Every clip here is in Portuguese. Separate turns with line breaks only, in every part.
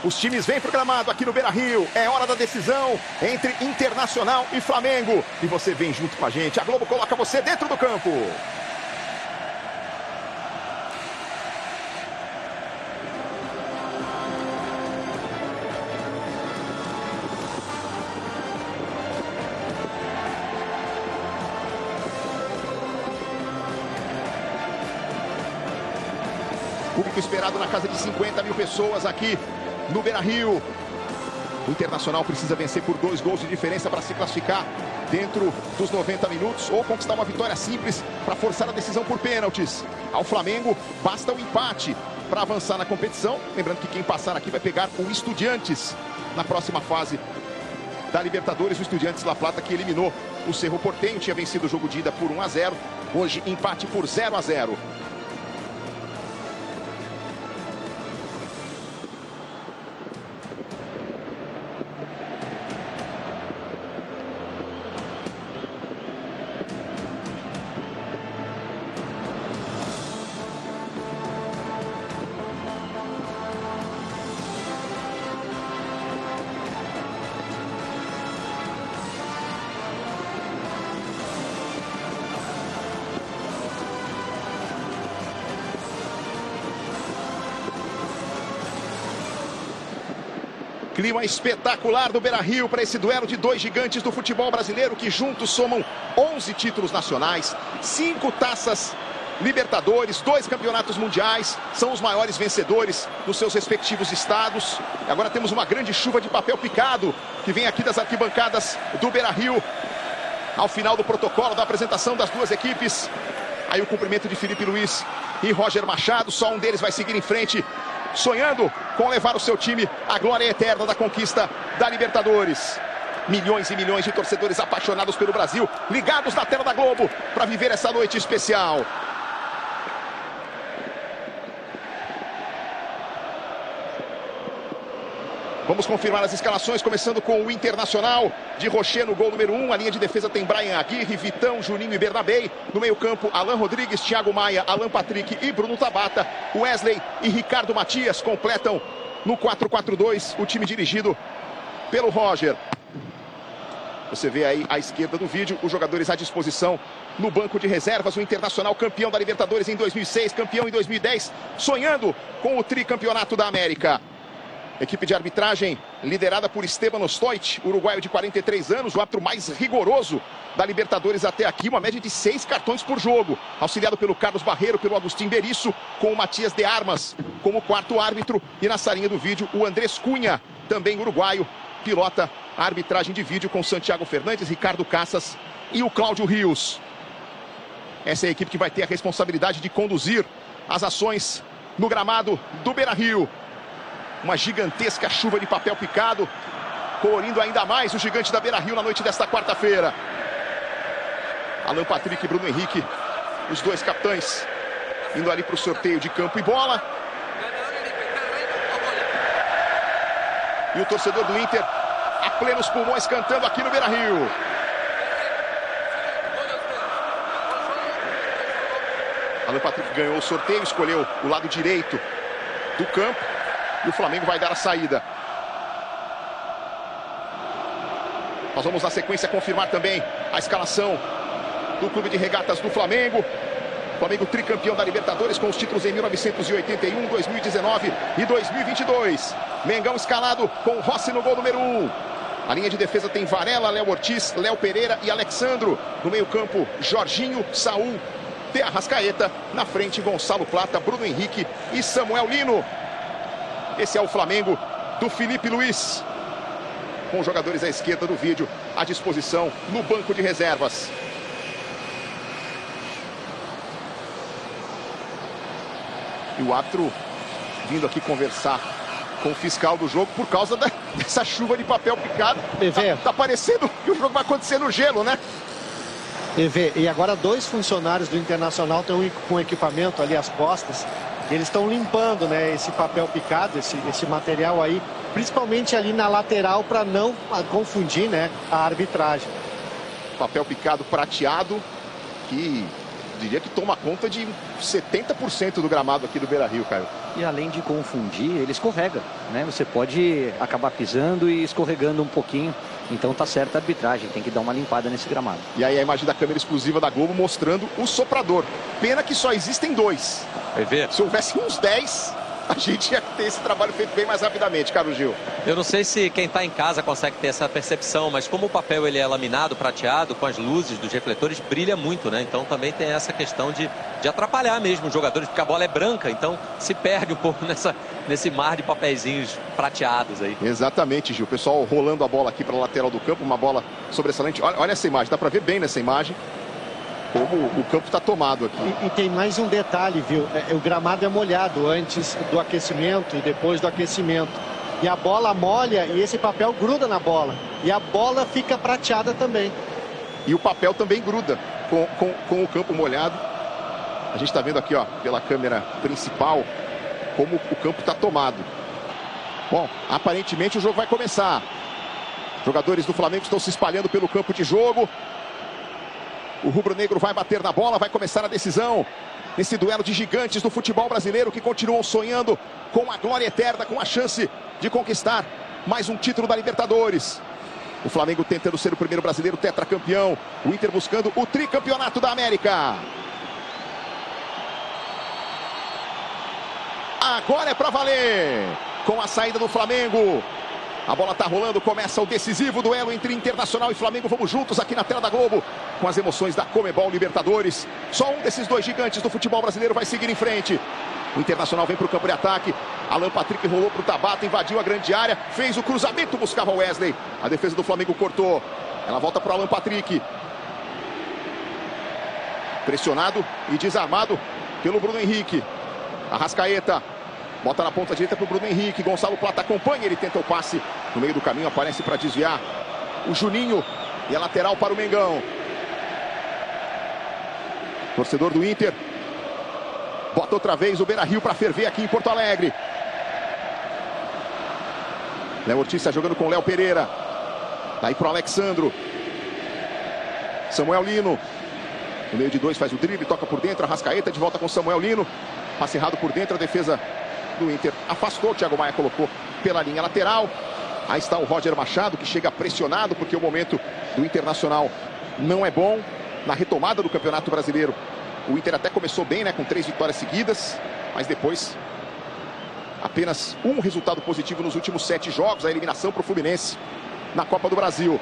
Os times vêm pro gramado aqui no Beira-Rio. É hora da decisão entre Internacional e Flamengo. E você vem junto com a gente. A Globo coloca você dentro do campo. Público esperado na casa de 50 mil pessoas aqui no Beira-Rio. O Internacional precisa vencer por 2 gols de diferença para se classificar dentro dos 90 minutos ou conquistar uma vitória simples para forçar a decisão por pênaltis. Ao Flamengo, basta o empate para avançar na competição. Lembrando que quem passar aqui vai pegar o Estudiantes na próxima fase da Libertadores. O Estudiantes La Plata que eliminou o Cerro Porteño, tinha vencido o jogo de ida por 1-0. Hoje, empate por 0-0. Clima espetacular do Beira-Rio para esse duelo de 2 gigantes do futebol brasileiro que juntos somam 11 títulos nacionais, 5 taças Libertadores, 2 campeonatos mundiais, são os maiores vencedores nos seus respectivos estados. E agora temos uma grande chuva de papel picado que vem aqui das arquibancadas do Beira-Rio. Ao final do protocolo da apresentação das duas equipes, aí o cumprimento de Felipe Luiz e Roger Machado, só um deles vai seguir em frente, sonhando com levar o seu time à glória eterna da conquista da Libertadores. Milhões e milhões de torcedores apaixonados pelo Brasil, ligados na tela da Globo para viver essa noite especial. Vamos confirmar as escalações, começando com o Internacional. De Rocher no gol número 1. A linha de defesa tem Brian Aguirre, Vitão, Juninho e Bernabei. No meio-campo, Alan Rodrigues, Thiago Maia, Alan Patrick e Bruno Tabata. Wesley e Ricardo Matias completam no 4-4-2 o time dirigido pelo Roger. Você vê aí à esquerda do vídeo os jogadores à disposição no banco de reservas. O Internacional campeão da Libertadores em 2006, campeão em 2010, sonhando com o tricampeonato da América. Equipe de arbitragem liderada por Esteban Ostoit, uruguaio de 43 anos, o árbitro mais rigoroso da Libertadores até aqui, uma média de 6 cartões por jogo. Auxiliado pelo Carlos Barreiro, pelo Agustín Berisso, com o Matias de Armas como quarto árbitro. E na salinha do vídeo, o Andrés Cunha, também uruguaio, pilota a arbitragem de vídeo com Santiago Fernandes, Ricardo Cassas e o Cláudio Rios. Essa é a equipe que vai ter a responsabilidade de conduzir as ações no gramado do Beira-Rio. Uma gigantesca chuva de papel picado, colorindo ainda mais o gigante da Beira-Rio na noite desta quarta-feira. Alan Patrick e Bruno Henrique, os dois capitães, indo ali para o sorteio de campo e bola. E o torcedor do Inter a plenos pulmões cantando aqui no Beira-Rio. Alan Patrick ganhou o sorteio, escolheu o lado direito do campo. E o Flamengo vai dar a saída. Nós vamos na sequência confirmar também a escalação do Clube de Regatas do Flamengo. Flamengo tricampeão da Libertadores com os títulos em 1981, 2019 e 2022. Mengão escalado com Rossi no gol número 1. A linha de defesa tem Varela, Léo Ortiz, Léo Pereira e Alexandro. No meio-campo, Jorginho, Saul, De Arrascaeta. Na frente, Gonçalo Plata, Bruno Henrique e Samuel Lino. Esse é o Flamengo do Felipe Luiz, com os jogadores à esquerda do vídeo à disposição no banco de reservas. E o árbitro vindo aqui conversar com o fiscal do jogo por causa dessa chuva de papel picado. Tá parecendo que o jogo vai acontecer no gelo, né?
E agora 2 funcionários do Internacional estão com equipamento ali às costas. Eles estão limpando, né, esse papel picado, esse material aí, principalmente ali na lateral, para não confundir, né, a arbitragem.
Papel picado prateado, que diria que toma conta de 70% do gramado aqui do Beira-Rio, Caio.
E além de confundir, ele escorrega, né? Você pode acabar pisando e escorregando um pouquinho. Então tá certa a arbitragem, tem que dar uma limpada nesse gramado.
E aí a imagem da câmera exclusiva da Globo mostrando o soprador. Pena que só existem 2.
Vai ver?
Se houvesse uns 10, a gente ia ter esse trabalho feito bem mais rapidamente, Carlos Gil.
Eu não sei se quem está em casa consegue ter essa percepção, mas como o papel ele é laminado, prateado, com as luzes dos refletores, brilha muito, né? Então também tem essa questão de atrapalhar mesmo os jogadores, porque a bola é branca, então se perde um pouco nesse mar de papeizinhos prateados aí.
Exatamente, Gil. O pessoal rolando a bola aqui para a lateral do campo, uma bola sobressalente. Olha essa imagem, dá para ver bem nessa imagem como o campo está tomado aqui.
E tem mais um detalhe, viu? O gramado é molhado antes do aquecimento e depois do aquecimento. E a bola molha e esse papel gruda na bola. E a bola fica prateada também.
E o papel também gruda com o campo molhado. A gente está vendo aqui, ó, pela câmera principal, como o campo está tomado. Bom, aparentemente o jogo vai começar. Jogadores do Flamengo estão se espalhando pelo campo de jogo. O rubro-negro vai bater na bola, vai começar a decisão nesse duelo de gigantes do futebol brasileiro que continuam sonhando com a glória eterna, com a chance de conquistar mais um título da Libertadores. O Flamengo tentando ser o primeiro brasileiro tetracampeão, o Inter buscando o tricampeonato da América. Agora é para valer, com a saída do Flamengo. A bola tá rolando, começa o decisivo duelo entre Internacional e Flamengo. Vamos juntos aqui na tela da Globo, com as emoções da Comebol Libertadores. Só um desses 2 gigantes do futebol brasileiro vai seguir em frente. O Internacional vem para o campo de ataque. Alan Patrick rolou para o Tabata, invadiu a grande área, fez o cruzamento, buscava o Wesley. A defesa do Flamengo cortou. Ela volta para o Alan Patrick. Pressionado e desarmado pelo Bruno Henrique. Arrascaeta. Bota na ponta direita para o Bruno Henrique. Gonçalo Plata acompanha, ele tenta o passe. No meio do caminho aparece para desviar o Juninho. E a lateral para o Mengão. Torcedor do Inter. Bota outra vez o Beira-Rio para ferver aqui em Porto Alegre. Léo Ortiz está jogando com o Léo Pereira. Daí para o Alexandro. Samuel Lino. No meio de 2 faz o drible, toca por dentro. Arrascaeta de volta com Samuel Lino. Passe errado por dentro, a defesa do Inter afastou. O Thiago Maia colocou pela linha lateral. Aí está o Roger Machado, que chega pressionado porque o momento do Internacional não é bom. Na retomada do Campeonato Brasileiro, o Inter até começou bem, né, com 3 vitórias seguidas, mas depois apenas um resultado positivo nos últimos 7 jogos, a eliminação para o Fluminense na Copa do Brasil.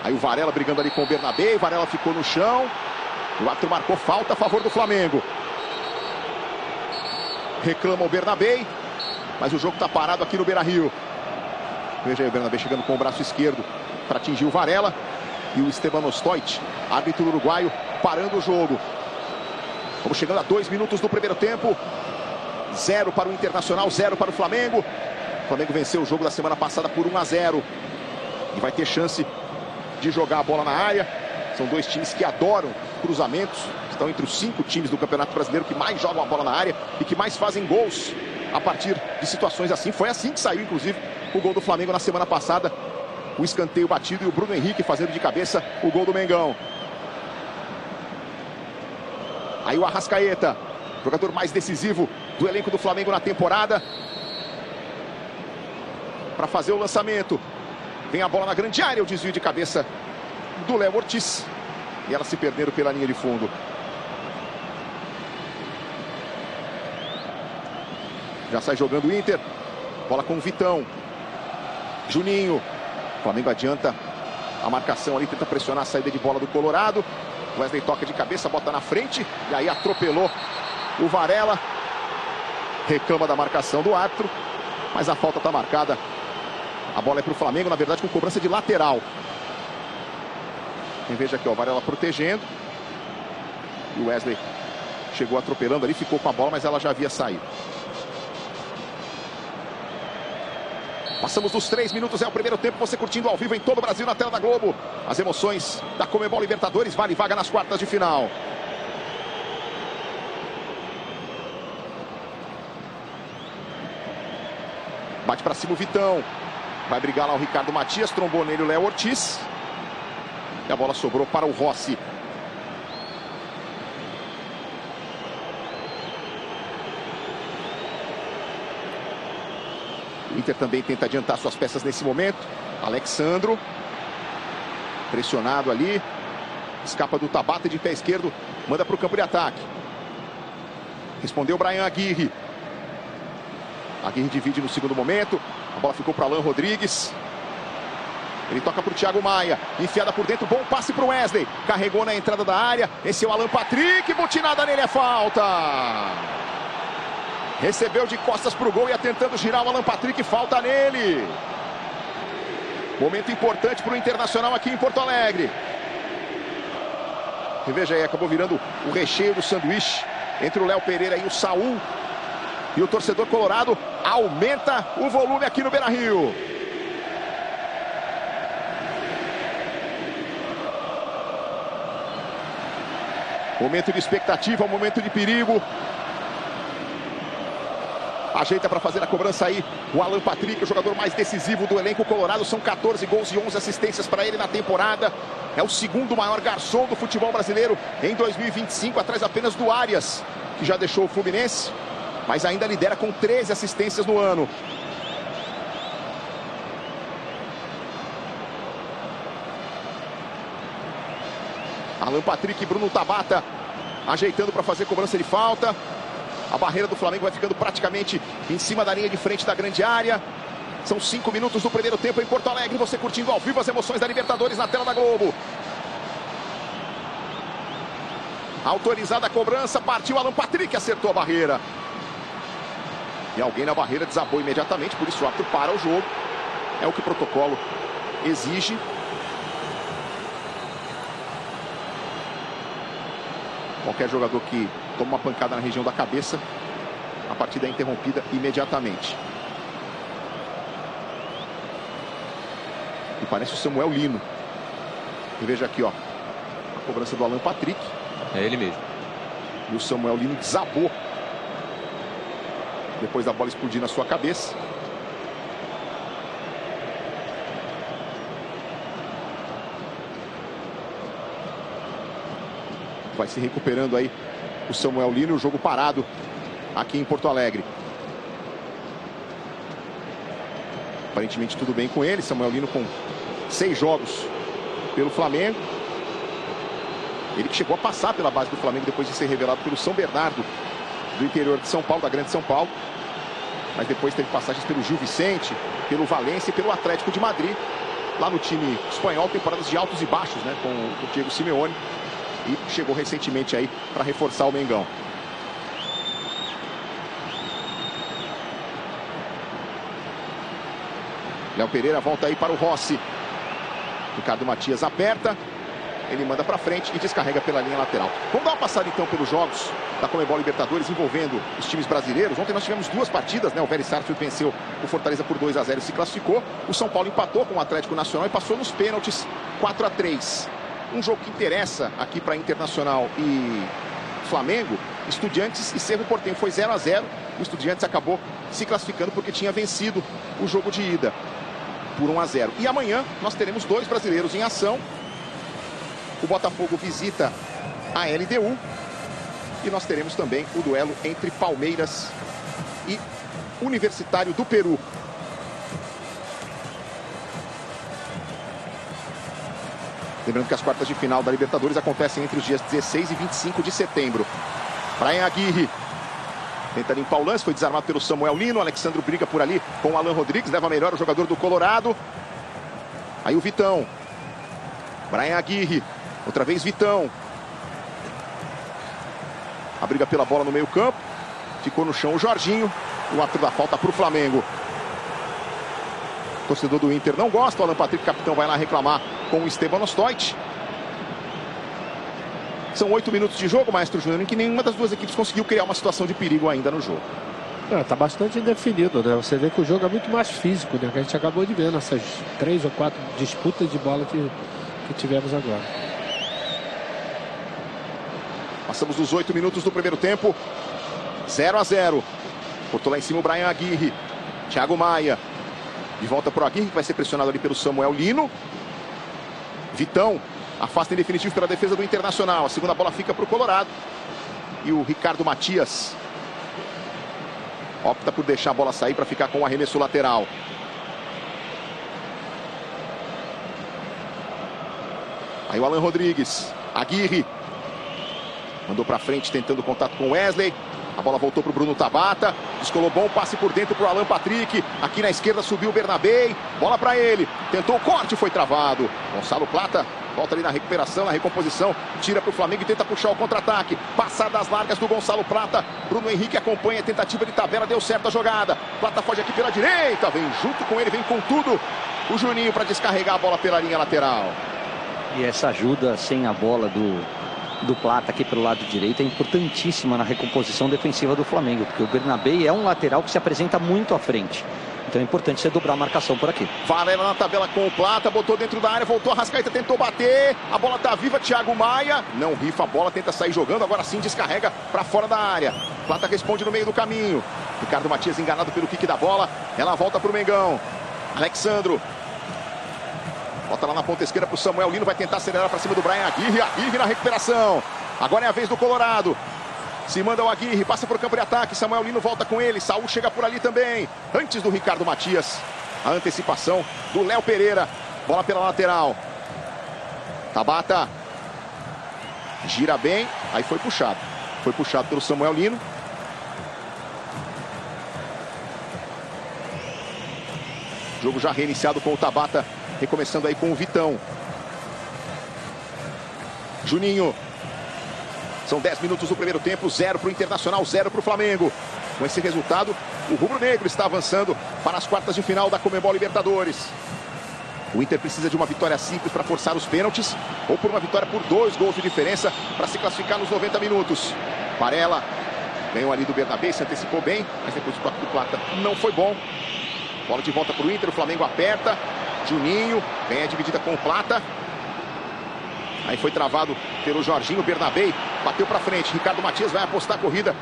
Aí o Varela brigando ali com o Bernabé, o Varela ficou no chão. O árbitro marcou falta a favor do Flamengo. Reclama o Bernabé, mas o jogo está parado aqui no Beira-Rio. Veja aí o Bernabé chegando com o braço esquerdo para atingir o Varela. E o Esteban Ostoit, árbitro uruguaio, parando o jogo. Vamos chegando a 2 minutos do primeiro tempo. 0 para o Internacional, 0 para o Flamengo. O Flamengo venceu o jogo da semana passada por 1-0. E vai ter chance de jogar a bola na área. São 2 times que adoram cruzamentos. Estão entre os 5 times do Campeonato Brasileiro que mais jogam a bola na área e que mais fazem gols a partir de situações assim. Foi assim que saiu, inclusive, o gol do Flamengo na semana passada. O escanteio batido e o Bruno Henrique fazendo de cabeça o gol do Mengão. Aí o Arrascaeta, jogador mais decisivo do elenco do Flamengo na temporada, para fazer o lançamento. Vem a bola na grande área, o desvio de cabeça do Léo Ortiz. E elas se perderam pela linha de fundo. Já sai jogando o Inter. Bola com o Vitão. Juninho. O Flamengo adianta a marcação ali, tenta pressionar a saída de bola do Colorado. Wesley toca de cabeça, bota na frente. E aí atropelou o Varela. Reclama da marcação do árbitro. Mas a falta está marcada. A bola é para o Flamengo, na verdade com cobrança de lateral. E veja aqui, ó, o Varela protegendo. E o Wesley chegou atropelando ali, ficou com a bola, mas ela já havia saído. Passamos dos 3 minutos, é o primeiro tempo, você curtindo ao vivo em todo o Brasil na tela da Globo. As emoções da Comebol Libertadores, vale vaga nas quartas de final. Bate para cima o Vitão. Vai brigar lá o Ricardo Matias, trombou nele o Léo Ortiz. E a bola sobrou para o Rossi. O Inter também tenta adiantar suas peças nesse momento. Alexandro, pressionado ali, escapa do Tabata de pé esquerdo, manda para o campo de ataque. Respondeu Brian Aguirre. Aguirre divide no segundo momento. A bola ficou para Alan Rodrigues. Ele toca para o Thiago Maia. Enfiada por dentro, bom passe para o Wesley. Carregou na entrada da área. Esse é o Alan Patrick. Butinada nele, é falta. Recebeu de costas para o gol e ia tentando girar o Alan Patrick. Falta nele. Momento importante para o Internacional aqui em Porto Alegre. E veja aí, acabou virando o recheio do sanduíche entre o Léo Pereira e o Saul. E o torcedor colorado aumenta o volume aqui no Beira-Rio. Momento de expectativa, momento de perigo. Ajeita para fazer a cobrança aí o Alan Patrick, o jogador mais decisivo do elenco colorado. São 14 gols e 11 assistências para ele na temporada. É o segundo maior garçom do futebol brasileiro em 2025, atrás apenas do Arias, que já deixou o Fluminense, mas ainda lidera com 13 assistências no ano. Alan Patrick e Bruno Tabata ajeitando para fazer cobrança de falta. A barreira do Flamengo vai ficando praticamente em cima da linha de frente da grande área. São 5 minutos do primeiro tempo em Porto Alegre. Você curtindo ao vivo as emoções da Libertadores na tela da Globo. Autorizada a cobrança, partiu Alan Patrick, acertou a barreira. E alguém na barreira desabou imediatamente, por isso o árbitro para o jogo. É o que o protocolo exige. Qualquer jogador que toma uma pancada na região da cabeça, a partida é interrompida imediatamente. E parece o Samuel Lino. E veja aqui, ó, a cobrança do Alan Patrick.
É ele mesmo.
E o Samuel Lino desabou depois da bola explodir na sua cabeça. Vai se recuperando aí o Samuel Lino, o jogo parado aqui em Porto Alegre. Aparentemente tudo bem com ele. Samuel Lino com 6 jogos pelo Flamengo. Ele que chegou a passar pela base do Flamengo depois de ser revelado pelo São Bernardo do interior de São Paulo, da Grande São Paulo. Mas depois teve passagens pelo Gil Vicente, pelo Valência e pelo Atlético de Madrid. Lá no time espanhol, temporadas de altos e baixos, né, com o Diego Simeone. E chegou recentemente aí para reforçar o Mengão. Léo Pereira volta aí para o Rossi. Ricardo Matias aperta. Ele manda para frente e descarrega pela linha lateral. Vamos dar uma passada então pelos jogos da Conmebol Libertadores envolvendo os times brasileiros. Ontem nós tivemos 2 partidas, né? O Vélez Sarsfield venceu o Fortaleza por 2-0 e se classificou. O São Paulo empatou com o Atlético Nacional e passou nos pênaltis 4-3. Um jogo que interessa aqui para Internacional e Flamengo. Estudiantes e Cerro Porteño foi 0-0. O Estudiantes acabou se classificando porque tinha vencido o jogo de ida por 1-0. E amanhã nós teremos 2 brasileiros em ação. O Botafogo visita a LDU. E nós teremos também o duelo entre Palmeiras e Universitário do Peru. Lembrando que as quartas de final da Libertadores acontecem entre os dias 16 e 25 de setembro. Brian Aguirre tenta limpar o lance, foi desarmado pelo Samuel Lino. Alexandro briga por ali com o Alan Rodrigues, leva melhor o jogador do Colorado. Aí o Vitão. Brian Aguirre, outra vez Vitão. A briga pela bola no meio campo. Ficou no chão o Jorginho. O árbitro da falta para o Flamengo. O torcedor do Inter não gosta. O Alan Patrick, capitão, vai lá reclamar com o Esteban Ostoit. São 8 minutos de jogo, Maestro Júnior, em que nenhuma das duas equipes conseguiu criar uma situação de perigo ainda no jogo.
Está bastante indefinido, né? Você vê que o jogo é muito mais físico, né? Que a gente acabou de ver nessas 3 ou 4 disputas de bola que tivemos agora.
Passamos dos 8 minutos do primeiro tempo. 0-0. Cortou lá em cima o Brian Aguirre. Thiago Maia. De volta para o Aguirre, que vai ser pressionado ali pelo Samuel Lino. Vitão afasta em definitivo pela defesa do Internacional. A segunda bola fica para o Colorado. E o Ricardo Matias Opta por deixar a bola sair para ficar com o arremesso lateral. Aí o Alan Rodrigues. Aguirre. Mandou para frente, tentando contato com o Wesley. A bola voltou para o Bruno Tabata. Descolou bom, passe por dentro para o Alan Patrick. Aqui na esquerda subiu o Bernabei. Bola para ele. Tentou o corte, foi travado. Gonçalo Plata volta ali na recuperação, na recomposição. Tira para o Flamengo e tenta puxar o contra-ataque. Passadas largas do Gonçalo Plata. Bruno Henrique acompanha a tentativa de tabela. Deu certo a jogada. Plata foge aqui pela direita. Vem junto com ele, vem com tudo. O Juninho para descarregar a bola pela linha lateral.
E essa ajuda sem a bola do Plata aqui pelo lado direito é importantíssima na recomposição defensiva do Flamengo, porque o Bernabei é um lateral que se apresenta muito à frente. Então é importante você dobrar a marcação por aqui.
Varela na tabela com o Plata, botou dentro da área, voltou a Arrascaeta, tentou bater. A bola tá viva, Thiago Maia. Não rifa a bola, tenta sair jogando, agora sim descarrega para fora da área. Plata responde no meio do caminho. Ricardo Matias enganado pelo kick da bola. Ela volta pro Mengão. Alexandro. Bota lá na ponta esquerda para o Samuel Lino. Vai tentar acelerar para cima do Brian Aguirre. Aguirre na recuperação. Agora é a vez do Colorado. Se manda o Aguirre. Passa por campo de ataque. Samuel Lino volta com ele. Saul chega por ali também. Antes do Ricardo Matias. A antecipação do Léo Pereira. Bola pela lateral. Tabata. Gira bem. Aí foi puxado. Foi puxado pelo Samuel Lino. Jogo já reiniciado com o Tabata. Recomeçando aí com o Vitão. Juninho. São 10 minutos do primeiro tempo. 0 para o Internacional, 0 para o Flamengo. Com esse resultado, o rubro-negro está avançando para as quartas de final da Conmebol Libertadores. O Inter precisa de uma vitória simples para forçar os pênaltis ou por uma vitória por 2 gols de diferença para se classificar nos 90 minutos. Varela ganhou ali do Bernabé, se antecipou bem, mas depois o toque do Plata não foi bom. Bola de volta para o Inter, o Flamengo aperta. Juninho, ganha a dividida com o Plata. Aí foi travado pelo Jorginho. Bernabei bateu para frente. Ricardo Matias vai apostar a corrida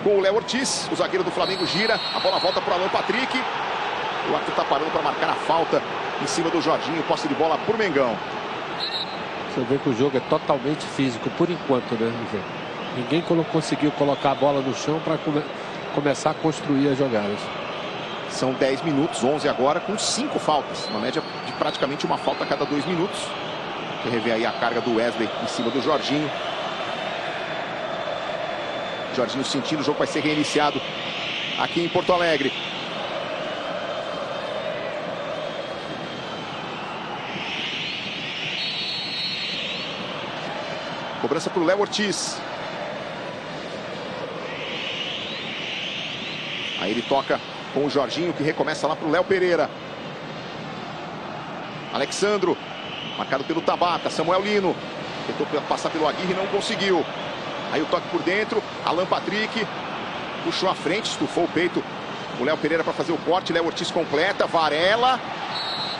com o Léo Ortiz. O zagueiro do Flamengo gira. A bola volta para o Alan Patrick. O árbitro está parando para marcar a falta em cima do Jorginho. Posse de bola para o Mengão.
Você vê que o jogo é totalmente físico por enquanto, né? Ninguém conseguiu colocar a bola no chão para começar a construir as jogadas.
São 10 minutos, 11 agora, com 5 faltas. Uma média de praticamente uma falta a cada 2 minutos. Você revê aí a carga do Wesley em cima do Jorginho. Jorginho sentindo, o jogo vai ser reiniciado aqui em Porto Alegre. Cobrança para o Léo Ortiz. Aí ele toca com o Jorginho, que recomeça lá para o Léo Pereira. Alexandro, marcado pelo Tabata. Samuel Lino tentou passar pelo Aguirre, não conseguiu. Aí o toque por dentro. Alan Patrick puxou à frente, estufou o peito o Léo Pereira para fazer o corte. Léo Ortiz completa. Varela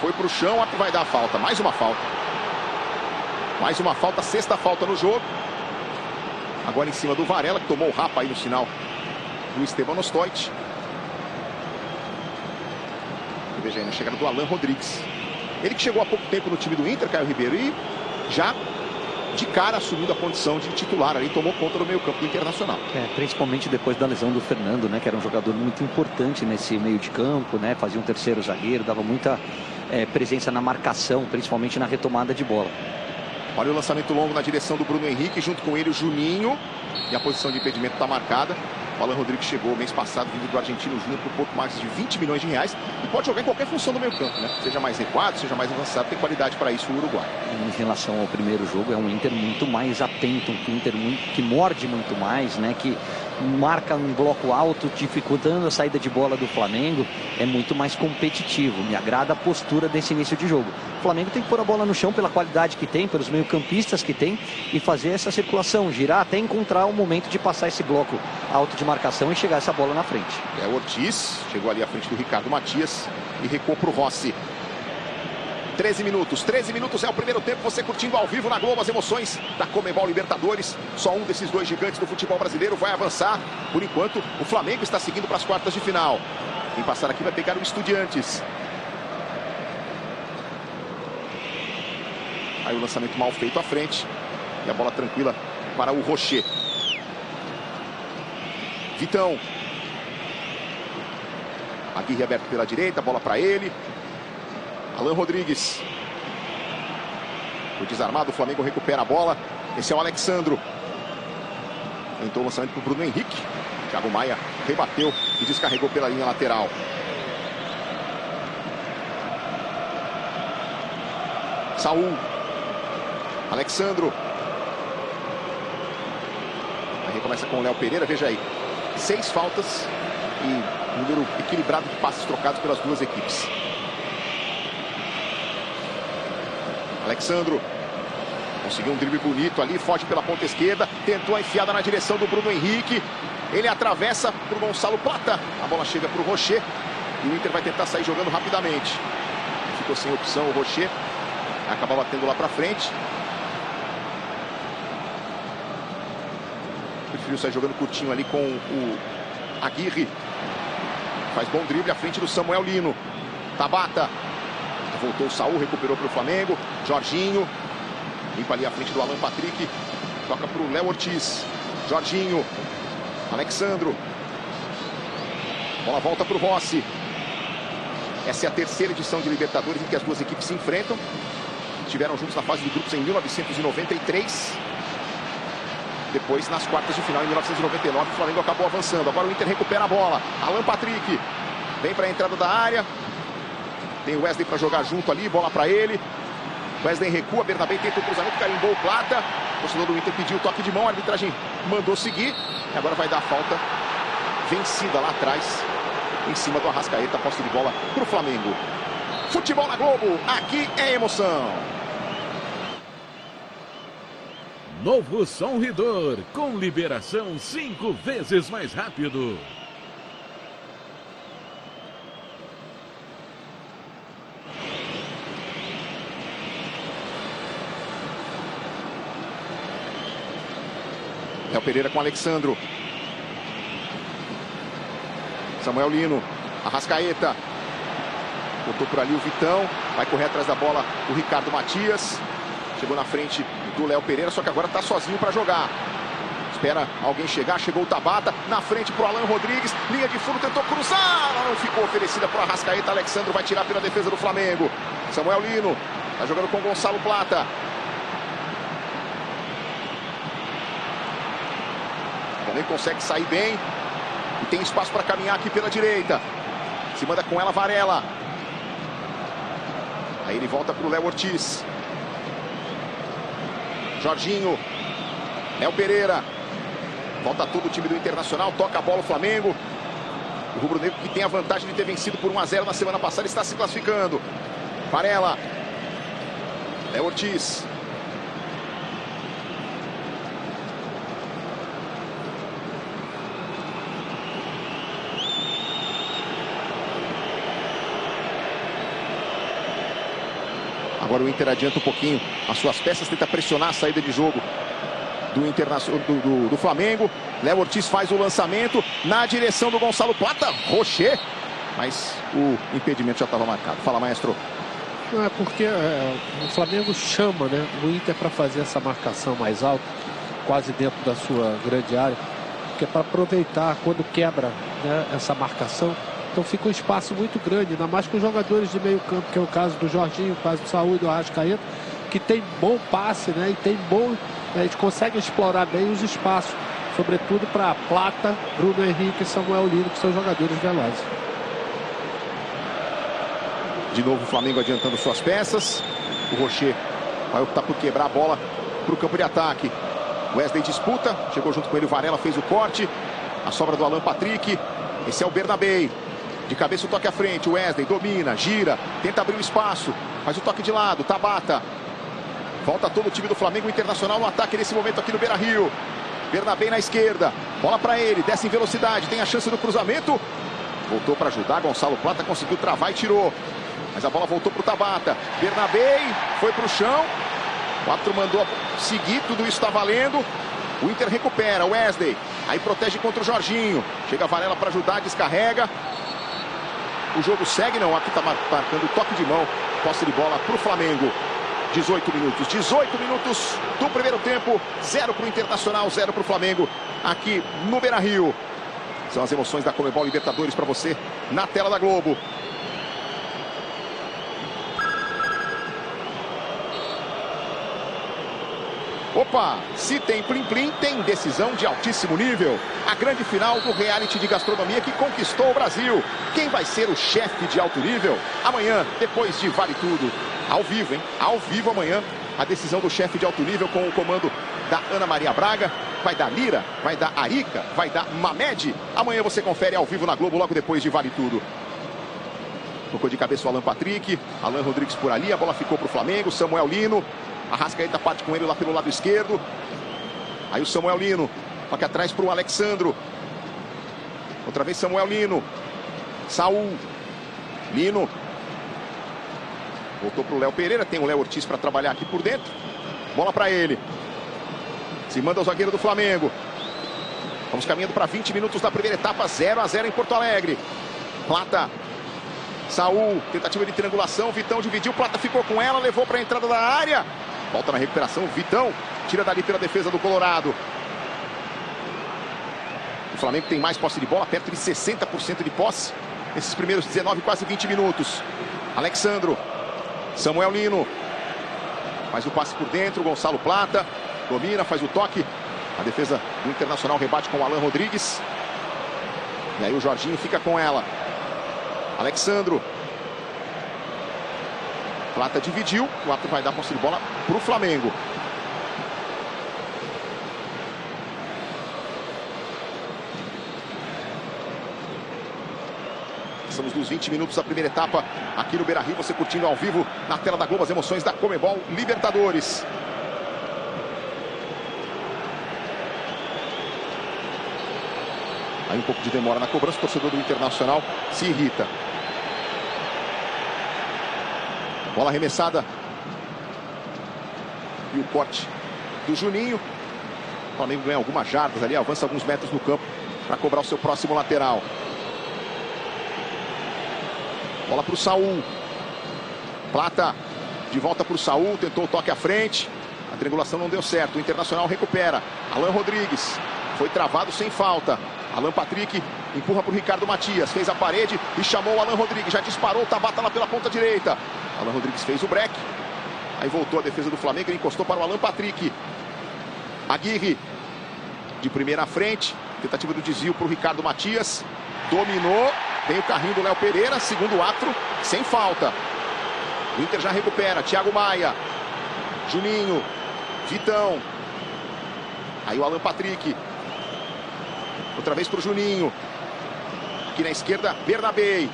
foi para o chão, acho que vai dar a falta. Mais uma falta. Mais uma falta, 6ª falta no jogo. Agora em cima do Varela, que tomou o rapa aí no sinal do Esteban Ostoit. Veja aí na chegada do Alan Rodrigues. Ele que chegou há pouco tempo no time do Inter, Caio Ribeiro, e já de cara assumindo a condição de titular ali, tomou conta do meio campo do Internacional.
Principalmente depois da lesão do Fernando, né, que era um jogador muito importante nesse meio de campo, né, fazia um terceiro zagueiro, dava muita presença na marcação, principalmente na retomada de bola.
Olha o lançamento longo na direção do Bruno Henrique, junto com ele o Juninho, e a posição de impedimento está marcada. O Alan Rodrigues chegou mês passado, vindo do Argentino Júnior, por pouco mais de 20 milhões de reais. E pode jogar em qualquer função do meio campo, né? Seja mais recuado, seja mais avançado, tem qualidade para isso o Uruguai.
Em relação ao primeiro jogo, é um Inter muito mais atento, um Inter que morde muito mais, né? Que marca um bloco alto, dificultando a saída de bola do Flamengo. É muito mais competitivo. Me agrada a postura desse início de jogo. O Flamengo tem que pôr a bola no chão pela qualidade que tem, pelos meio-campistas que tem, e fazer essa circulação, girar até encontrar o momento de passar esse bloco alto de marcação e chegar essa bola na frente.
É o Ortiz, chegou ali à frente do Ricardo Matias e recuou pro Rossi. 13 minutos é o primeiro tempo, você curtindo ao vivo na Globo as emoções da Conmebol Libertadores. Só um desses 2 gigantes do futebol brasileiro vai avançar. Por enquanto, o Flamengo está seguindo para as quartas de final. Quem passar aqui vai pegar o Estudiantes. Aí o lançamento mal feito à frente. E a bola tranquila para o Rocher. Vitão. Aguirre aberto pela direita, bola para ele. Alan Rodrigues. O desarmado, o Flamengo recupera a bola. Esse é o Alexandro. Tentou o lançamento para o Bruno Henrique. Thiago Maia rebateu e descarregou pela linha lateral. Saul. Alexandro. Aí recomeça com o Léo Pereira, veja aí. 6 faltas e número equilibrado de passes trocados pelas duas equipes. Alexandro conseguiu um drible bonito ali, foge pela ponta esquerda, tentou a enfiada na direção do Bruno Henrique. Ele atravessa para o Gonçalo Plata. A bola chega para o Rocher e o Inter vai tentar sair jogando rapidamente. Ficou sem opção o Rocher. Acaba batendo lá para frente. Preferiu sair jogando curtinho ali com o Aguirre. Faz bom drible à frente do Samuel Lino. Tabata. Voltou o Saul, recuperou para o Flamengo. Jorginho. Limpa ali à frente do Alan Patrick. Toca para o Léo Ortiz. Jorginho. Alexandro. Bola volta para o Rossi. Essa é a terceira edição de Libertadores em que as duas equipes se enfrentam. Estiveram juntos na fase de grupos em 1993. Depois, nas quartas de final, em 1999, o Flamengo acabou avançando. Agora o Inter recupera a bola. Alan Patrick vem para a entrada da área. Tem o Wesley para jogar junto ali, bola para ele. Wesley recua, Bernabé tenta o cruzamento, carimbou o Plata. O torcedor do Inter pediu o toque de mão, a arbitragem mandou seguir. E agora vai dar a falta vencida lá atrás, em cima do Arrascaeta, posse de bola para o Flamengo. Futebol na Globo, aqui é emoção.
Novo Sonridor, com liberação 5 vezes mais rápido.
Léo Pereira com Alexandro. Samuel Lino. Arrascaeta. Botou por ali o Vitão. Vai correr atrás da bola o Ricardo Matias. Chegou na frente do Léo Pereira, só que agora está sozinho para jogar. Espera alguém chegar. Chegou o Tabata. Na frente para o Alan Rodrigues. Linha de fundo, tentou cruzar. Ela não ficou oferecida para o Arrascaeta. Alexandro vai tirar pela defesa do Flamengo. Samuel Lino. Está jogando com Gonçalo Plata. Nem consegue sair bem. E tem espaço para caminhar aqui pela direita. Se manda com ela Varela. Aí ele volta para o Léo Ortiz. Jorginho. Léo Pereira. Volta todo o time do Internacional. Toca a bola o Flamengo. O rubro-negro, que tem a vantagem de ter vencido por 1-0 na semana passada, está se classificando. Varela. Léo Ortiz. Agora o Inter adianta um pouquinho as suas peças, tenta pressionar a saída de jogo do Internacional, do Flamengo. Léo Ortiz faz o lançamento na direção do Gonçalo Plata. Rocher, mas o impedimento já estava marcado. Fala, maestro.
Não, é porque o Flamengo chama, né, o Inter para fazer essa marcação mais alta, quase dentro da sua grande área, que é para aproveitar quando quebra, né, essa marcação. Então fica um espaço muito grande, ainda mais com os jogadores de meio campo, que é o caso do Jorginho, o caso do Saúl e do Arrascaeta, que tem bom passe, né? E tem bom. Eles conseguem explorar bem os espaços, sobretudo para Plata, Bruno Henrique e Samuel Lino, que são jogadores velozes.
De novo o Flamengo adiantando suas peças. O Rocher vai optar por quebrar a bola para o campo de ataque. Wesley disputa, chegou junto com ele o Varela, fez o corte. A sobra do Alan Patrick. Esse é o Bernabé. De cabeça o toque à frente, o Wesley domina, gira, tenta abrir o espaço, faz o toque de lado, Tabata. Volta todo o time do Flamengo, Internacional no ataque nesse momento aqui no Beira-Rio. Bernabé na esquerda, bola para ele, desce em velocidade, tem a chance do cruzamento. Voltou para ajudar, Gonçalo Plata conseguiu travar e tirou. Mas a bola voltou para o Tabata. Bernabé foi para o chão, o árbitro mandou seguir, tudo isso está valendo. O Inter recupera, Wesley, aí protege contra o Jorginho. Chega a Varela para ajudar, descarrega. O jogo segue, não, aqui está marcando o toque de mão, posse de bola para o Flamengo. 18 minutos do primeiro tempo, 0 para o Internacional, 0 para o Flamengo, aqui no Beira-Rio. São as emoções da Conmebol Libertadores para você na tela da Globo. Opa, se tem plim-plim, tem decisão de altíssimo nível. A grande final do reality de gastronomia que conquistou o Brasil. Quem vai ser o chefe de alto nível? Amanhã, depois de Vale Tudo. Ao vivo, hein? Ao vivo amanhã, a decisão do chefe de alto nível com o comando da Ana Maria Braga. Vai dar Lira, vai dar Arica, vai dar Mamed. Amanhã você confere ao vivo na Globo, logo depois de Vale Tudo. Tocou de cabeça o Alan Patrick, Alan Rodrigues por ali, a bola ficou para o Flamengo, Samuel Lino. Arrascaeta parte com ele lá pelo lado esquerdo. Aí o Samuel Lino, toque atrás para o Alexandro. Outra vez Samuel Lino. Saul. Lino. Voltou para o Léo Pereira, tem o Léo Ortiz para trabalhar aqui por dentro. Bola para ele. Se manda o zagueiro do Flamengo. Vamos caminhando para 20 minutos da primeira etapa, 0-0 em Porto Alegre. Plata. Saul, tentativa de triangulação, Vitão dividiu, Plata ficou com ela, levou para a entrada da área. Volta na recuperação, Vitão tira dali pela defesa do Colorado. O Flamengo tem mais posse de bola, perto de 60% de posse. Nesses primeiros 19, quase 20 minutos. Alexandro, Samuel Lino. Faz o passe por dentro, Gonçalo Plata. Domina, faz o toque. A defesa do Internacional rebate com o Alan Rodrigues. E aí o Jorginho fica com ela. Alexandro. Plata dividiu. O árbitro vai dar posse de bola para o Flamengo. Passamos dos 20 minutos da primeira etapa aqui no Beira-Rio. Você curtindo ao vivo na tela da Globo as emoções da Conmebol Libertadores. Aí um pouco de demora na cobrança. O torcedor do Internacional se irrita. Bola arremessada. E o corte do Juninho. O Flamengo ganha algumas jardas ali, avança alguns metros no campo para cobrar o seu próximo lateral. Bola para o Saul. Plata de volta para o Saul, tentou o toque à frente. A triangulação não deu certo, o Internacional recupera. Alan Rodrigues foi travado sem falta. Alan Patrick empurra para o Ricardo Matias, fez a parede e chamou o Alan Rodrigues. Já disparou o Tabata lá pela ponta direita. Alan Rodrigues fez o break. Aí voltou a defesa do Flamengo e encostou para o Alan Patrick. Aguirre de primeira à frente. Tentativa do desvio para o Ricardo Matias. Dominou. Tem o carrinho do Léo Pereira. Segundo ato, sem falta. O Inter já recupera. Thiago Maia. Juninho. Vitão. Aí o Alan Patrick. Outra vez para o Juninho. Aqui na esquerda, Bernabei.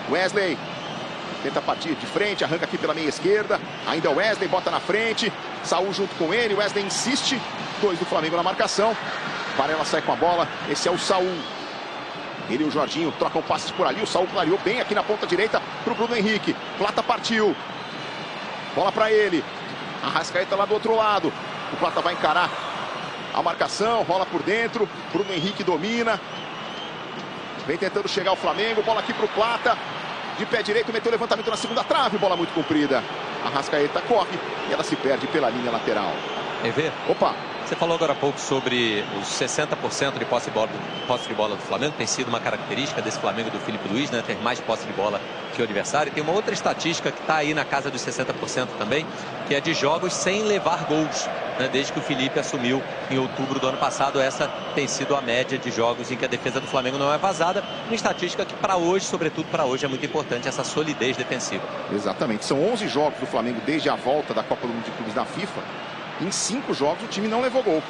Wesley. Tenta partir de frente, arranca aqui pela meia esquerda. Ainda o Wesley, bota na frente. Saul junto com ele, Wesley insiste. 2 do Flamengo na marcação. Varela sai com a bola, esse é o Saul. Ele e o Jorginho trocam passes por ali. O Saul clareou bem aqui na ponta direita para o Bruno Henrique. Plata partiu. Bola para ele. Arrascaeta lá do outro lado. O Plata vai encarar a marcação, rola por dentro. Bruno Henrique domina. Vem tentando chegar o Flamengo. Bola aqui para o Plata. De pé direito, meteu o levantamento na segunda trave. Bola muito comprida. Arrascaeta corre e ela se perde pela linha lateral.
EV,
Opa!
você falou agora há pouco sobre os 60% de posse de bola do Flamengo. Tem sido uma característica desse Flamengo do Filipe Luiz, né? Ter mais posse de bola que o adversário. E tem uma outra estatística que está aí na casa dos 60% também, que é de jogos sem levar gols, né? Desde que o Felipe assumiu em outubro do ano passado. Essa tem sido a média de jogos em que a defesa do Flamengo não é vazada. Uma estatística que para hoje, sobretudo para hoje, é muito importante, essa solidez defensiva.
Exatamente. São 11 jogos do Flamengo desde a volta da Copa do Mundo de Clubes na FIFA. Em 5 jogos o time não levou gol.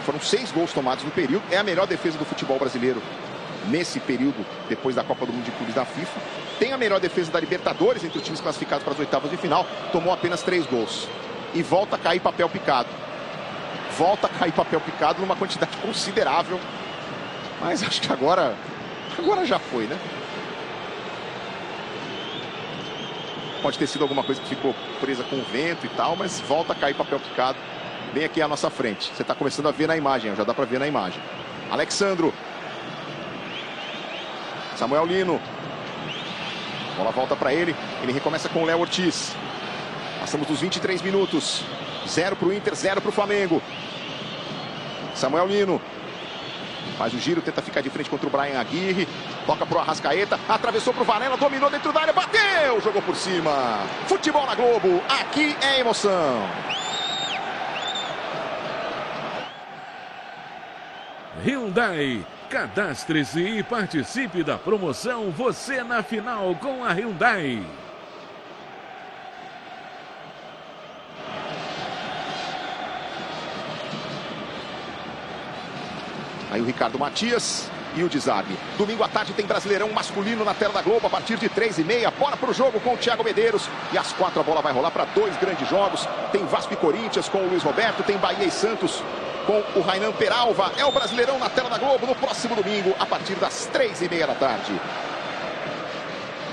Foram 6 gols tomados no período. É a melhor defesa do futebol brasileiro nesse período, depois da Copa do Mundo de Clubes da FIFA. Tem a melhor defesa da Libertadores entre os times classificados para as oitavas de final. Tomou apenas 3 gols. E volta a cair papel picado. Volta a cair papel picado numa quantidade considerável. Mas acho que agora já foi, né? Pode ter sido alguma coisa que ficou presa com o vento e tal, mas volta a cair papel picado bem aqui à nossa frente. Você está começando a ver na imagem, já dá para ver na imagem. Alexandro. Samuel Lino. Bola volta para ele. Ele recomeça com o Léo Ortiz. Passamos dos 23 minutos. 0 para o Inter, 0 para o Flamengo. Samuel Lino. Faz o giro, tenta ficar de frente contra o Bryan Aguirre. Toca pro Arrascaeta, atravessou pro Varela, dominou dentro da área, bateu, jogou por cima. Futebol na Globo, aqui é emoção.
Hyundai. Cadastre-se e participe da promoção Você na Final com a Hyundai.
Aí o Ricardo Matias e o desarme. Domingo à tarde tem Brasileirão masculino na tela da Globo a partir de 3h30. Bora pro jogo com o Thiago Medeiros. E às 4 a bola vai rolar para 2 grandes jogos. Tem Vasco e Corinthians com o Luiz Roberto. Tem Bahia e Santos com o Rainan Peralva. É o Brasileirão na tela da Globo no próximo domingo a partir das 3h30 da tarde.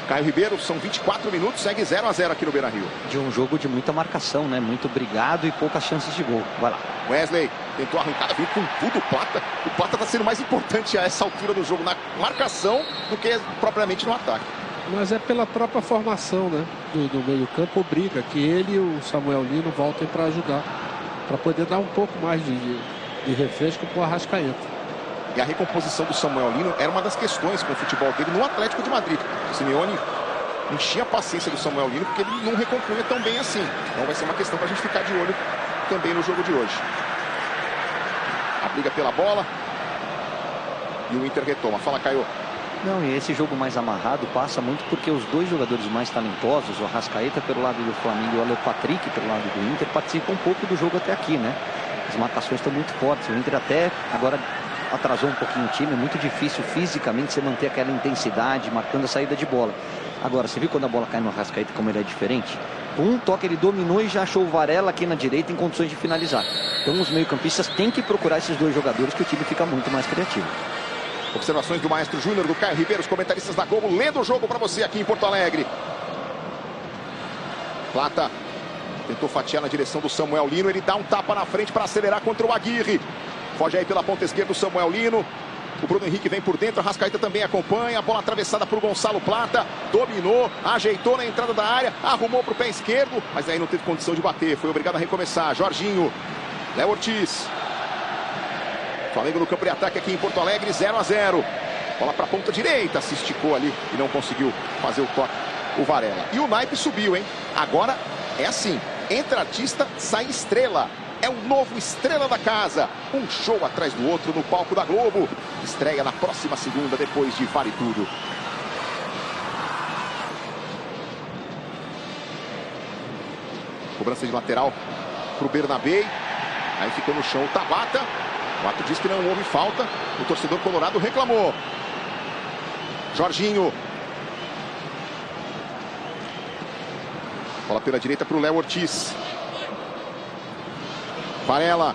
Caio Ribeiro, são 24 minutos, segue 0-0 aqui no Beira-Rio.
De um jogo de muita marcação, né? Muito brigado e poucas chances de gol. Vai lá.
Wesley tentou arrancar, viu com tudo o Plata. O Plata está sendo mais importante a essa altura do jogo na marcação do que propriamente no ataque.
Mas é pela própria formação, né? Do meio-campo, briga que ele e o Samuel Lino voltem para ajudar, para poder dar um pouco mais de refresco para o Arrascaeta.
E a recomposição do Samuel Lino era uma das questões com o futebol dele no Atlético de Madrid. O Simeone enchia a paciência do Samuel Lino porque ele não recompunha tão bem assim. Então vai ser uma questão para a gente ficar de olho também no jogo de hoje. A briga pela bola. E o Inter retoma. Fala, Caio.
Não, e esse jogo mais amarrado passa muito porque os dois jogadores mais talentosos, o Arrascaeta pelo lado do Flamengo e o Alan Patrick pelo lado do Inter, participam um pouco do jogo até aqui, né? As marcações estão muito fortes. O Inter até agora atrasou um pouquinho o time. É muito difícil fisicamente você manter aquela intensidade, marcando a saída de bola. Agora, você viu quando a bola cai no Arrascaeta como ele é diferente? Com um toque ele dominou e já achou o Varela aqui na direita em condições de finalizar. Então os meio-campistas têm que procurar esses dois jogadores que o time fica muito mais criativo.
Observações do Maestro Júnior, do Caio Ribeiro, os comentaristas da Globo, lendo o jogo para você aqui em Porto Alegre. Plata tentou fatiar na direção do Samuel Lino, ele dá um tapa na frente para acelerar contra o Aguirre. Foge aí pela ponta esquerda o Samuel Lino. O Bruno Henrique vem por dentro, a Arrascaeta também acompanha. A bola atravessada por Gonçalo Plata. Dominou, ajeitou na entrada da área, arrumou para o pé esquerdo, mas aí não teve condição de bater. Foi obrigado a recomeçar. Jorginho, Léo Ortiz. Flamengo no campo de ataque aqui em Porto Alegre, 0-0. Bola para a ponta direita, se esticou ali e não conseguiu fazer o toque o Varela. E o naipe subiu, hein? Agora é assim, entra artista, sai estrela. É o novo estrela da casa. Um show atrás do outro no palco da Globo. Estreia na próxima segunda, depois de Vale Tudo. Cobrança de lateral para o Bernabé. Aí ficou no chão o Tabata. O árbitro diz que não houve falta. O torcedor colorado reclamou. Jorginho. Bola pela direita para o Léo Ortiz. Varela.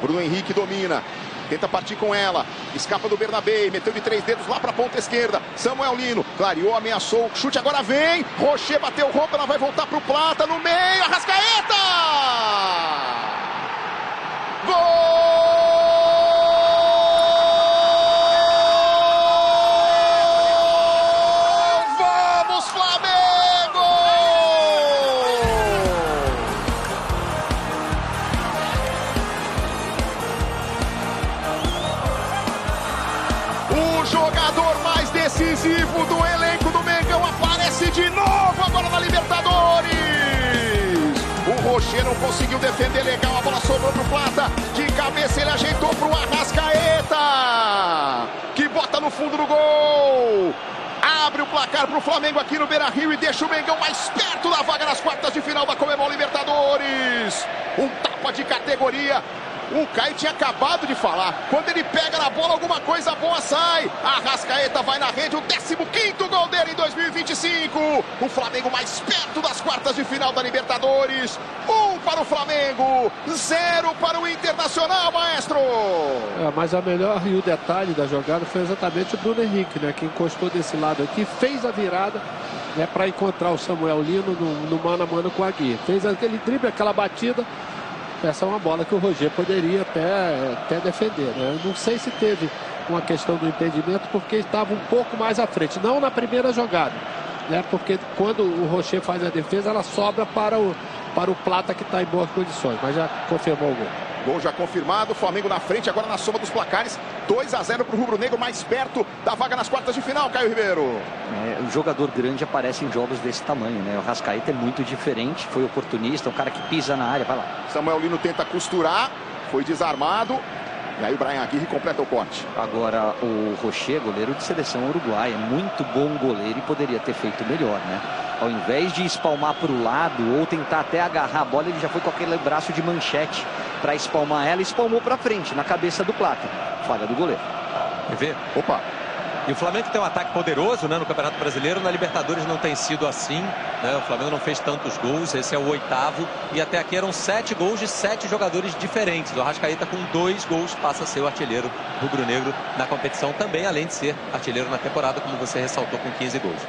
Bruno Henrique domina. Tenta partir com ela. Escapa do Bernabé. Meteu de 3 dedos lá para a ponta esquerda. Samuel Lino. Clareou, ameaçou. Chute agora vem. Rocher bateu roupa. Ela vai voltar para o Plata. No meio. Arrascaeta! Gol! Vamos, Flamengo! O jogador mais decisivo do elenco do Mengão aparece de novo agora na Libertadores. O Rocher não conseguiu defender legal, a bola sobrou pro Plata. De cabeça ele ajeitou pro Arrascaeta, que bota no fundo do gol. Abre o placar pro Flamengo aqui no Beira-Rio e deixa o Mengão mais perto da vaga nas quartas de final da Conmebol Libertadores. Um tapa de categoria. O Caio tinha acabado de falar. Quando ele pega na bola, alguma coisa boa sai. A Arrascaeta vai na rede, o 15º gol dele em 2025. O Flamengo mais perto das quartas de final da Libertadores. 1 para o Flamengo, 0 para o Internacional, maestro.
Mas a melhor e o detalhe da jogada foi exatamente o Bruno Henrique, né? Que encostou desse lado aqui, fez a virada, né, para encontrar o Samuel Lino no mano a mano com a Aguirre. Fez aquele drible, aquela batida. Essa é uma bola que o Roger poderia até defender, né? Não sei se teve uma questão do impedimento porque estava um pouco mais à frente. Não na primeira jogada, né? Porque quando o Rocher faz a defesa, ela sobra para o Plata, que está em boas condições. Mas já confirmou o gol.
Gol já confirmado, Flamengo na frente agora na soma dos placares. 2-0 para o rubro-negro, mais perto da vaga nas quartas de final, Caio Ribeiro.
O jogador grande aparece em jogos desse tamanho, né? O Arrascaeta é muito diferente, foi oportunista, um cara que pisa na área, vai lá.
Samuel Lino tenta costurar, foi desarmado. E aí o Bryan Aguirre completa o corte.
Agora o Rocher, goleiro de seleção uruguaia, muito bom goleiro e poderia ter feito melhor, né? Ao invés de espalmar para o lado ou tentar até agarrar a bola, ele já foi com aquele braço de manchete para espalmar ela e espalmou para frente, na cabeça do Plata. Falha do goleiro.
Quer ver?
Opa!
E o Flamengo tem um ataque poderoso, né, no Campeonato Brasileiro. Na Libertadores não tem sido assim, né? O Flamengo não fez tantos gols, esse é o 8º. E até aqui eram 7 gols de 7 jogadores diferentes. O Arrascaeta com 2 gols passa a ser o artilheiro rubro-negro na competição também, além de ser artilheiro na temporada, como você ressaltou, com 15 gols.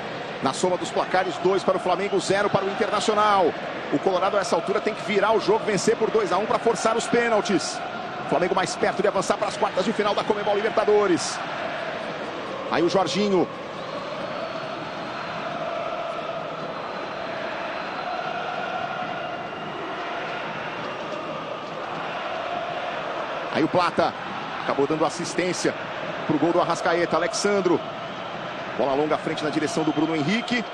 Na soma dos placares, 2 para o Flamengo, 0 para o Internacional. O Colorado, a essa altura, tem que virar o jogo, vencer por 2-1 para forçar os pênaltis. O Flamengo mais perto de avançar para as quartas de final da Conmebol Libertadores. Aí o Jorginho. Aí o Plata. Acabou dando assistência para o gol do Arrascaeta. Alexandro. Bola longa à frente na direção do Bruno Henrique.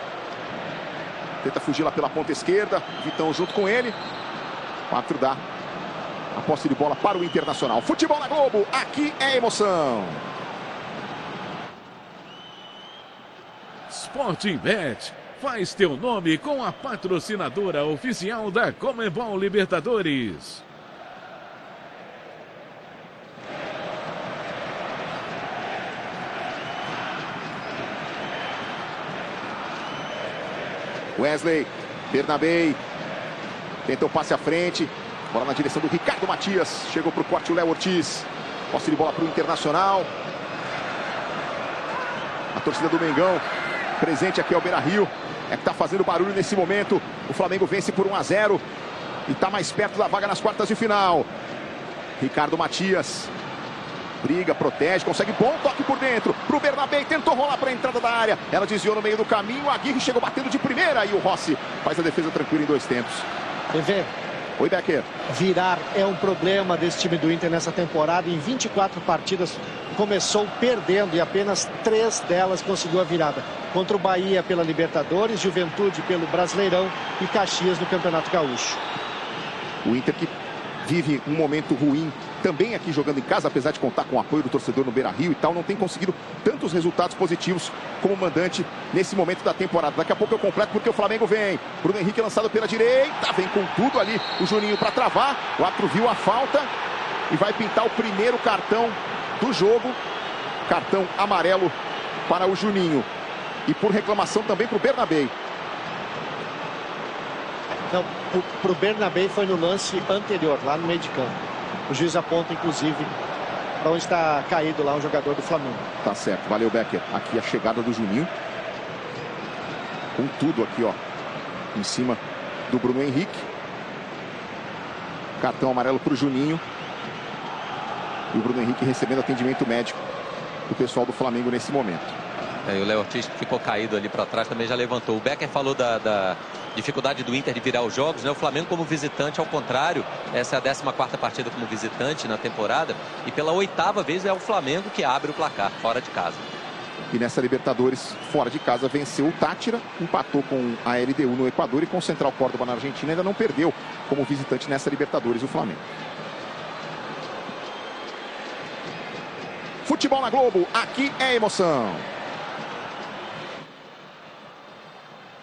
Tenta fugir lá pela ponta esquerda. Vitão junto com ele. O árbitro dá a posse de bola para o Internacional. Futebol na Globo. Aqui é emoção.
Sportingbet, faz teu nome com a patrocinadora oficial da Conmebol Libertadores.
Wesley, Bernabei, tenta o passe à frente, bola na direção do Ricardo Matias, chegou para o corte o Léo Ortiz, posse de bola para o Internacional. A torcida do Mengão, presente aqui ao Beira-Rio, é que está fazendo barulho nesse momento. O Flamengo vence por 1-0 e está mais perto da vaga nas quartas de final. Ricardo Matias briga, protege, consegue bom toque por dentro para o Bernabei, tentou rolar para a entrada da área, ela desviou no meio do caminho, a Aguirre chegou batendo de primeira e o Rossi faz a defesa tranquila em 2 tempos.
EV,
Oi, Becker.
virar é um problema desse time do Inter nessa temporada. Em 24 partidas começou perdendo e apenas 3 delas conseguiu a virada. Contra o Bahia pela Libertadores, Juventude pelo Brasileirão e Caxias no Campeonato Gaúcho.
O Inter que vive um momento ruim também aqui jogando em casa, apesar de contar com o apoio do torcedor no Beira-Rio e tal, não tem conseguido tantos resultados positivos como mandante nesse momento da temporada. Daqui a pouco eu completo porque o Flamengo vem. Bruno Henrique lançado pela direita, vem com tudo ali o Juninho para travar. O árbitro viu a falta e vai pintar o primeiro cartão do jogo. Cartão amarelo para o Juninho. E por reclamação também para o Bernabei.
Não, para o Bernabei foi no lance anterior, lá no meio de campo. O juiz aponta, inclusive, para onde está caído lá um jogador do Flamengo.
Tá certo, valeu, Becker. Aqui a chegada do Juninho. Com tudo aqui, ó. Em cima do Bruno Henrique. Cartão amarelo para o Juninho. E o Bruno Henrique recebendo atendimento médico do pessoal do Flamengo nesse momento.
E o Léo Ortiz, que ficou caído ali para trás, também já levantou. O Becker falou da dificuldade do Inter de virar os jogos, né? O Flamengo como visitante, ao contrário, essa é a 14ª partida como visitante na temporada. E pela 8ª vez é o Flamengo que abre o placar, fora de casa.
E nessa Libertadores, fora de casa, venceu o Táchira, empatou com a LDU no Equador e com o Central Córdoba na Argentina. Ainda não perdeu como visitante nessa Libertadores o Flamengo. Futebol na Globo, aqui é emoção.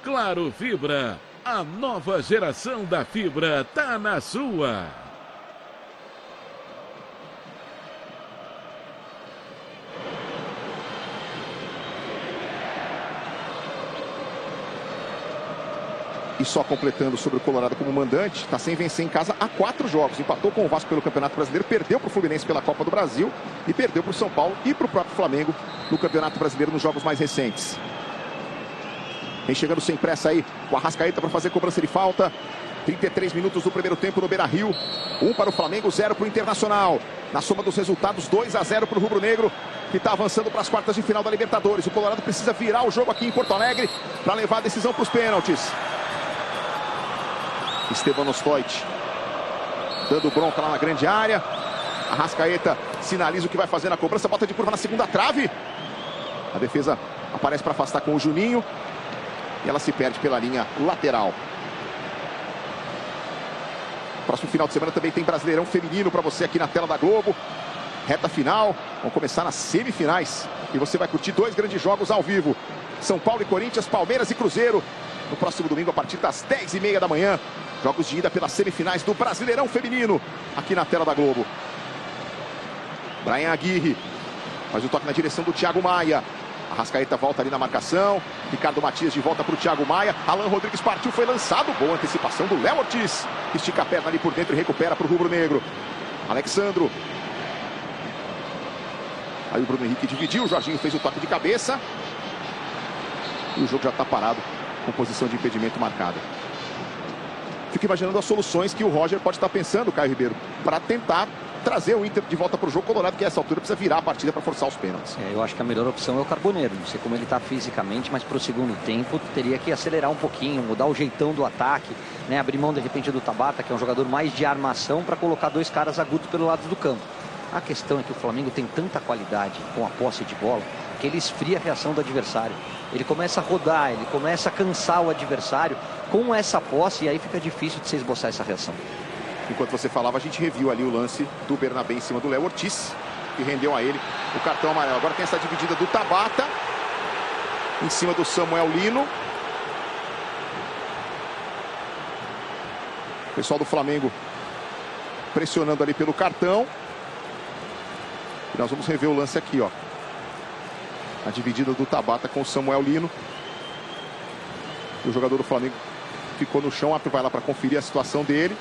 Claro Fibra, a nova geração da fibra tá na sua.
E só completando sobre o Colorado como mandante, está sem vencer em casa há 4 jogos. Empatou com o Vasco pelo Campeonato Brasileiro, perdeu para o Fluminense pela Copa do Brasil e perdeu para o São Paulo e para o próprio Flamengo no Campeonato Brasileiro nos jogos mais recentes. Vem chegando sem pressa aí o Arrascaeta para fazer cobrança de falta. 33 minutos do primeiro tempo no Beira-Rio. 1 para o Flamengo, 0 para o Internacional. Na soma dos resultados, 2-0 para o Rubro Negro, que está avançando para as quartas de final da Libertadores. O Colorado precisa virar o jogo aqui em Porto Alegre para levar a decisão para os pênaltis. Esteban Ostoit dando bronca lá na grande área. Arrascaeta sinaliza o que vai fazer na cobrança, bota de curva na segunda trave. A defesa aparece para afastar com o Juninho. E ela se perde pela linha lateral. Próximo final de semana também tem Brasileirão Feminino para você aqui na tela da Globo. Reta final, vão começar nas semifinais. E você vai curtir 2 grandes jogos ao vivo. São Paulo e Corinthians, Palmeiras e Cruzeiro. No próximo domingo, a partir das 10h30 da manhã. Jogos de ida pelas semifinais do Brasileirão Feminino. Aqui na tela da Globo. Brian Aguirre faz o toque na direção do Thiago Maia. Arrascaeta volta ali na marcação. Ricardo Matias de volta para o Thiago Maia. Alan Rodrigues partiu, foi lançado. Boa antecipação do Léo Ortiz. Estica a perna ali por dentro e recupera para o rubro-negro. Alexandro. Aí o Bruno Henrique dividiu. O Jorginho fez o toque de cabeça. E o jogo já está parado com posição de impedimento marcada. Fico imaginando as soluções que o Roger pode estar pensando, Caio Ribeiro, para tentar trazer o Inter de volta para o jogo colorado, que a essa altura precisa virar a partida para forçar os pênaltis.
Eu acho que a melhor opção é o Carboneiro. Não sei como ele está fisicamente, mas para o segundo tempo teria que acelerar um pouquinho, mudar o jeitão do ataque, né? Abrir mão de repente do Tabata, que é um jogador mais de armação, para colocar 2 caras agudos pelo lado do campo. A questão é que o Flamengo tem tanta qualidade com a posse de bola que ele esfria a reação do adversário. Ele começa a rodar, ele começa a cansar o adversário com essa posse e aí fica difícil de se esboçar essa reação.
Enquanto você falava, a gente reviu ali o lance do Bernabé em cima do Léo Ortiz, que rendeu a ele o cartão amarelo. Agora tem essa dividida do Tabata em cima do Samuel Lino. O pessoal do Flamengo pressionando ali pelo cartão. E nós vamos rever o lance aqui, ó. A dividida do Tabata com o Samuel Lino. O jogador do Flamengo ficou no chão, vai lá para conferir a situação dele.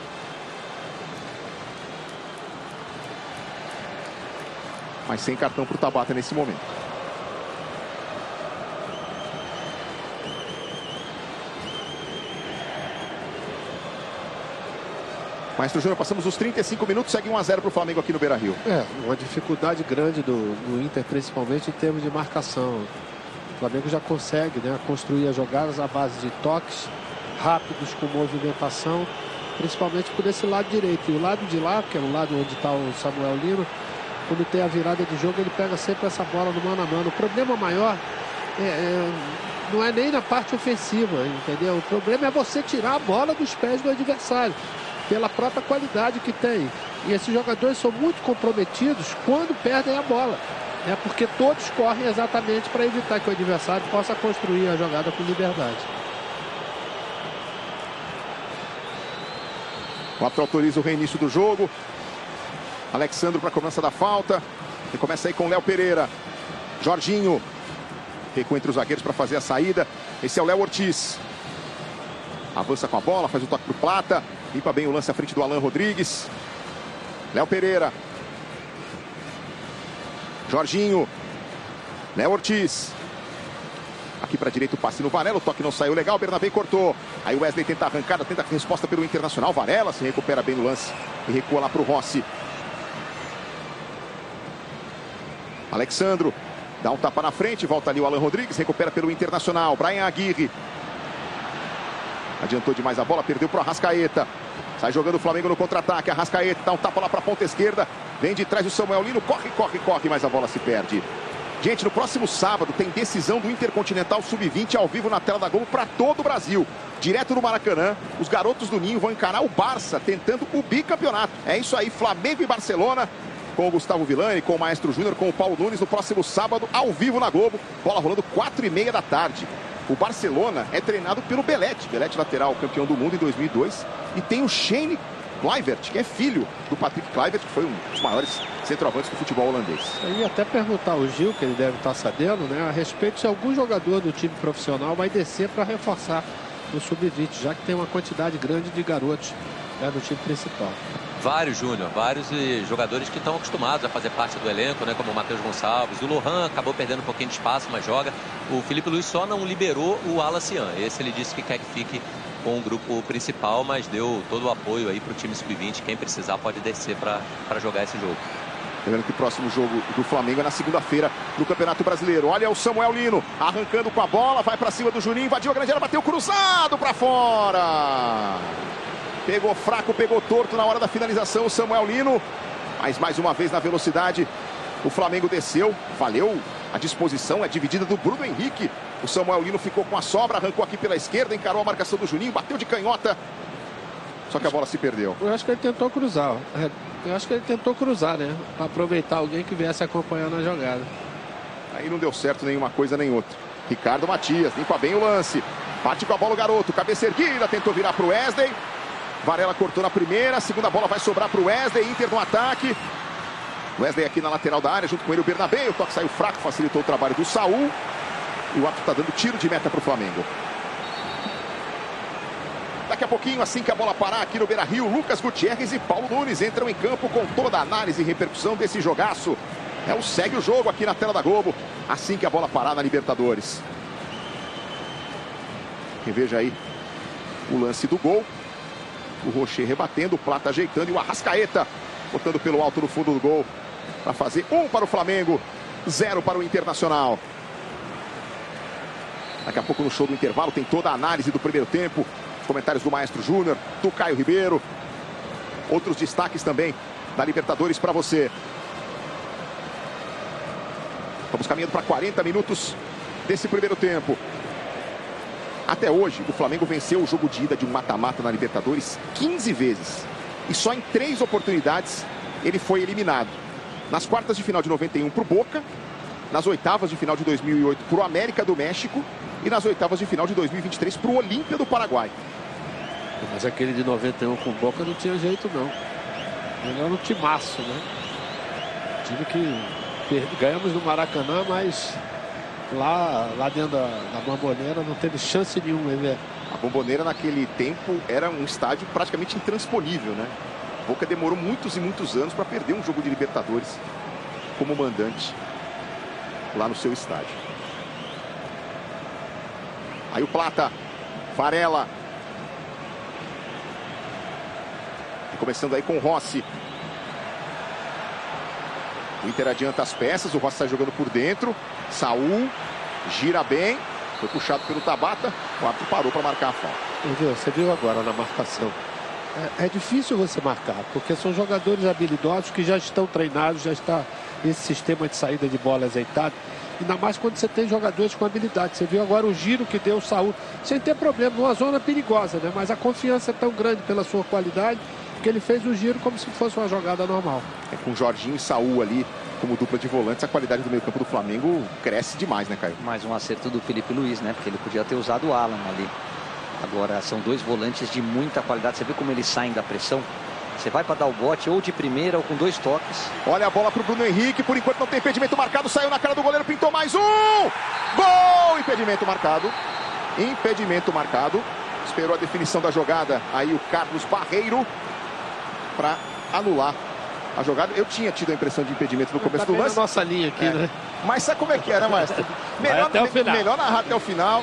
Mas sem cartão para o Tabata nesse momento. Maestro Júnior, passamos os 35 minutos, segue 1-0 para o Flamengo aqui no Beira-Rio.
Uma dificuldade grande do Inter, principalmente em termos de marcação. O Flamengo já consegue, né, construir as jogadas à base de toques rápidos, com movimentação, principalmente por esse lado direito. E o lado de lá, que é o lado onde está o Samuel Lino, quando tem a virada de jogo, ele pega sempre essa bola no mano a mano. O problema maior não é nem na parte ofensiva, entendeu? O problema é você tirar a bola dos pés do adversário, pela própria qualidade que tem. E esses jogadores são muito comprometidos quando perdem a bola. Porque todos correm exatamente para evitar que o adversário possa construir a jogada com liberdade.
O árbitro autoriza o reinício do jogo. Alexandro para a cobrança da falta. E começa aí com o Léo Pereira. Jorginho. Recua entre os zagueiros para fazer a saída. Esse é o Léo Ortiz. Avança com a bola, faz o toque para o Plata. Limpa bem o lance à frente do Alan Rodrigues. Léo Pereira. Jorginho. Léo Ortiz. Aqui para a direita o passe no Varela. O toque não saiu legal. Bernabé cortou. Aí o Wesley tenta a arrancada, tenta a resposta pelo Internacional. Varela se recupera bem no lance e recua lá para o Rossi. Alexandro. Dá um tapa na frente. Volta ali o Alan Rodrigues. Recupera pelo Internacional. Brian Aguirre. Adiantou demais a bola. Perdeu para o Arrascaeta. Sai jogando o Flamengo no contra-ataque. Arrascaeta dá um tapa lá para a ponta esquerda. Vem de trás o Samuel Lino. Corre, corre, corre. Mas a bola se perde. Gente, no próximo sábado tem decisão do Intercontinental Sub-20 ao vivo na tela da Globo para todo o Brasil. Direto no Maracanã, os garotos do Ninho vão encarar o Barça, tentando o bicampeonato. É isso aí, Flamengo e Barcelona, com o Gustavo Villani, com o Maestro Júnior, com o Paulo Nunes, no próximo sábado, ao vivo na Globo. Bola rolando 4h30 da tarde. O Barcelona é treinado pelo Belletti. Belletti, lateral, campeão do mundo em 2002. E tem o Shane Kluivert, que é filho do Patrick Kluivert, que foi um dos maiores centroavantes do futebol holandês.
Eu ia até perguntar ao Gil, que ele deve estar sabendo, né, a respeito se algum jogador do time profissional vai descer para reforçar no Sub-20, já que tem uma quantidade grande de garotos, né, no time principal.
Vários, Júnior, vários jogadores que estão acostumados a fazer parte do elenco, né, como o Matheus Gonçalves. O Lohan acabou perdendo um pouquinho de espaço, mas joga. O Felipe Luiz só não liberou o Alacian. Esse ele disse que quer que fique com o grupo principal, mas deu todo o apoio aí para o time Sub-20. Quem precisar pode descer para jogar esse jogo.
Lembrando que o próximo jogo do Flamengo é na segunda-feira no Campeonato Brasileiro. Olha o Samuel Lino arrancando com a bola, vai para cima do Juninho, invadiu a grande área, bateu cruzado para fora. Pegou fraco, pegou torto na hora da finalização o Samuel Lino. Mas mais uma vez na velocidade, o Flamengo desceu, valeu a disposição, a dividida do Bruno Henrique. O Samuel Lino ficou com a sobra, arrancou aqui pela esquerda, encarou a marcação do Juninho, bateu de canhota. Só que a bola se perdeu.
Eu acho que ele tentou cruzar. Eu acho que ele tentou cruzar, né? Para aproveitar alguém que viesse acompanhando a jogada.
Aí não deu certo nenhuma coisa nem outra. Ricardo Matias limpa bem o lance. Bate com a bola o garoto, cabeça erguida, tentou virar para o Wesley. Varela cortou na primeira, a segunda bola vai sobrar para o Wesley, Inter no ataque. Wesley aqui na lateral da área, junto com ele o Bernabé. O toque saiu fraco, facilitou o trabalho do Saul. E o árbitro está dando tiro de meta para o Flamengo. Daqui a pouquinho, assim que a bola parar aqui no Beira-Rio, Lucas Gutierrez e Paulo Nunes entram em campo com toda a análise e repercussão desse jogaço. Segue o jogo aqui na tela da Globo, assim que a bola parar na Libertadores. E veja aí o lance do gol. O Rocher rebatendo, o Plata ajeitando e o Arrascaeta botando pelo alto no fundo do gol para fazer 1 para o Flamengo, 0 para o Internacional. Daqui a pouco no show do intervalo tem toda a análise do primeiro tempo. Comentários do Maestro Júnior, do Caio Ribeiro. Outros destaques também da Libertadores para você. Vamos caminhando para 40 minutos desse primeiro tempo. Até hoje, o Flamengo venceu o jogo de ida de um mata-mata na Libertadores 15 vezes. E só em 3 oportunidades ele foi eliminado. Nas quartas de final de 91 para o Boca, nas oitavas de final de 2008 para o América do México e nas oitavas de final de 2023 para o Olímpia do Paraguai.
Mas aquele de 91 com o Boca não tinha jeito, não. Ele era um timaço, né? Time que ganhamos no Maracanã, mas lá dentro da Bombonera não teve chance nenhuma, né?
A Bombonera naquele tempo era um estádio praticamente intransponível, né? Boca demorou muitos e muitos anos para perder um jogo de Libertadores como mandante lá no seu estádio. Aí o Plata, Varela. E começando aí com o Rossi. O Inter adianta as peças, o Rossi sai jogando por dentro. Saul gira bem, foi puxado pelo Tabata, o árbitro parou para marcar a falta.
Você viu agora na marcação. É difícil você marcar, porque são jogadores habilidosos que já estão treinados, já está esse sistema de saída de bola azeitado. Ainda mais quando você tem jogadores com habilidade. Você viu agora o giro que deu o Saul, sem ter problema, numa zona perigosa, né? Mas a confiança é tão grande pela sua qualidade que ele fez o giro como se fosse uma jogada normal.
Com Jorginho e Saul ali como dupla de volantes, a qualidade do meio-campo do Flamengo cresce demais, né, Caio?
Mais um acerto do Felipe Luiz, né? Porque ele podia ter usado o Alan ali. Agora são 2 volantes de muita qualidade. Você vê como eles saem da pressão? Você vai para dar o bote ou de primeira ou com 2 toques.
Olha a bola para o Bruno Henrique. Por enquanto não tem impedimento marcado. Saiu na cara do goleiro, pintou mais um. Gol! Impedimento marcado. Impedimento marcado. Esperou a definição da jogada. Aí o Carlos Barreiro para anular a jogada. Eu tinha tido a impressão de impedimento no começo do lance.
Nossa linha aqui, né?
Mas sabe como é que era, Maestro? Melhor narrar até o final.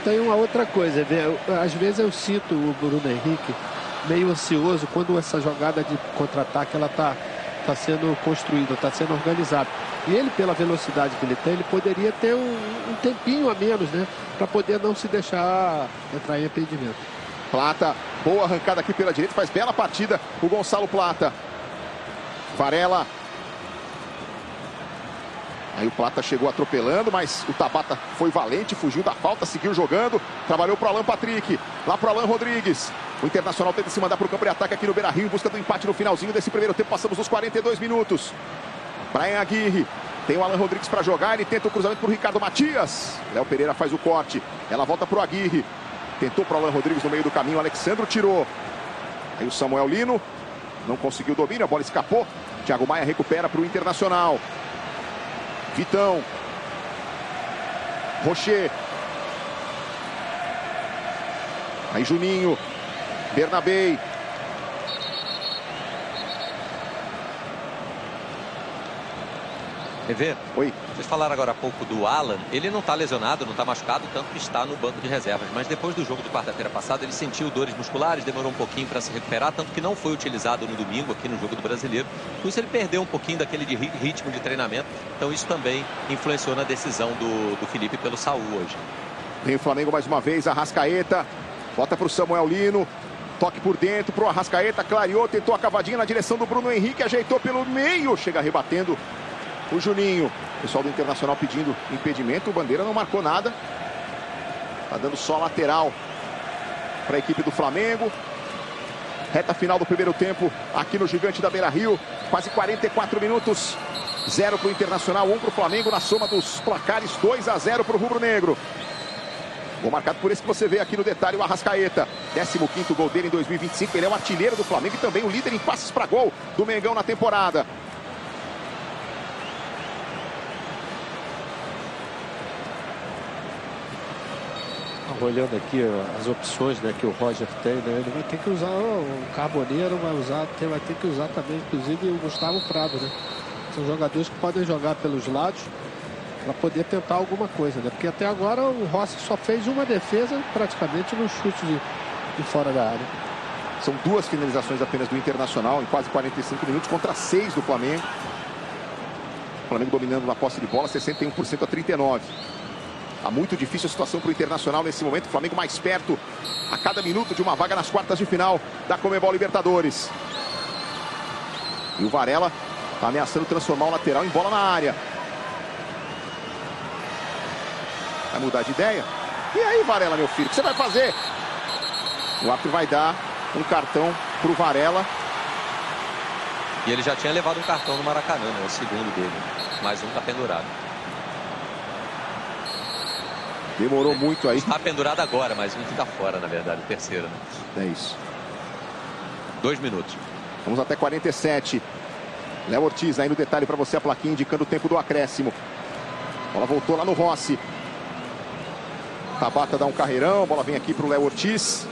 Tem uma outra coisa, às vezes eu sinto o Bruno Henrique meio ansioso quando essa jogada de contra-ataque ela tá sendo construída, está sendo organizada. E ele, pela velocidade que ele tem, ele poderia ter um tempinho a menos, né? Para poder não se deixar entrar em impedimento.
Plata, boa arrancada aqui pela direita, faz bela partida o Gonçalo Plata. Varela. Aí o Plata chegou atropelando, mas o Tabata foi valente, fugiu da falta, seguiu jogando. Trabalhou para o Alan Patrick, lá para o Alan Rodrigues. O Internacional tenta se mandar para o campo de ataque aqui no Beira-Rio, em busca do empate no finalzinho desse primeiro tempo. Passamos dos 42 minutos. Brian Aguirre, tem o Alan Rodrigues para jogar, ele tenta o cruzamento para o Ricardo Matias. Léo Pereira faz o corte, ela volta para o Aguirre. Tentou para o Alan Rodrigues no meio do caminho, o Alexandro tirou. Aí o Samuel Lino, não conseguiu o domínio, a bola escapou. Thiago Maia recupera para o Internacional. Vitão. Rocher. Aí Juninho. Bernabé.
Revê?
Oi.
Vocês falaram agora há pouco do Alan. Ele não está lesionado, não está machucado, tanto que está no banco de reservas. Mas depois do jogo de quarta-feira passada, ele sentiu dores musculares, demorou um pouquinho para se recuperar, tanto que não foi utilizado no domingo aqui no jogo do Brasileiro. Por isso ele perdeu um pouquinho daquele ritmo de treinamento. Então isso também influenciou na decisão do Felipe pelo Saul hoje.
Vem o Flamengo mais uma vez, Arrascaeta. Bota para o Samuel Lino. Toque por dentro pro Arrascaeta, clareou, tentou a cavadinha na direção do Bruno Henrique, ajeitou pelo meio, chega rebatendo o Juninho. O pessoal do Internacional pedindo impedimento, o Bandeira não marcou nada. Tá dando só lateral para a equipe do Flamengo. Reta final do primeiro tempo aqui no Gigante da Beira-Rio. Quase 44 minutos. 0 para o Internacional, 1 para o Flamengo na soma dos placares, 2-0 para o Rubro Negro. Gol marcado por esse que você vê aqui no detalhe, o Arrascaeta. 15º gol dele em 2025. Ele é o artilheiro do Flamengo e também o líder em passes para gol do Mengão na temporada.
Olhando aqui as opções, né, que o Roger tem, né, ele vai ter que usar o Carboneiro, vai ter que usar também, inclusive, o Gustavo Prado, né? São jogadores que podem jogar pelos lados para poder tentar alguma coisa, né? Porque até agora o Rossi só fez uma defesa praticamente no chute de fora da área.
São 2 finalizações apenas do Internacional em quase 45 minutos contra 6 do Flamengo. O Flamengo dominando na posse de bola, 61% a 39%. Tá muito difícil a situação para o Internacional nesse momento. O Flamengo mais perto a cada minuto de uma vaga nas quartas de final da Conmebol Libertadores. E o Varela está ameaçando transformar o lateral em bola na área. Vai mudar de ideia? E aí, Varela, meu filho, o que você vai fazer? O árbitro vai dar um cartão para o Varela.
E ele já tinha levado um cartão no Maracanã, né? O segundo dele. Mais um está pendurado.
Demorou muito aí.
Está pendurado agora, mas um fica fora, na verdade, o terceiro, né?
É isso.
2 minutos.
Vamos até 47. Léo Ortiz aí no detalhe para você, a plaquinha indicando o tempo do acréscimo. A bola voltou lá no Rossi. Tabata dá um carreirão, a bola vem aqui para o Léo Ortiz.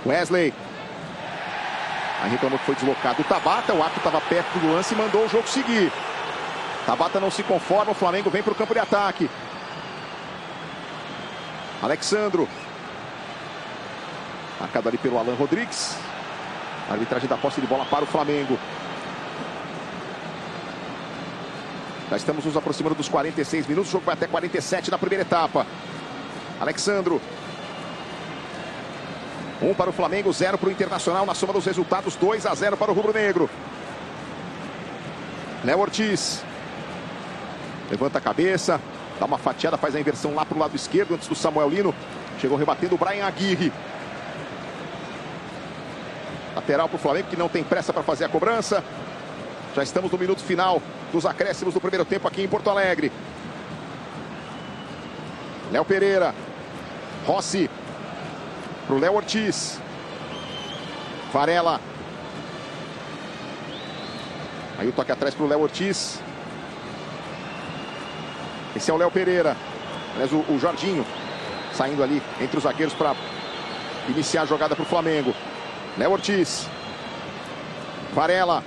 Wesley. Aí reclamou que foi deslocado o Tabata, o árbitro estava perto do lance e mandou o jogo seguir. Tabata não se conforma, o Flamengo vem para o campo de ataque. Alexandro. Marcado ali pelo Alan Rodrigues. A arbitragem da posse de bola para o Flamengo. Já estamos nos aproximando dos 46 minutos. O jogo vai até 47 na primeira etapa. Alexandro. 1 para o Flamengo, 0 para o Internacional. Na soma dos resultados, 2-0 para o Rubro Negro. Léo Ortiz. Levanta a cabeça. Dá uma fatiada, faz a inversão lá para o lado esquerdo antes do Samuel Lino. Chegou rebatendo o Brian Aguirre. Lateral para o Flamengo, que não tem pressa para fazer a cobrança. Já estamos no minuto final dos acréscimos do primeiro tempo aqui em Porto Alegre. Léo Pereira. Rossi. Para o Léo Ortiz. Varela. Aí o toque atrás para o Léo Ortiz. Esse é o Léo Pereira. Aliás, o Jorginho saindo ali entre os zagueiros para iniciar a jogada para o Flamengo. Léo Ortiz. Varela.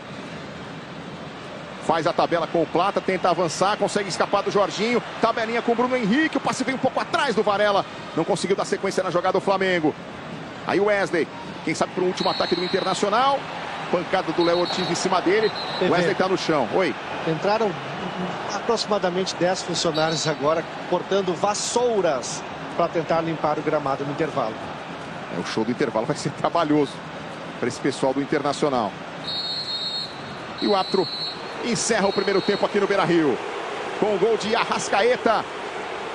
Faz a tabela com o Plata, tenta avançar, consegue escapar do Jorginho. Tabelinha com o Bruno Henrique, o passe vem um pouco atrás do Varela. Não conseguiu dar sequência na jogada do Flamengo. Aí o Wesley, quem sabe para o último ataque do Internacional. Pancada do Léo Ortiz em cima dele. O Wesley está no chão. Oi.
Entraram aproximadamente 10 funcionários agora, portando vassouras para tentar limpar o gramado no intervalo.
O show do intervalo vai ser trabalhoso para esse pessoal do Internacional. E o árbitro encerra o primeiro tempo aqui no Beira-Rio com o gol de Arrascaeta.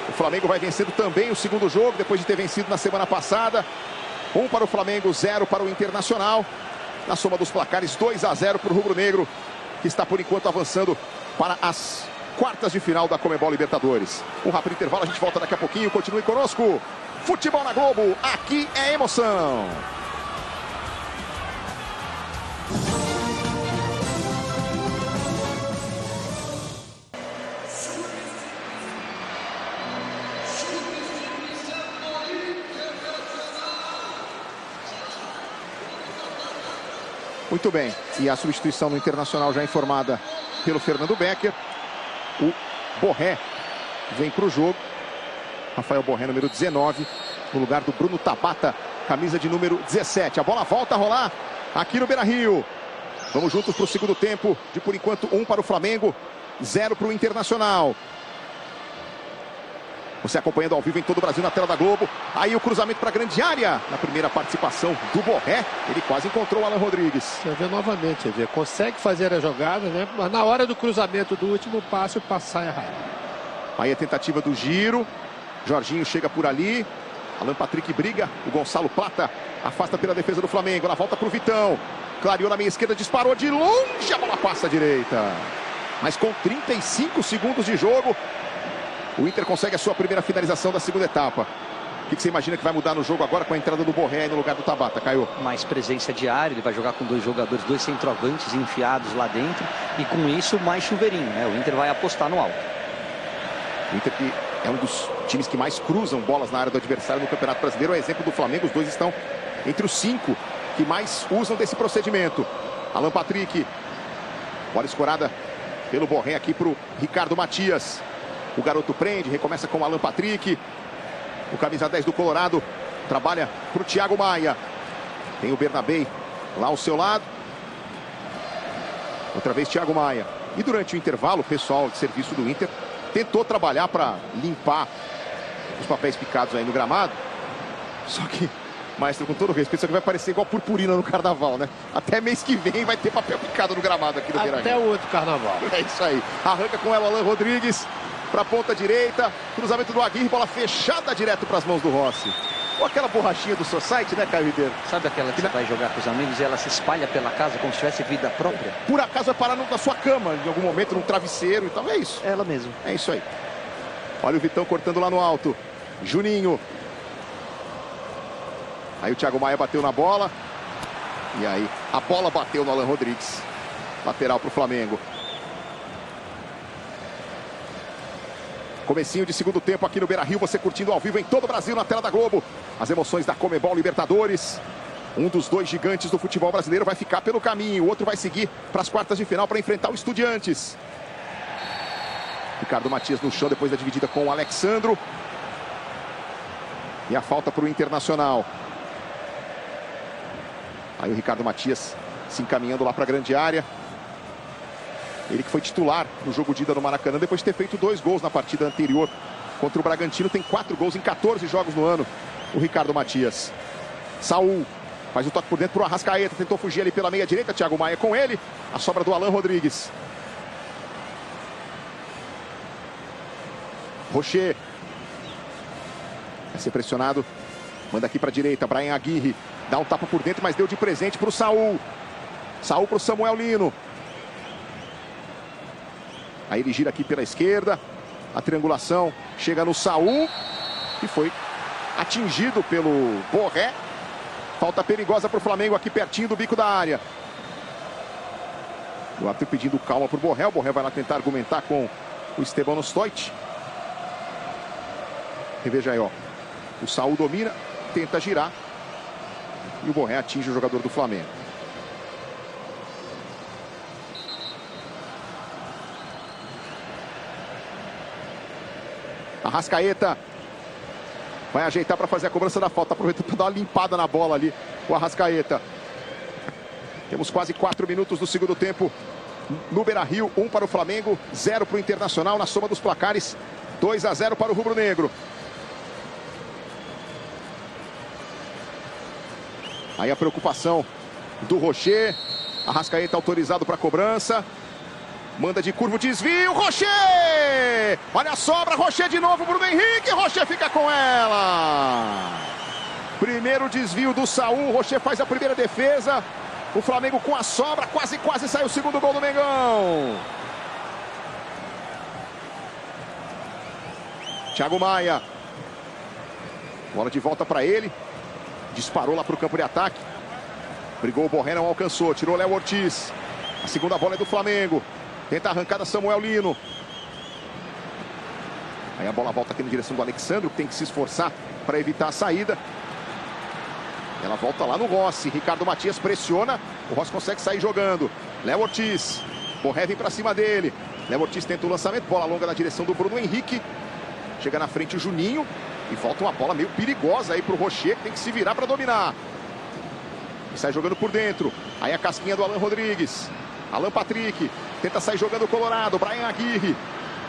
O Flamengo vai vencendo também o segundo jogo, depois de ter vencido na semana passada. 1 para o Flamengo, 0 para o Internacional. Na soma dos placares, 2-0 para o Rubro Negro, que está por enquanto avançando para as quartas de final da Conmebol Libertadores. Um rápido intervalo, a gente volta daqui a pouquinho. Continue conosco. Futebol na Globo, aqui é emoção. Muito bem, e a substituição no Internacional já informada pelo Fernando Becker. O Borré vem para o jogo. Rafael Borré, número 19, no lugar do Bruno Tabata, camisa de número 17. A bola volta a rolar aqui no Beira-Rio. Vamos juntos para o segundo tempo, de por enquanto 1 para o Flamengo, 0 para o Internacional. Você acompanhando ao vivo em todo o Brasil na tela da Globo. Aí o cruzamento para a grande área. Na primeira participação do Borré, ele quase encontrou o Alan Rodrigues.
Você vê novamente, vê, consegue fazer a jogada, né? Mas na hora do cruzamento do último passe, o passe sai errado.
Aí a tentativa do giro. Jorginho chega por ali. Alan Patrick briga. O Gonçalo Plata afasta pela defesa do Flamengo. Na volta para o Vitão. Clareou na meia esquerda, disparou de longe. A bola passa à direita. Mas com 35 segundos de jogo, o Inter consegue a sua primeira finalização da segunda etapa. O que você imagina que vai mudar no jogo agora com a entrada do Borré no lugar do Tabata, Caio?
Mais presença de área, ele vai jogar com dois jogadores, dois centroavantes enfiados lá dentro. E com isso, mais chuveirinho, né? O Inter vai apostar no alto.
O Inter que é um dos times que mais cruzam bolas na área do adversário no Campeonato Brasileiro. É exemplo do Flamengo, os dois estão entre os 5 que mais usam desse procedimento. Alan Patrick, bola escorada pelo Borré aqui para o Ricardo Matias. O garoto prende, recomeça com o Alan Patrick. O camisa 10 do Colorado trabalha para o Thiago Maia. Tem o Bernabé lá ao seu lado. Outra vez Thiago Maia. E durante o intervalo, o pessoal de serviço do Inter tentou trabalhar para limpar os papéis picados aí no gramado. Só que, maestro, com todo respeito, isso aqui vai parecer igual purpurina no carnaval, né? Até mês que vem vai ter papel picado no gramado aqui no Beira-Rio.
Até o outro carnaval.
É isso aí. Arranca com ela o Alan Rodrigues para a ponta direita. Cruzamento do Aguirre, bola fechada direto para as mãos do Rossi. Ou aquela borrachinha do Society, né, Caio Ribeiro?
Sabe aquela que você vai jogar com os amigos e ela se espalha pela casa como se tivesse vida própria?
Por acaso vai parar na sua cama, em algum momento, num travesseiro e tal. É isso.
Ela mesmo.
É isso aí. Olha o Vitão cortando lá no alto. Juninho. Aí o Thiago Maia bateu na bola. E aí a bola bateu no Alan Rodrigues. Lateral para o Flamengo. Comecinho de segundo tempo aqui no Beira-Rio, você curtindo ao vivo em todo o Brasil na tela da Globo. As emoções da Conmebol Libertadores. Um dos dois gigantes do futebol brasileiro vai ficar pelo caminho. O outro vai seguir para as quartas de final para enfrentar o Estudiantes. Ricardo Matias no chão depois da dividida com o Alexandro. E a falta para o Internacional. Aí o Ricardo Matias se encaminhando lá para a grande área. Ele que foi titular no jogo de ida no Maracanã, depois de ter feito 2 gols na partida anterior contra o Bragantino. Tem 4 gols em 14 jogos no ano, o Ricardo Matias. Saul faz o toque por dentro para o Arrascaeta. Tentou fugir ali pela meia direita, Thiago Maia com ele. A sobra do Alan Rodrigues. Rocher. Vai ser pressionado. Manda aqui para a direita, Brian Aguirre. Dá um tapa por dentro, mas deu de presente para o Saul. Saul para o Samuel Lino. Aí ele gira aqui pela esquerda. A triangulação chega no Saul, que foi atingido pelo Borré. Falta perigosa para o Flamengo aqui pertinho do bico da área. O árbitro pedindo calma para o Borré. O Borré vai lá tentar argumentar com o Esteban Stoit. E veja aí, ó. O Saul domina, tenta girar. E o Borré atinge o jogador do Flamengo. Arrascaeta vai ajeitar para fazer a cobrança da falta. Aproveita para dar uma limpada na bola ali o Arrascaeta. Temos quase 4 minutos do segundo tempo no Beira-Rio. 1 para o Flamengo, 0 para o Internacional. Na soma dos placares, 2-0 para o Rubro Negro. Aí a preocupação do Rocher. Arrascaeta autorizado para a cobrança. Manda de curva o desvio, Rocher! Olha a sobra, Rocher de novo, Bruno Henrique, Rocher fica com ela. Primeiro desvio do Saul, Rocher faz a primeira defesa. O Flamengo com a sobra, quase sai o segundo gol do Mengão. Thiago Maia. Bola de volta para ele. Disparou lá para o campo de ataque. Brigou o Borré, não alcançou, tirou Léo Ortiz. A segunda bola é do Flamengo. Tenta a arrancada Samuel Lino. Aí a bola volta aqui na direção do Alexandre, que tem que se esforçar para evitar a saída. Ela volta lá no Rossi. Ricardo Matias pressiona. O Rossi consegue sair jogando. Léo Ortiz. Borré vem para cima dele. Léo Ortiz tenta o lançamento. Bola longa na direção do Bruno Henrique. Chega na frente o Juninho. E volta uma bola meio perigosa aí para o Rocher, que tem que se virar para dominar. E sai jogando por dentro. Aí a casquinha do Alan Rodrigues. Alan Patrick. Tenta sair jogando o Colorado. Brian Aguirre.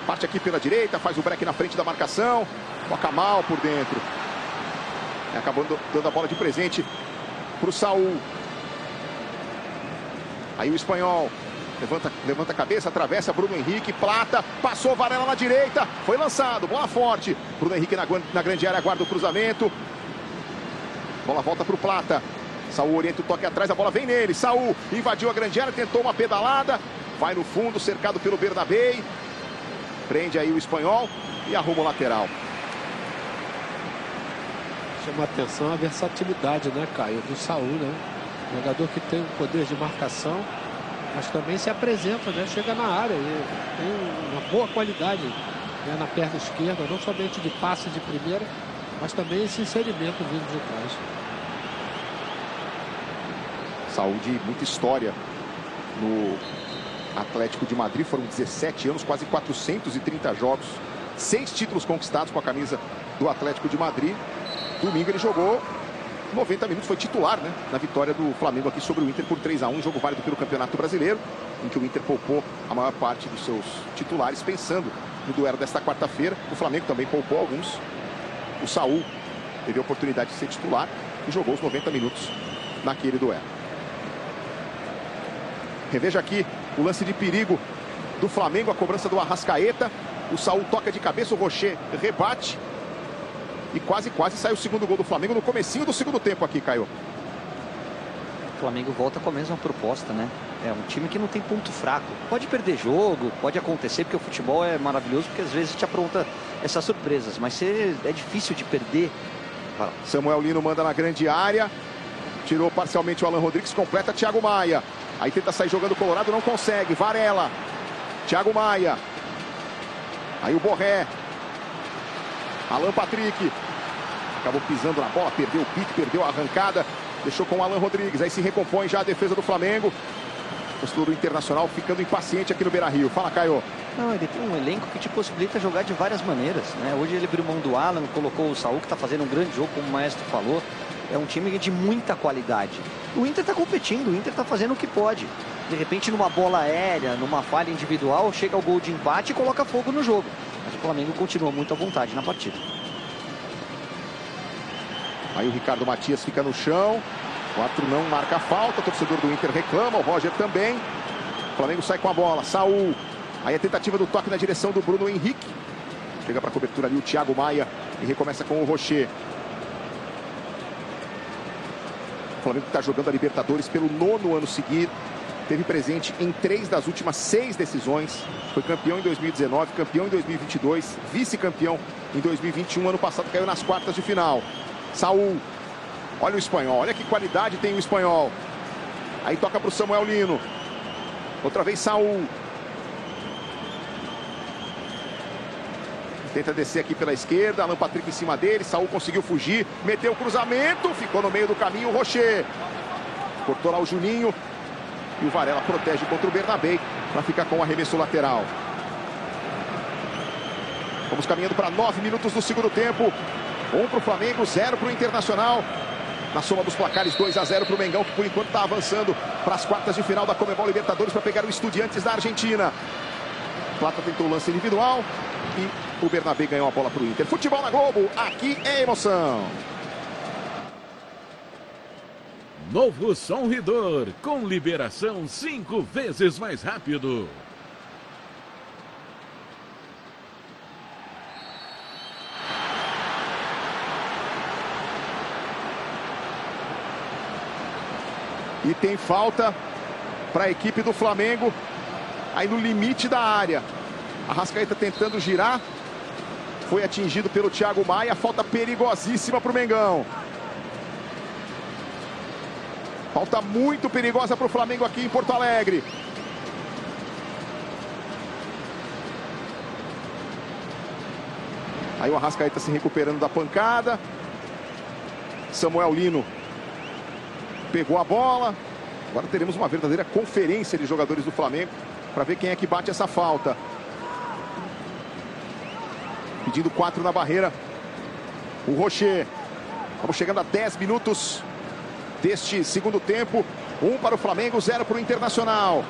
Parte aqui pela direita, faz o break na frente da marcação. Toca mal por dentro. Acabou dando a bola de presente para o Saul. Aí o espanhol levanta a cabeça, atravessa Bruno Henrique, Plata, passou Varela na direita, foi lançado, bola forte. Bruno Henrique na grande área, aguarda o cruzamento. Bola volta para o Plata. Saul orienta o toque atrás, a bola vem nele. Saul invadiu a grande área, tentou uma pedalada. Vai no fundo, cercado pelo Bernabé. Prende aí o espanhol e arruma o lateral.
Chama atenção a versatilidade, né, Caio, do Saul, né? Jogador que tem um poder de marcação, mas também se apresenta, né? Chega na área e tem uma boa qualidade, né, na perna esquerda, não somente de passe de primeira, mas também esse inserimento vindo de trás.
Saul de muita história no Atlético de Madrid, foram 17 anos, quase 430 jogos, 6 títulos conquistados com a camisa do Atlético de Madrid. Domingo ele jogou 90 minutos, foi titular, né, na vitória do Flamengo aqui sobre o Inter por 3-1, jogo válido pelo Campeonato Brasileiro, em que o Inter poupou a maior parte dos seus titulares, pensando no duelo desta quarta-feira. O Flamengo também poupou alguns. O Saul teve a oportunidade de ser titular e jogou os 90 minutos naquele duelo. Reveja aqui o lance de perigo do Flamengo, a cobrança do Arrascaeta. O Saul toca de cabeça, o Rocher rebate. E quase sai o segundo gol do Flamengo no comecinho do segundo tempo aqui, Caio.
O Flamengo volta com a mesma proposta, né? É um time que não tem ponto fraco. Pode perder jogo, pode acontecer, porque o futebol é maravilhoso, porque às vezes te apronta essas surpresas. Mas é difícil de perder.
Samuel Lino manda na grande área. Tirou parcialmente o Alan Rodrigues, completa Thiago Maia. Aí tenta sair jogando o Colorado, não consegue. Varela. Thiago Maia. Aí o Borré. Alan Patrick. Acabou pisando na bola, perdeu o pique, perdeu a arrancada. Deixou com o Alan Rodrigues. Aí se recompõe já a defesa do Flamengo. O torcedor do Internacional ficando impaciente aqui no Beira-Rio. Fala, Caio.
Não, ele tem um elenco que te possibilita jogar de várias maneiras, né? Hoje ele abriu mão do Alan, colocou o Saul, que está fazendo um grande jogo, como o maestro falou. É um time de muita qualidade. O Inter está competindo, o Inter está fazendo o que pode. De repente, numa bola aérea, numa falha individual, chega ao gol de empate e coloca fogo no jogo. Mas o Flamengo continua muito à vontade na partida.
Aí o Ricardo Matias fica no chão. O árbitro não marca a falta. O torcedor do Inter reclama, o Roger também. O Flamengo sai com a bola. Saul. Aí a tentativa do toque na direção do Bruno Henrique. Chega para a cobertura ali o Thiago Maia e recomeça com o Rocher. O Flamengo está jogando a Libertadores pelo 9º ano seguido. Teve presente em 3 das últimas 6 decisões. Foi campeão em 2019, campeão em 2022, vice-campeão em 2021. Ano passado caiu nas quartas de final. Saul. Olha o espanhol, olha que qualidade tem o espanhol. Aí toca para o Samuel Lino. Outra vez Saul. Tenta descer aqui pela esquerda, Alan Patrick em cima dele, Saul conseguiu fugir, meteu o cruzamento, ficou no meio do caminho o Rocher. Cortou lá o Juninho e o Varela protege contra o Bernabé para ficar com o arremesso lateral. Vamos caminhando para 9 minutos do segundo tempo. 1 para o Flamengo, 0 para o Internacional. Na soma dos placares, 2-0 para o Mengão, que por enquanto está avançando para as quartas de final da Conmebol Libertadores para pegar o Estudiantes da Argentina. Plata tentou o lance individual e o Bernabé ganhou a bola para o Inter. Futebol na Globo, aqui é emoção.
Novo Sonridor, com liberação 5 vezes mais rápido.
E tem falta para a equipe do Flamengo, aí no limite da área. Arrascaeta tentando girar. Foi atingido pelo Thiago Maia. Falta perigosíssima para o Mengão. Falta muito perigosa para o Flamengo aqui em Porto Alegre. Aí o Arrascaeta se recuperando da pancada. Samuel Lino pegou a bola. Agora teremos uma verdadeira conferência de jogadores do Flamengo para ver quem é que bate essa falta. Pedindo 4 na barreira, o Rocher. Vamos chegando a 10 minutos deste segundo tempo. 1 para o Flamengo, 0 para o Internacional.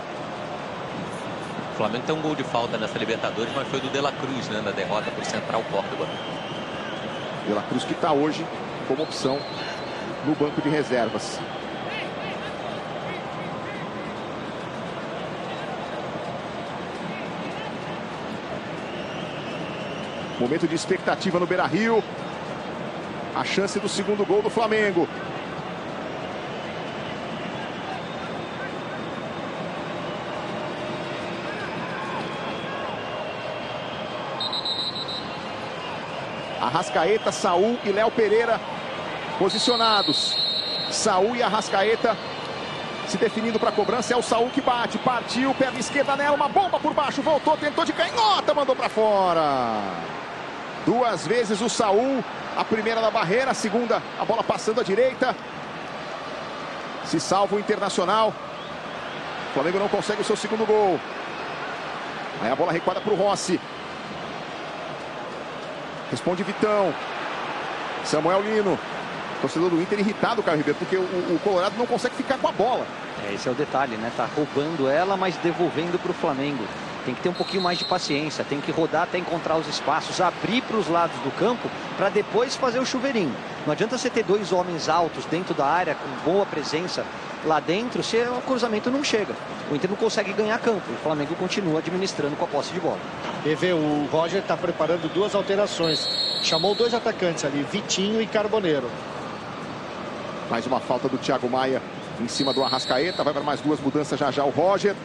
O Flamengo tem um gol de falta nessa Libertadores, mas foi do De La Cruz, né, na derrota para o Central Córdoba.
De La Cruz que está hoje como opção no banco de reservas. Momento de expectativa no Beira-Rio. A chance do segundo gol do Flamengo. Arrascaeta, Saul e Léo Pereira posicionados. Saul e Arrascaeta se definindo para a cobrança. É o Saul que bate, partiu, perna esquerda nela, uma bomba por baixo, voltou, tentou de canhota, mandou para fora. Duas vezes o Saul, a primeira na barreira, a segunda a bola passando à direita. Se salva o Internacional. O Flamengo não consegue o seu segundo gol. Aí a bola recuada para o Rossi. Responde Vitão. Samuel Lino. Torcedor do Inter irritado, Caio Ribeiro, porque o Colorado não consegue ficar com a bola.
Esse é o detalhe, né? Tá roubando ela, mas devolvendo para o Flamengo. Tem que ter um pouquinho mais de paciência, tem que rodar até encontrar os espaços, abrir para os lados do campo, para depois fazer o chuveirinho. Não adianta você ter dois homens altos dentro da área, com boa presença lá dentro, se o cruzamento não chega. O Inter não consegue ganhar campo, o Flamengo continua administrando com a posse de bola.
O Roger está preparando duas alterações. Chamou dois atacantes ali, Vitinho e Carboneiro.
Mais uma falta do Thiago Maia em cima do Arrascaeta. Vai para mais duas mudanças já o Roger.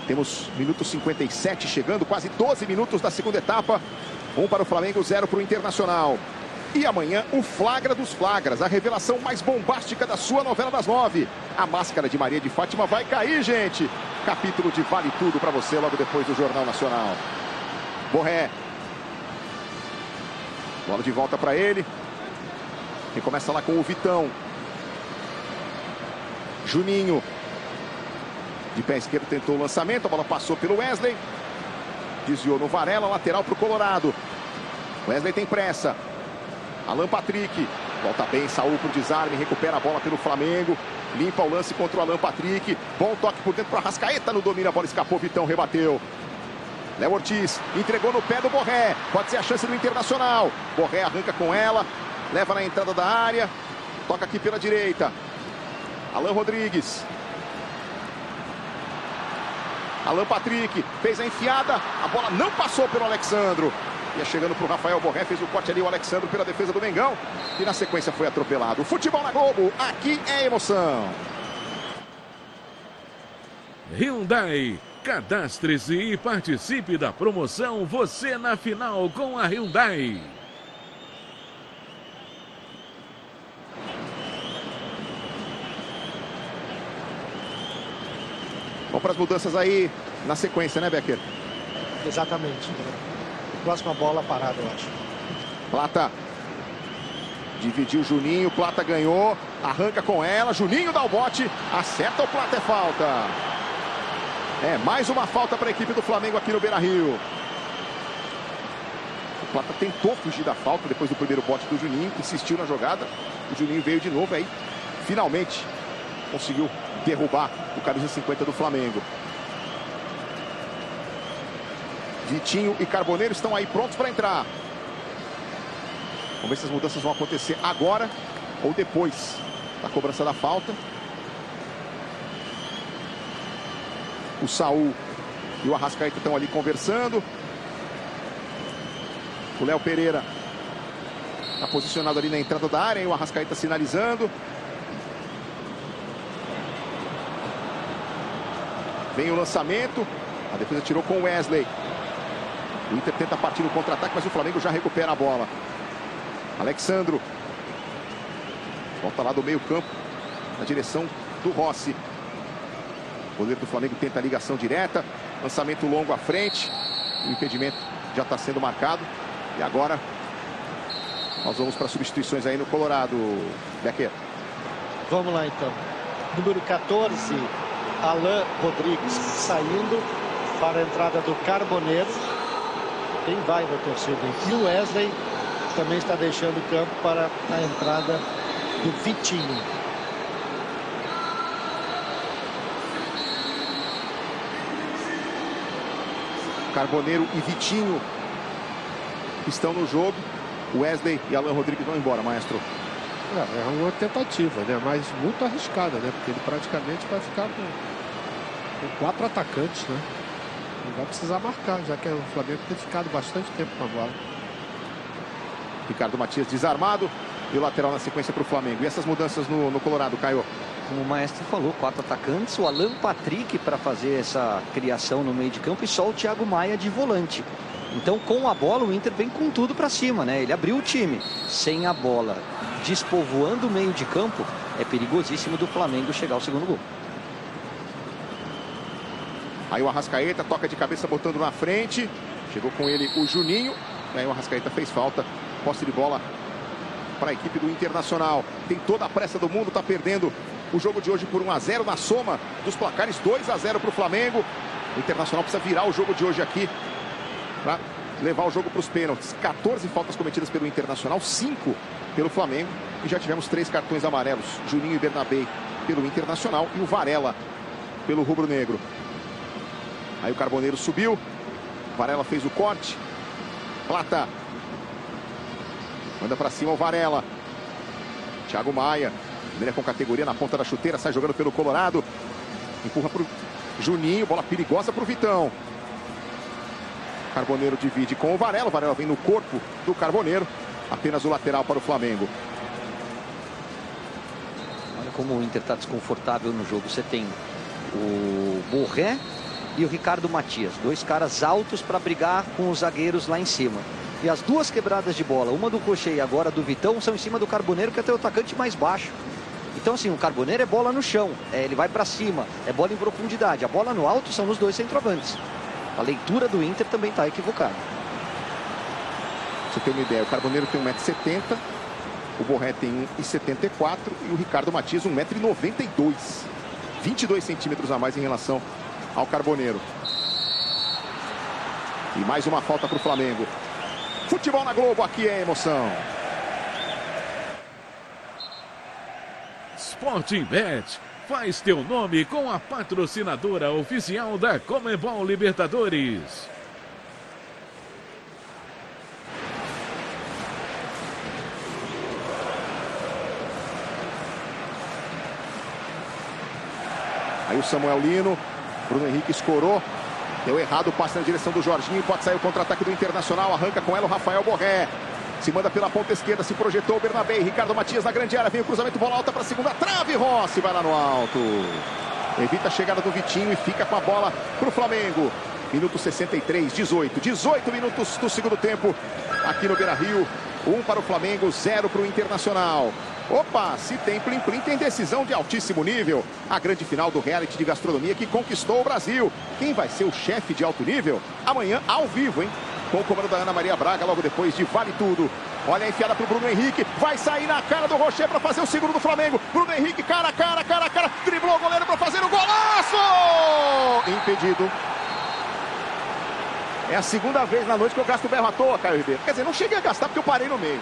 Temos minuto 57 chegando, quase 12 minutos da segunda etapa. 1 para o Flamengo, 0 para o Internacional. E amanhã o flagra dos flagras, a revelação mais bombástica da sua novela das 9. A máscara de Maria de Fátima vai cair, gente. Capítulo de Vale Tudo para você logo depois do Jornal Nacional. Borré. Bola de volta para ele. Quem começa lá com o Vitão. Juninho. De pé esquerdo tentou o lançamento, a bola passou pelo Wesley. Desviou no Varela, lateral para o Colorado. Wesley tem pressa. Alan Patrick. Volta bem, Saul para o desarme, recupera a bola pelo Flamengo. Limpa o lance contra o Alan Patrick. Bom toque por dentro para Arrascaeta no domínio, a bola escapou, Vitão rebateu. Léo Ortiz entregou no pé do Borré. Pode ser a chance do Internacional. Borré arranca com ela, leva na entrada da área. Toca aqui pela direita. Alan Rodrigues. Alan Patrick fez a enfiada, a bola não passou pelo Alexandro. Ia chegando para o Rafael Borré, fez o corte ali, o Alexandro pela defesa do Mengão. E na sequência foi atropelado. Futebol na Globo, aqui é emoção.
Hyundai, cadastre-se e participe da promoção Você na Final com a Hyundai.
Vamos para as mudanças aí na sequência, né, Becker?
Exatamente. Próxima bola parada, eu acho.
Plata. Dividiu Juninho, Plata ganhou. Arranca com ela, Juninho dá o bote. Acerta o Plata, é falta. É, mais uma falta para a equipe do Flamengo aqui no Beira-Rio. O Plata tentou fugir da falta depois do primeiro bote do Juninho. Insistiu na jogada. O Juninho veio de novo aí. Finalmente conseguiu derrubar o camisa 50 do Flamengo. Vitinho e Carboneiro estão aí prontos para entrar. Vamos ver se as mudanças vão acontecer agora ou depois da cobrança da falta. O Saul e o Arrascaeta estão ali conversando. O Léo Pereira está posicionado ali na entrada da área. E o Arrascaeta sinalizando. Vem o lançamento. A defesa tirou com o Wesley. O Inter tenta partir no contra-ataque, mas o Flamengo já recupera a bola. Alexandro. Volta lá do meio campo, na direção do Rossi. O goleiro do Flamengo tenta a ligação direta. Lançamento longo à frente. O impedimento já está sendo marcado. E agora nós vamos para substituições aí no Colorado. Becker.
Vamos lá então. Número 14, Alan Rodrigues saindo para a entrada do Carboneiro. Quem vai da torcida? E o Wesley também está deixando o campo para a entrada do Vitinho.
Carboneiro e Vitinho estão no jogo. Wesley e Alan Rodrigues vão embora, maestro.
É uma tentativa, né? Mas muito arriscada, né? Porque ele praticamente vai ficar com 4 atacantes, né? Ele vai precisar marcar, já que o Flamengo tem ficado bastante tempo com a bola.
Ricardo Matias desarmado e o lateral na sequência para o Flamengo. E essas mudanças no Colorado, Caio?
Como o maestro falou, 4 atacantes, o Alan Patrick para fazer essa criação no meio de campo e só o Thiago Maia de volante. Então, com a bola, o Inter vem com tudo para cima, né? Ele abriu o time. Sem a bola, despovoando o meio de campo, é perigosíssimo do Flamengo chegar ao segundo gol.
Aí o Arrascaeta toca de cabeça botando na frente. Chegou com ele o Juninho. E aí o Arrascaeta fez falta. Posse de bola para a equipe do Internacional. Tem toda a pressa do mundo, está perdendo o jogo de hoje por 1-0 na soma dos placares, 2-0 para o Flamengo. O Internacional precisa virar o jogo de hoje aqui para levar o jogo para os pênaltis. 14 faltas cometidas pelo Internacional, 5 pelo Flamengo. E já tivemos 3 cartões amarelos. Juninho e Bernabé pelo Internacional e o Varela pelo rubro-negro. Aí o Carboneiro subiu. Varela fez o corte. Plata. Manda para cima o Varela. Thiago Maia. Ele é com categoria na ponta da chuteira. Sai jogando pelo Colorado. Empurra para o Juninho. Bola perigosa para o Vitão. Carboneiro divide com o Varela. O Varela vem no corpo do Carboneiro. Apenas o lateral para o Flamengo.
Olha como o Inter está desconfortável no jogo. Você tem o Borré e o Ricardo Matias. 2 caras altos para brigar com os zagueiros lá em cima. E as 2 quebradas de bola, uma do Cochê e agora do Vitão, são em cima do Carboneiro, que é o atacante mais baixo. Então, assim, o Carboneiro é bola no chão. Ele vai para cima, é bola em profundidade. A bola no alto são os 2 centroavantes. A leitura do Inter também está equivocada.
Você tem uma ideia, o Carboneiro tem 1,70 m, o Borré tem 1,74 m e o Ricardo Matias 1,92 m. 22 centímetros a mais em relação ao Carboneiro. E mais uma falta para o Flamengo. Futebol na Globo, aqui é emoção.
Sportingbet, faz teu nome com a patrocinadora oficial da Conmebol Libertadores.
Aí o Samuel Lino, Bruno Henrique escorou. Deu errado o passe na direção do Jorginho. Pode sair o contra-ataque do Internacional. Arranca com ela o Rafael Borré. Se manda pela ponta esquerda. Se projetou o Bernabé. Ricardo Matias na grande área. Vem o cruzamento. Bola alta para a segunda trave. Rossi vai lá no alto. Evita a chegada do Vitinho e fica com a bola para o Flamengo. Minuto 63, 18 minutos do segundo tempo. Aqui no Beira-Rio. 1 para o Flamengo, 0 para o Internacional. Opa, se tem plim-plim, tem decisão de altíssimo nível. A grande final do reality de gastronomia que conquistou o Brasil. Quem vai ser o chefe de alto nível? Amanhã, ao vivo, hein? Com o comando da Ana Maria Braga, logo depois de Vale Tudo. Olha a enfiada pro Bruno Henrique. Vai sair na cara do Rocher para fazer o segundo do Flamengo. Bruno Henrique, cara a cara. Driblou o goleiro para fazer o golaço! Impedido. É a segunda vez na noite que eu gasto o berro à toa, Caio Ribeiro. Quer dizer, não cheguei a gastar porque eu parei no meio.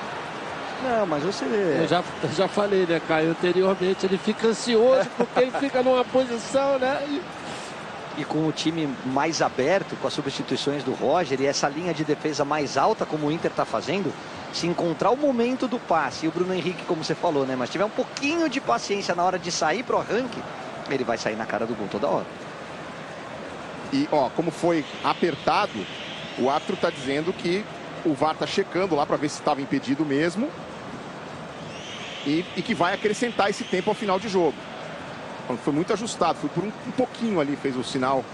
Não, mas você...
Eu já falei, né, Caio, anteriormente, ele fica ansioso porque ele fica numa posição, né?
E com o time mais aberto, com as substituições do Roger e essa linha de defesa mais alta, como o Inter está fazendo, se encontrar o momento do passe, e o Bruno Henrique, como você falou, né, mas tiver um pouquinho de paciência na hora de sair pro arranque, ele vai sair na cara do gol toda hora.
E, ó, como foi apertado, o árbitro está dizendo que o VAR está checando lá para ver se estava impedido mesmo. E que vai acrescentar esse tempo ao final de jogo. Foi muito ajustado, foi por um pouquinho ali, fez o sinal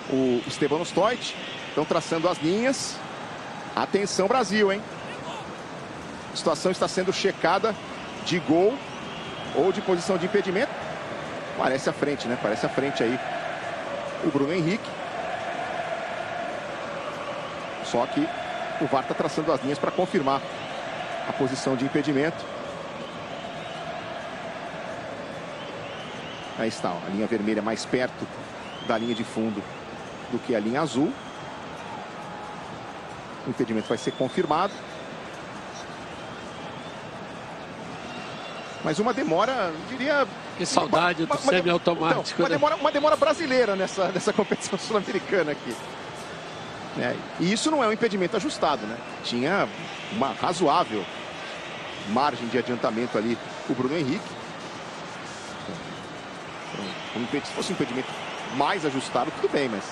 o Esteban Stoit. Estão traçando as linhas. Atenção, Brasil, hein? A situação está sendo checada de gol ou de posição de impedimento. Parece à frente, né? Parece à frente aí o Bruno Henrique. Só que o VAR está traçando as linhas para confirmar a posição de impedimento. Aí está, ó, a linha vermelha mais perto da linha de fundo do que a linha azul. O impedimento vai ser confirmado. Mas uma demora, eu diria...
Que saudade do semiautomático.
Então, uma demora brasileira nessa competição sul-americana aqui. E isso não é um impedimento ajustado, né? Tinha uma razoável margem de adiantamento ali o Bruno Henrique. Se fosse um impedimento mais ajustado, tudo bem, mas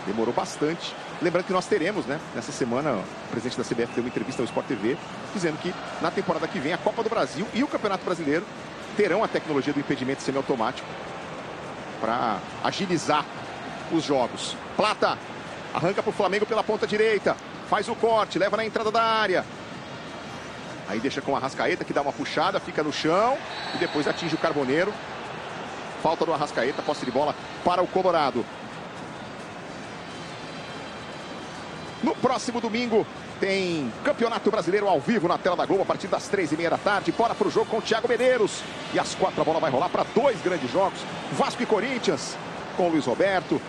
demorou bastante. Lembrando que nós teremos, né, nessa semana, o presidente da CBF deu uma entrevista ao Sport TV, dizendo que na temporada que vem a Copa do Brasil e o Campeonato Brasileiro terão a tecnologia do impedimento semiautomático para agilizar os jogos. Plata arranca para o Flamengo pela ponta direita, faz o corte, leva na entrada da área. Aí deixa com o Arrascaeta, que dá uma puxada, fica no chão e depois atinge o Carboneiro. Falta do Arrascaeta, posse de bola para o Colorado. No próximo domingo tem Campeonato Brasileiro ao vivo na tela da Globo a partir das 3h30 da tarde. Bora para o jogo com o Thiago Medeiros. E às 4 a bola vai rolar para 2 grandes jogos. Vasco e Corinthians com o Luiz Roberto.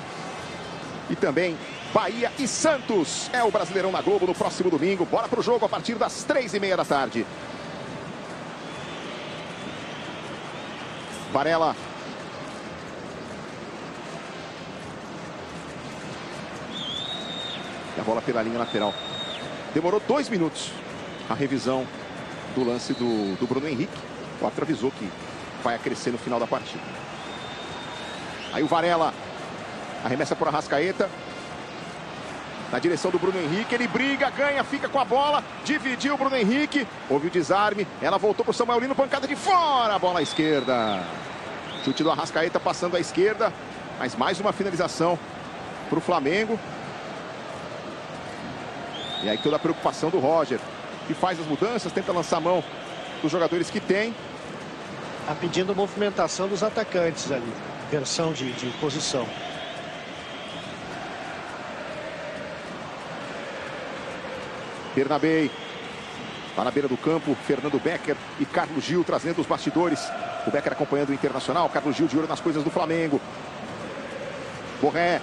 E também Bahia e Santos. É o Brasileirão na Globo no próximo domingo. Bora para o jogo a partir das 3h30 da tarde. Varela. E a bola pela linha lateral. Demorou 2 minutos a revisão do lance do Bruno Henrique. O árbitro avisou que vai crescer no final da partida. Aí o Varela arremessa por Arrascaeta. Na direção do Bruno Henrique. Ele briga, ganha, fica com a bola. Dividiu o Bruno Henrique. Houve o desarme. Ela voltou para o Samuel Lino. Pancada de fora. Bola à esquerda. Chute do Arrascaeta passando à esquerda. Mas mais uma finalização para o Flamengo. E aí toda a preocupação do Roger, que faz as mudanças, tenta lançar a mão dos jogadores que tem.
Tá pedindo movimentação dos atacantes ali. Versão de posição.
Bernabei. Tá na beira do campo, Fernando Becker e Carlos Gil trazendo os bastidores. O Becker acompanhando o Internacional, Carlos Gil de olho nas coisas do Flamengo. Borré.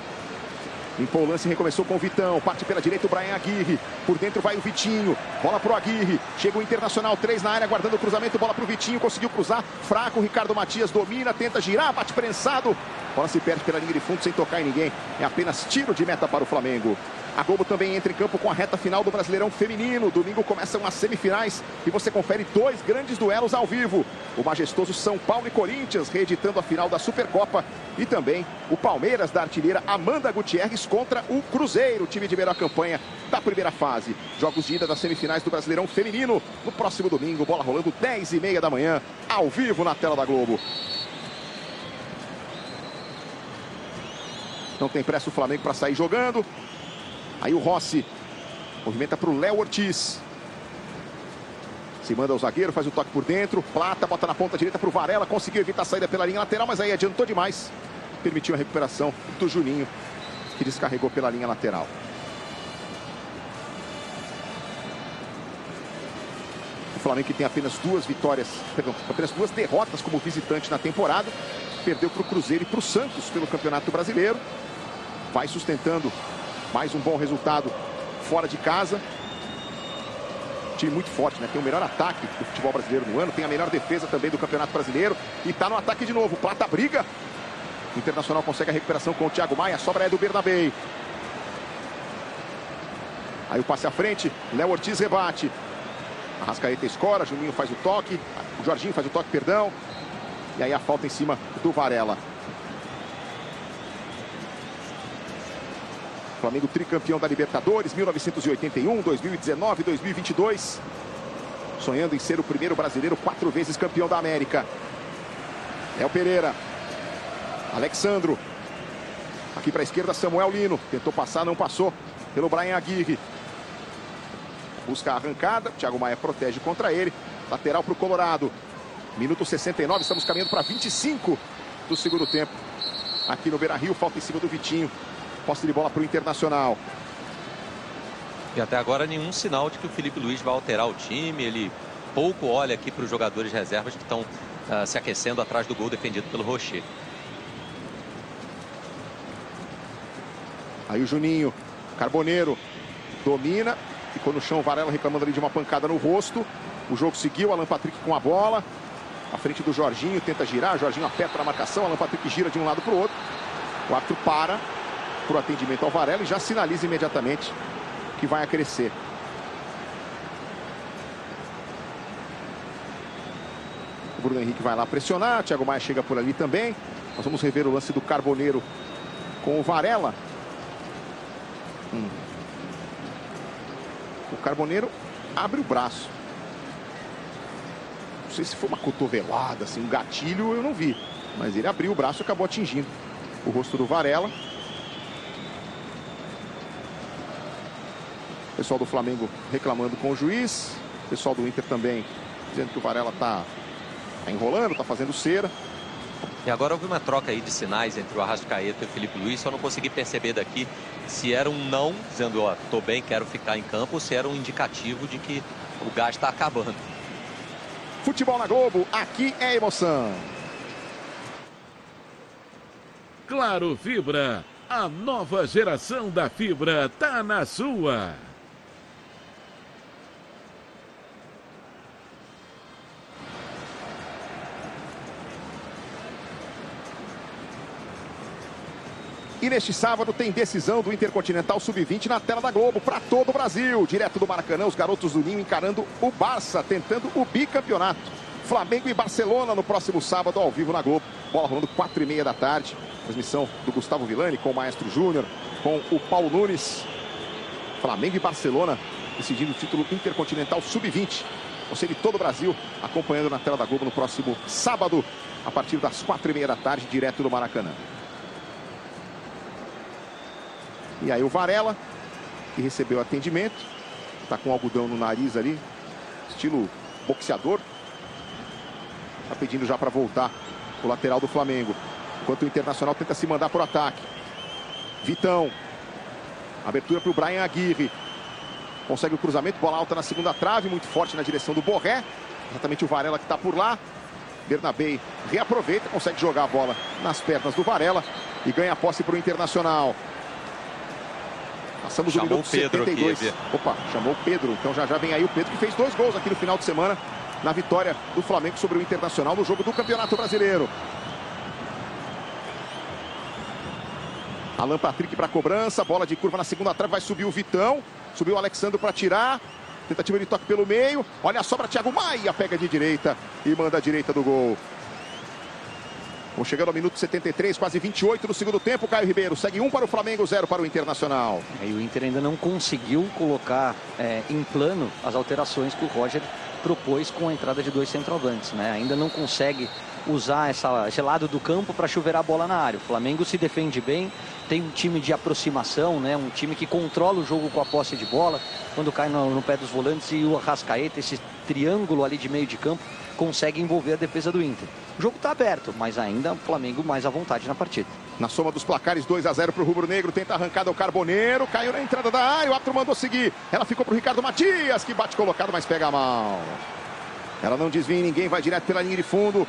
Limpou o lance e recomeçou com o Vitão. Parte pela direita o Brian Aguirre. Por dentro vai o Vitinho. Bola pro Aguirre. Chega o Internacional, 3 na área, guardando o cruzamento. Bola pro Vitinho, conseguiu cruzar. Fraco, o Ricardo Matias domina, tenta girar, bate prensado. Bola se perde pela linha de fundo sem tocar em ninguém. É apenas tiro de meta para o Flamengo. A Globo também entra em campo com a reta final do Brasileirão Feminino. Domingo começam as semifinais e você confere 2 grandes duelos ao vivo. O majestoso São Paulo e Corinthians reeditando a final da Supercopa. E também o Palmeiras da artilheira Amanda Gutierrez contra o Cruzeiro, time de melhor campanha da primeira fase. Jogos de ida das semifinais do Brasileirão Feminino. No próximo domingo, bola rolando 10h30 da manhã, ao vivo na tela da Globo. Não tem pressa o Flamengo para sair jogando. Aí o Rossi movimenta para o Léo Ortiz. Se manda o zagueiro, faz o toque por dentro. Plata, bota na ponta direita para o Varela. Conseguiu evitar a saída pela linha lateral, mas aí adiantou demais. Permitiu a recuperação do Juninho, que descarregou pela linha lateral. O Flamengo, que tem apenas 2 vitórias, perdão, apenas 2 derrotas como visitante na temporada. Perdeu para o Cruzeiro e para o Santos pelo Campeonato Brasileiro. Vai sustentando mais um bom resultado fora de casa. Time muito forte, né? Tem o melhor ataque do futebol brasileiro no ano. Tem a melhor defesa também do Campeonato Brasileiro. E tá no ataque de novo. Plata briga. O Internacional consegue a recuperação com o Thiago Maia. A sobra é do Bernabei. Aí o passe à frente. Léo Ortiz rebate. Arrascaeta escora. Juninho faz o toque. O Jorginho faz o toque, perdão. E aí a falta em cima do Varela. Flamengo tricampeão da Libertadores, 1981, 2019, 2022. Sonhando em ser o primeiro brasileiro 4 vezes campeão da América. Léo Pereira. Alexandro. Aqui para a esquerda, Samuel Lino. Tentou passar, não passou. Pelo Brian Aguirre. Busca a arrancada. Thiago Maia protege contra ele. Lateral para o Colorado. Minuto 69, estamos caminhando para 25 do segundo tempo. Aqui no Beira-Rio, falta em cima do Vitinho. Posse de bola para o Internacional.
E até agora nenhum sinal de que o Felipe Luiz vai alterar o time. Ele pouco olha aqui para os jogadores reservas que estão se aquecendo atrás do gol defendido pelo Rocher.
Aí o Juninho. Carboneiro domina. Ficou no chão, o Varela reclamando ali de uma pancada no rosto. O jogo seguiu, Alan Patrick com a bola. À frente do Jorginho, tenta girar. Jorginho aperta na marcação. Alan Patrick gira de um lado para o outro. O árbitro para. para o atendimento ao Varela e já sinaliza imediatamente que vai acrescer. O Bruno Henrique vai lá pressionar, Thiago Maia chega por ali também. Nós vamos rever o lance do Carboneiro com o Varela. O Carboneiro abre o braço. Não sei se foi uma cotovelada, assim, um gatilho, eu não vi. Mas ele abriu o braço e acabou atingindo o rosto do Varela. O pessoal do Flamengo reclamando com o juiz. O pessoal do Inter também dizendo que o Varela está enrolando, está fazendo cera.
E agora houve uma troca aí de sinais entre o Arrascaeta e o Felipe Luiz. Só não consegui perceber daqui se era um não, dizendo, ó, tô bem, quero ficar em campo, ou se era um indicativo de que o gás está acabando.
Futebol na Globo, aqui é emoção.
Claro Fibra, a nova geração da fibra tá na sua.
E neste sábado tem decisão do Intercontinental Sub-20 na tela da Globo para todo o Brasil. Direto do Maracanã, os garotos do Ninho encarando o Barça, tentando o bicampeonato. Flamengo e Barcelona no próximo sábado ao vivo na Globo. Bola rolando 4h30 da tarde. Transmissão do Gustavo Villani com o Maestro Júnior, com o Paulo Nunes. Flamengo e Barcelona decidindo o título Intercontinental Sub-20. Você de todo o Brasil acompanhando na tela da Globo no próximo sábado, a partir das 4h30 da tarde, direto do Maracanã. E aí o Varela, que recebeu atendimento, está com algodão no nariz ali, estilo boxeador. Está pedindo já para voltar o lateral do Flamengo. Enquanto o Internacional tenta se mandar para o ataque. Vitão. Abertura para o Brian Aguirre. Consegue o cruzamento, bola alta na segunda trave, muito forte na direção do Borré. Exatamente o Varela que está por lá. Bernabé reaproveita, consegue jogar a bola nas pernas do Varela e ganha a posse para o Internacional. Passamos o minuto 72. Aqui, opa, chamou o Pedro. Então já vem aí o Pedro, que fez 2 gols aqui no final de semana na vitória do Flamengo sobre o Internacional no jogo do Campeonato Brasileiro. Alan Patrick para cobrança, bola de curva na segunda trave, vai subir o Vitão. Subiu o Alexandre para tirar. Tentativa de toque pelo meio. Olha só para Thiago Maia, pega de direita e manda a direita do gol. Vamos chegando ao minuto 73, quase 28 do segundo tempo. Caio Ribeiro segue 1 para o Flamengo, 0 para o Internacional.
E o Inter ainda não conseguiu colocar em plano as alterações que o Roger propôs com a entrada de 2 centroavantes, né? Ainda não consegue usar esse lado do campo para chuveirar a bola na área. O Flamengo se defende bem, tem um time de aproximação, né? Um time que controla o jogo com a posse de bola, quando cai no pé dos volantes, e o Arrascaeta, esse triângulo ali de meio de campo, consegue envolver a defesa do Inter. O jogo está aberto, mas ainda o Flamengo mais à vontade na partida.
Na soma dos placares, 2-0 para o Rubro Negro. Tenta a arrancada o Carboneiro. Caiu na entrada da área. O árbitro mandou seguir. Ela ficou para o Ricardo Matias, que bate colocado, mas pega mal. Ela não desvia em ninguém. Vai direto pela linha de fundo.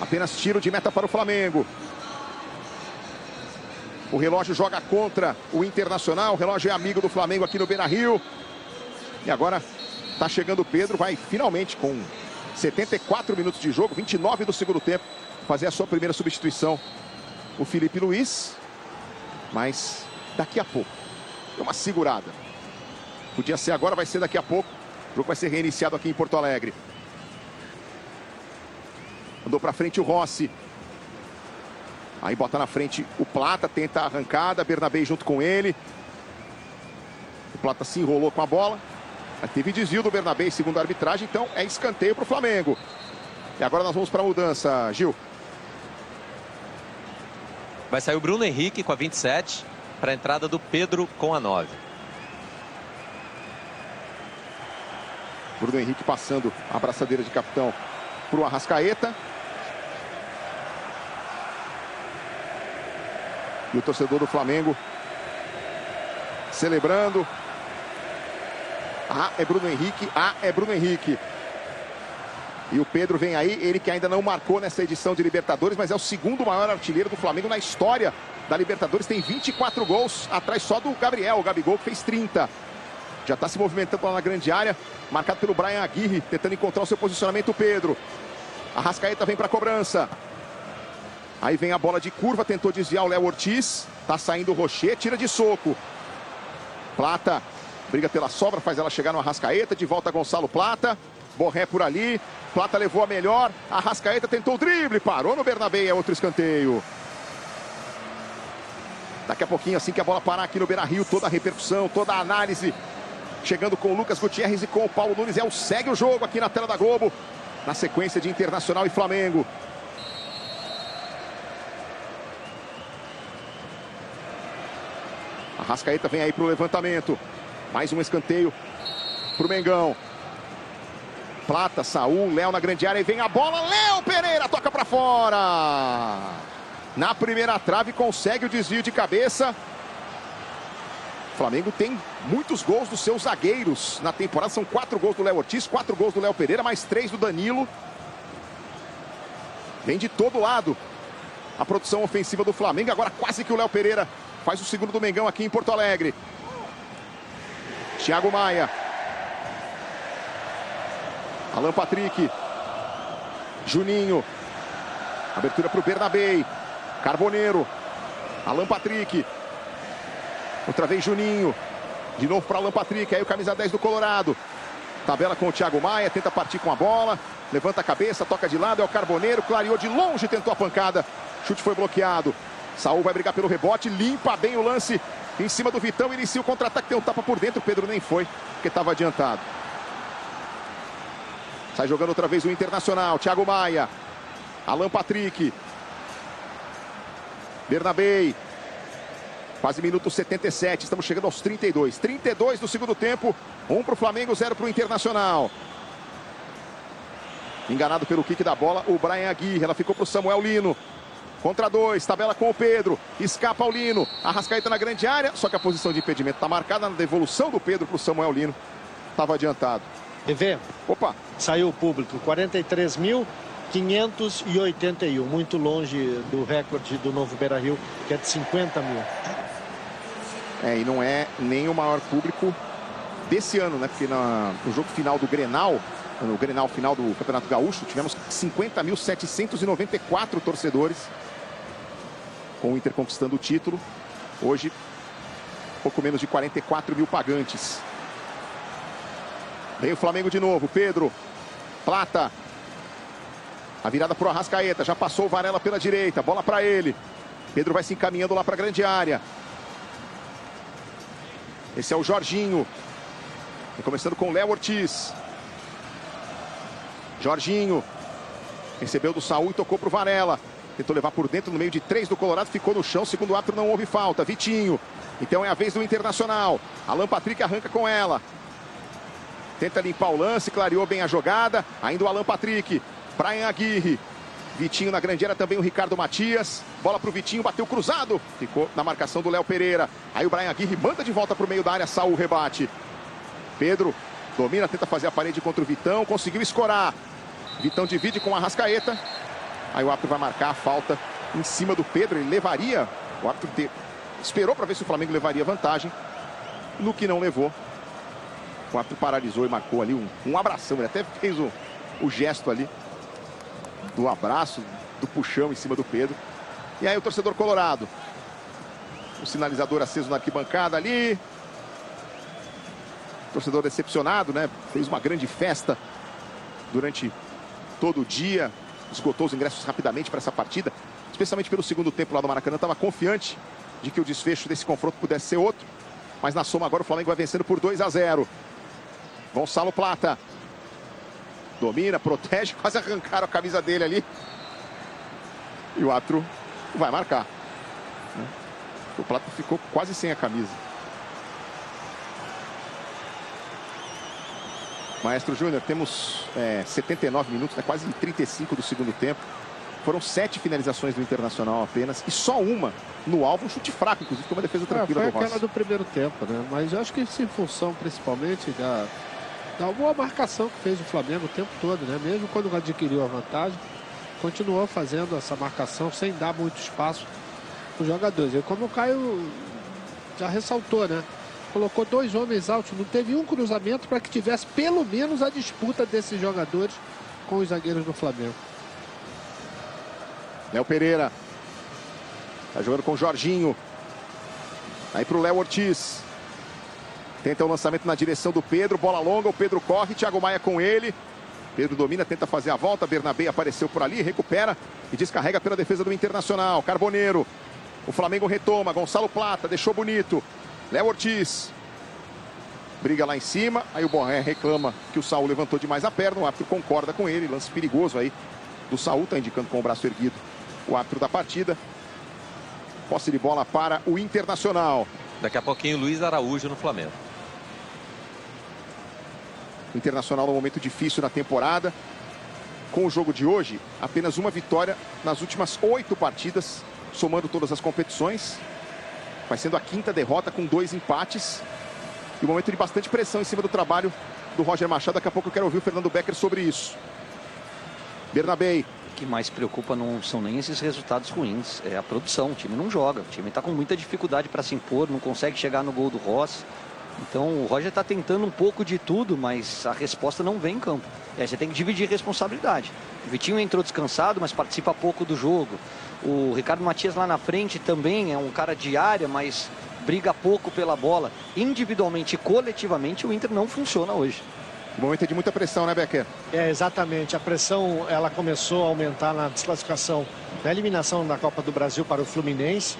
Apenas tiro de meta para o Flamengo. O relógio joga contra o Internacional. O relógio é amigo do Flamengo aqui no Beira-Rio. E agora está chegando o Pedro. Vai finalmente com 74 minutos de jogo, 29 do segundo tempo, fazer a sua primeira substituição. O Felipe Luiz, mas daqui a pouco. É uma segurada. Podia ser agora, vai ser daqui a pouco. O jogo vai ser reiniciado aqui em Porto Alegre. Andou para frente o Rossi. Aí bota na frente o Plata, tenta a arrancada, Bernabé junto com ele. O Plata se enrolou com a bola. Mas teve desvio do Bernabé, segundo a arbitragem, então é escanteio para o Flamengo. E agora nós vamos para a mudança, Gil.
Vai sair o Bruno Henrique com a 27 para a entrada do Pedro com a 9.
Bruno Henrique passando a abraçadeira de capitão para o Arrascaeta. E o torcedor do Flamengo celebrando. Ah, é Bruno Henrique. Ah, é Bruno Henrique. E o Pedro vem aí, ele que ainda não marcou nessa edição de Libertadores, mas é o segundo maior artilheiro do Flamengo na história da Libertadores. Tem 24 gols, atrás só do Gabriel, o Gabigol, que fez 30. Já está se movimentando lá na grande área, marcado pelo Brian Aguirre, tentando encontrar o seu posicionamento, o Pedro. Arrascaeta vem para a cobrança. Aí vem a bola de curva, tentou desviar o Léo Ortiz. Tá saindo o Rocher, tira de soco. Plata briga pela sobra, faz ela chegar no Arrascaeta. De volta Gonçalo Plata. Borré por ali. Plata levou a melhor. Arrascaeta tentou o drible, parou no Bernabé, é outro escanteio. Daqui a pouquinho, assim que a bola parar aqui no Beira-Rio, toda a repercussão, toda a análise. Chegando com o Lucas Gutierrez e com o Paulo Nunes. Segue o jogo aqui na tela da Globo. Na sequência de Internacional e Flamengo. Arrascaeta vem aí para o levantamento. Mais um escanteio para o Mengão. Plata, Saul, Léo na grande área. E vem a bola, Léo Pereira toca para fora. Na primeira trave consegue o desvio de cabeça. O Flamengo tem muitos gols dos seus zagueiros na temporada. São 4 gols do Léo Ortiz, 4 gols do Léo Pereira, mais 3 do Danilo. Vem de todo lado a produção ofensiva do Flamengo. Agora quase que o Léo Pereira faz o segundo do Mengão aqui em Porto Alegre. Thiago Maia. Alan Patrick. Juninho. Abertura para o Bernabé. Carboneiro. Alan Patrick. Outra vez Juninho. De novo para Alan Patrick. Aí o camisa 10 do Colorado. Tabela com o Thiago Maia. Tenta partir com a bola. Levanta a cabeça, toca de lado. É o Carboneiro. Clareou de longe, tentou a pancada. Chute foi bloqueado. Saul vai brigar pelo rebote, limpa bem o lance em cima do Vitão, inicia o contra-ataque, tem um tapa por dentro, o Pedro nem foi, porque estava adiantado. Sai jogando outra vez o Internacional, Thiago Maia, Alan Patrick, Bernabé, quase minuto 77, estamos chegando aos 32. 32 do segundo tempo, 1 para o Flamengo, 0 para o Internacional. Enganado pelo kick da bola, o Brian Aguirre, ela ficou para o Samuel Lino. Contra 2, tabela com o Pedro, escapa o Lino, Arrascaeta na grande área, só que a posição de impedimento está marcada na devolução do Pedro para o Samuel Lino, estava adiantado.
EV,
opa,
saiu o público, 43.581, muito longe do recorde do Novo Beira-Rio, que é de 50 mil.
E não é nem o maior público desse ano, né? Porque no jogo final do Grenal, no Grenal final do Campeonato Gaúcho, tivemos 50.794 torcedores, com o Inter conquistando o título. Hoje, pouco menos de 44 mil pagantes. Vem o Flamengo de novo, Pedro, Plata. A virada para o Arrascaeta, já passou o Varela pela direita, bola para ele. Pedro vai se encaminhando lá para a grande área. Esse é o Jorginho. Começando com o Léo Ortiz. Jorginho. Recebeu do Saul e tocou para o Varela. Tentou levar por dentro no meio de 3 do Colorado. Ficou no chão. Segundo o árbitro, não houve falta. Vitinho. Então é a vez do Internacional. Alan Patrick arranca com ela. Tenta limpar o lance. Clareou bem a jogada. Ainda o Alan Patrick. Brian Aguirre. Vitinho na grande área, também o Ricardo Matias. Bola para o Vitinho, bateu cruzado. Ficou na marcação do Léo Pereira. Aí o Brian Aguirre manda de volta para o meio da área. Saul rebate. Pedro domina, tenta fazer a parede contra o Vitão. Conseguiu escorar. Vitão divide com o Arrascaeta. Aí o árbitro vai marcar a falta em cima do Pedro. Ele levaria. O árbitro esperou para ver se o Flamengo levaria vantagem. No que não levou. O árbitro paralisou e marcou ali um abração. Ele até fez o gesto ali do abraço, do puxão em cima do Pedro. E aí o torcedor colorado. O sinalizador aceso na arquibancada ali. Torcedor decepcionado, né? Fez uma grande festa durante todo o dia. Esgotou os ingressos rapidamente para essa partida. Especialmente pelo segundo tempo lá do Maracanã. Estava confiante de que o desfecho desse confronto pudesse ser outro. Mas na soma agora o Flamengo vai vencendo por 2-0. Gonçalo Plata. Domina, protege. Quase arrancaram a camisa dele ali. E o árbitro vai marcar. O Plata ficou quase sem a camisa. Maestro Júnior, temos 79 minutos, né, quase 35 do segundo tempo. Foram 7 finalizações do Internacional apenas. E só uma no alvo, um chute fraco, inclusive, foi uma defesa tranquila do Rossi.
Foi aquela do primeiro tempo, né? Mas eu acho que isso em função, principalmente, da boa marcação que fez o Flamengo o tempo todo, né? Mesmo quando adquiriu a vantagem, continuou fazendo essa marcação sem dar muito espaço para os jogadores. E como o Caio já ressaltou, né? Colocou 2 homens altos, não teve um cruzamento para que tivesse pelo menos a disputa desses jogadores com os zagueiros do Flamengo.
Léo Pereira. Tá jogando com o Jorginho. Aí pro Léo Ortiz. Tenta o lançamento na direção do Pedro. Bola longa, o Pedro corre. Thiago Maia com ele. Pedro domina, tenta fazer a volta. Bernabé apareceu por ali, recupera e descarrega pela defesa do Internacional. Carboneiro. O Flamengo retoma. Gonçalo Plata, deixou bonito. Léo Ortiz. Briga lá em cima. Aí o Borré reclama que o Saul levantou demais a perna. O árbitro concorda com ele. Lance perigoso aí do Saul. Tá indicando com o braço erguido o árbitro da partida. Posse de bola para o Internacional.
Daqui a pouquinho, Luiz Araújo no Flamengo.
Internacional num momento difícil na temporada. Com o jogo de hoje, apenas uma vitória nas últimas 8 partidas, somando todas as competições. Vai sendo a 5ª derrota com 2 empates. E um momento de bastante pressão em cima do trabalho do Roger Machado. Daqui a pouco eu quero ouvir o Fernando Becker sobre isso. Bernabé.
O que mais preocupa não são nem esses resultados ruins, é a produção. O time não joga, o time está com muita dificuldade para se impor, não consegue chegar no gol do Rossi. Então o Roger está tentando um pouco de tudo, mas a resposta não vem em campo. E aí você tem que dividir responsabilidade. O Vitinho entrou descansado, mas participa pouco do jogo. O Ricardo Matias lá na frente também é um cara de área, mas briga pouco pela bola. Individualmente e coletivamente o Inter não funciona hoje.
O momento é de muita pressão, né, Becker?
É, exatamente. A pressão, ela começou a aumentar na desclassificação, na eliminação da Copa do Brasil para o Fluminense,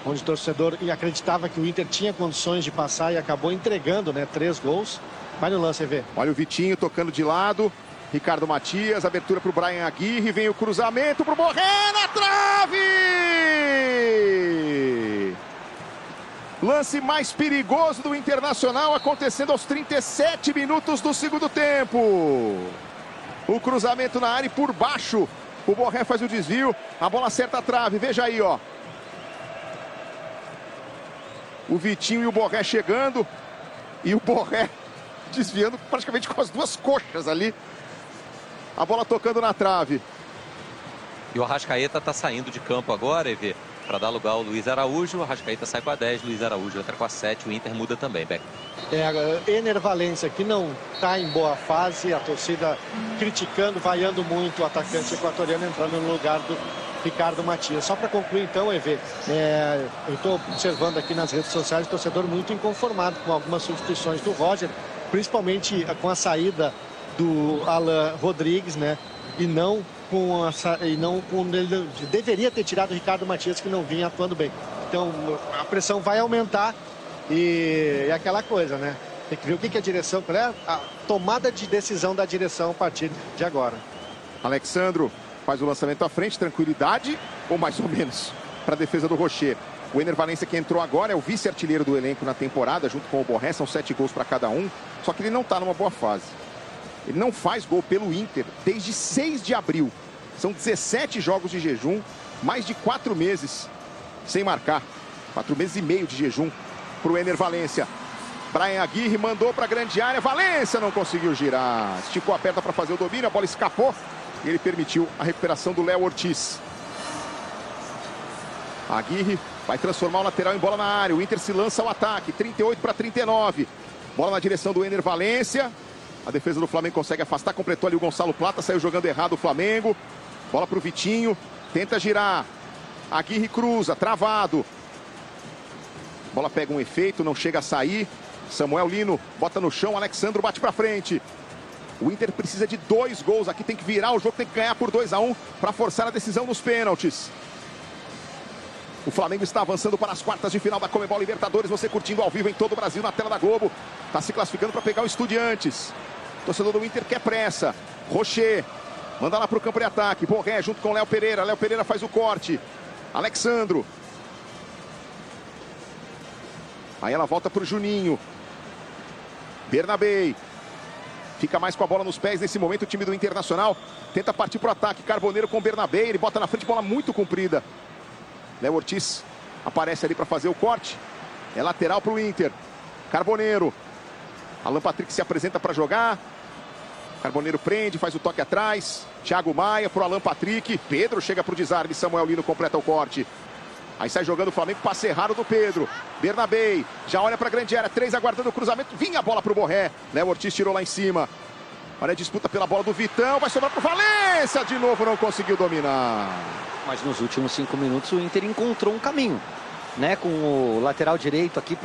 onde o torcedor acreditava que o Inter tinha condições de passar e acabou entregando, né, 3 gols. Vai no lance, vê.
Olha o Vitinho tocando de lado. Ricardo Matias, abertura para o Brian Aguirre. Vem o cruzamento para o Borré na trave! Lance mais perigoso do Internacional acontecendo aos 37 minutos do segundo tempo. O cruzamento na área e por baixo. O Borré faz o desvio. A bola acerta a trave. Veja aí, ó. O Vitinho e o Borré chegando. E o Borré desviando praticamente com as 2 coxas ali. A bola tocando na trave.
E o Arrascaeta está saindo de campo agora, Evê, para dar lugar ao Luiz Araújo. O Arrascaeta sai com a 10, Luiz Araújo entra com a 7. O Inter muda também, Beck.
Ener Valencia, que não está em boa fase. A torcida criticando, vaiando muito o atacante equatoriano, entrando no lugar do Ricardo Matias. Só para concluir então, Evê, eu estou observando aqui nas redes sociais o torcedor muito inconformado com algumas substituições do Roger, principalmente com a saída do Alan Rodrigues, né? E não com ele deveria ter tirado o Ricardo Matias, que não vinha atuando bem. Então a pressão vai aumentar e é aquela coisa, né? Tem que ver o que a direção, a tomada de decisão da direção a partir de agora.
Alexandro faz o lançamento à frente, tranquilidade, ou mais ou menos, para a defesa do Rocher. O Ener Valencia, que entrou agora, é o vice-artilheiro do elenco na temporada, junto com o Borré, são 7 gols para cada um, só que ele não está numa boa fase. Ele não faz gol pelo Inter desde 6 de abril. São 17 jogos de jejum, mais de 4 meses sem marcar. 4 meses e meio de jejum para o Ener Valencia. Brian Aguirre mandou para a grande área. Valencia não conseguiu girar. Esticou a perna para fazer o domínio, a bola escapou. E ele permitiu a recuperação do Léo Ortiz. Aguirre vai transformar o lateral em bola na área. O Inter se lança ao ataque. 38 para 39. Bola na direção do Ener Valencia. A defesa do Flamengo consegue afastar. Completou ali o Gonçalo Plata. Saiu jogando errado o Flamengo. Bola para o Vitinho. Tenta girar. Aguirre cruza. Travado. Bola pega um efeito. Não chega a sair. Samuel Lino bota no chão. Alexandro bate para frente. O Inter precisa de 2 gols aqui. Tem que virar o jogo. Tem que ganhar por 2-1 para forçar a decisão nos pênaltis. O Flamengo está avançando para as quartas de final da Conmebol Libertadores. Você curtindo ao vivo em todo o Brasil na tela da Globo. Está se classificando para pegar o Estudiantes. O torcedor do Inter quer pressa. Rocher manda lá para o campo de ataque. Borré junto com Léo Pereira. Léo Pereira faz o corte. Alexandro. Aí ela volta para o Juninho. Bernabé. Fica mais com a bola nos pés nesse momento. O time do Internacional tenta partir para o ataque. Carboneiro com Bernabé. Ele bota na frente, bola muito comprida. Léo Ortiz aparece ali para fazer o corte. É lateral para o Inter. Carboneiro. Alan Patrick se apresenta para jogar. Carboneiro prende, faz o toque atrás. Thiago Maia para o Alan Patrick. Pedro chega para o desarme. Samuel Lino completa o corte. Aí sai jogando o Flamengo. Passe errado do Pedro. Bernabé já olha para a grande área. 3 aguardando o cruzamento. Vinha a bola para o Borré. Léo Ortiz tirou lá em cima. Olha a disputa pela bola do Vitão. Vai sobrar para o Valencia. De novo não conseguiu dominar.
Mas nos últimos 5 minutos o Inter encontrou um caminho, né? Com o lateral direito aqui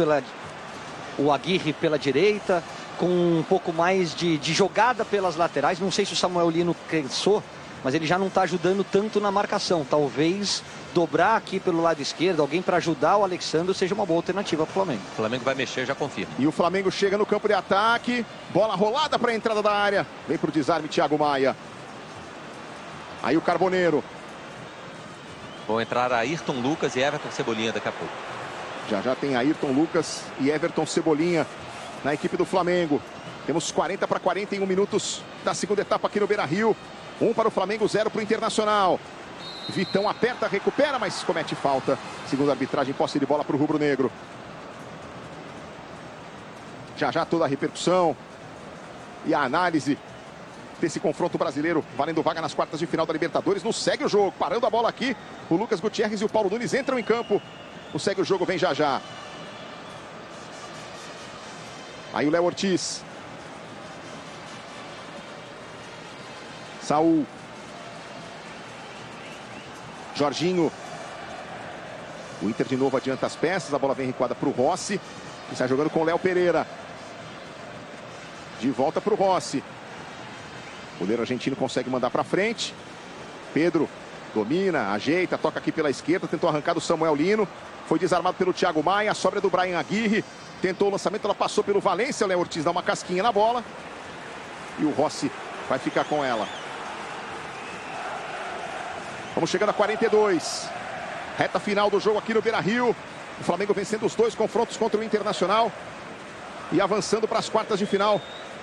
o Aguirre pela direita, com um pouco mais de jogada pelas laterais. Não sei se o Samuel Lino cansou, mas ele já não está ajudando tanto na marcação. Talvez dobrar aqui pelo lado esquerdo, alguém para ajudar o Alexandre, seja uma boa alternativa para o Flamengo.
O Flamengo vai mexer, já confirma.
E o Flamengo chega no campo de ataque. Bola rolada para a entrada da área. Vem para o desarme Thiago Maia. Aí o Carboneiro.
Vão entrar Ayrton Lucas e Everton Cebolinha daqui a pouco.
Já tem Ayrton Lucas e Everton Cebolinha na equipe do Flamengo. Temos 40 para 41 minutos da segunda etapa aqui no Beira-Rio. 1 para o Flamengo, 0 para o Internacional. Vitão aperta, recupera, mas comete falta. Segundo a arbitragem, posse de bola para o rubro-negro. Já toda a repercussão e a análise desse confronto brasileiro, valendo vaga nas quartas de final da Libertadores. Não segue o jogo, parando a bola aqui. O Lucas Gutierrez e o Paulo Nunes entram em campo. O segue o jogo, vem já. Aí o Léo Ortiz. Saul. Jorginho. O Inter de novo adianta as peças. A bola vem recuada para o Rossi. Que está jogando com o Léo Pereira. De volta para o Rossi. O goleiro argentino consegue mandar para frente. Pedro domina, ajeita, toca aqui pela esquerda. Tentou arrancar do Samuel Lino. Foi desarmado pelo Thiago Maia. A sobra do Bryan Aguirre. Tentou o lançamento, ela passou pelo Valência. O Léo Ortiz dá uma casquinha na bola. E o Rossi vai ficar com ela. Vamos chegando a 42. Reta final do jogo aqui no Beira-Rio. O Flamengo vencendo os 2 confrontos contra o Internacional. E avançando para as quartas de final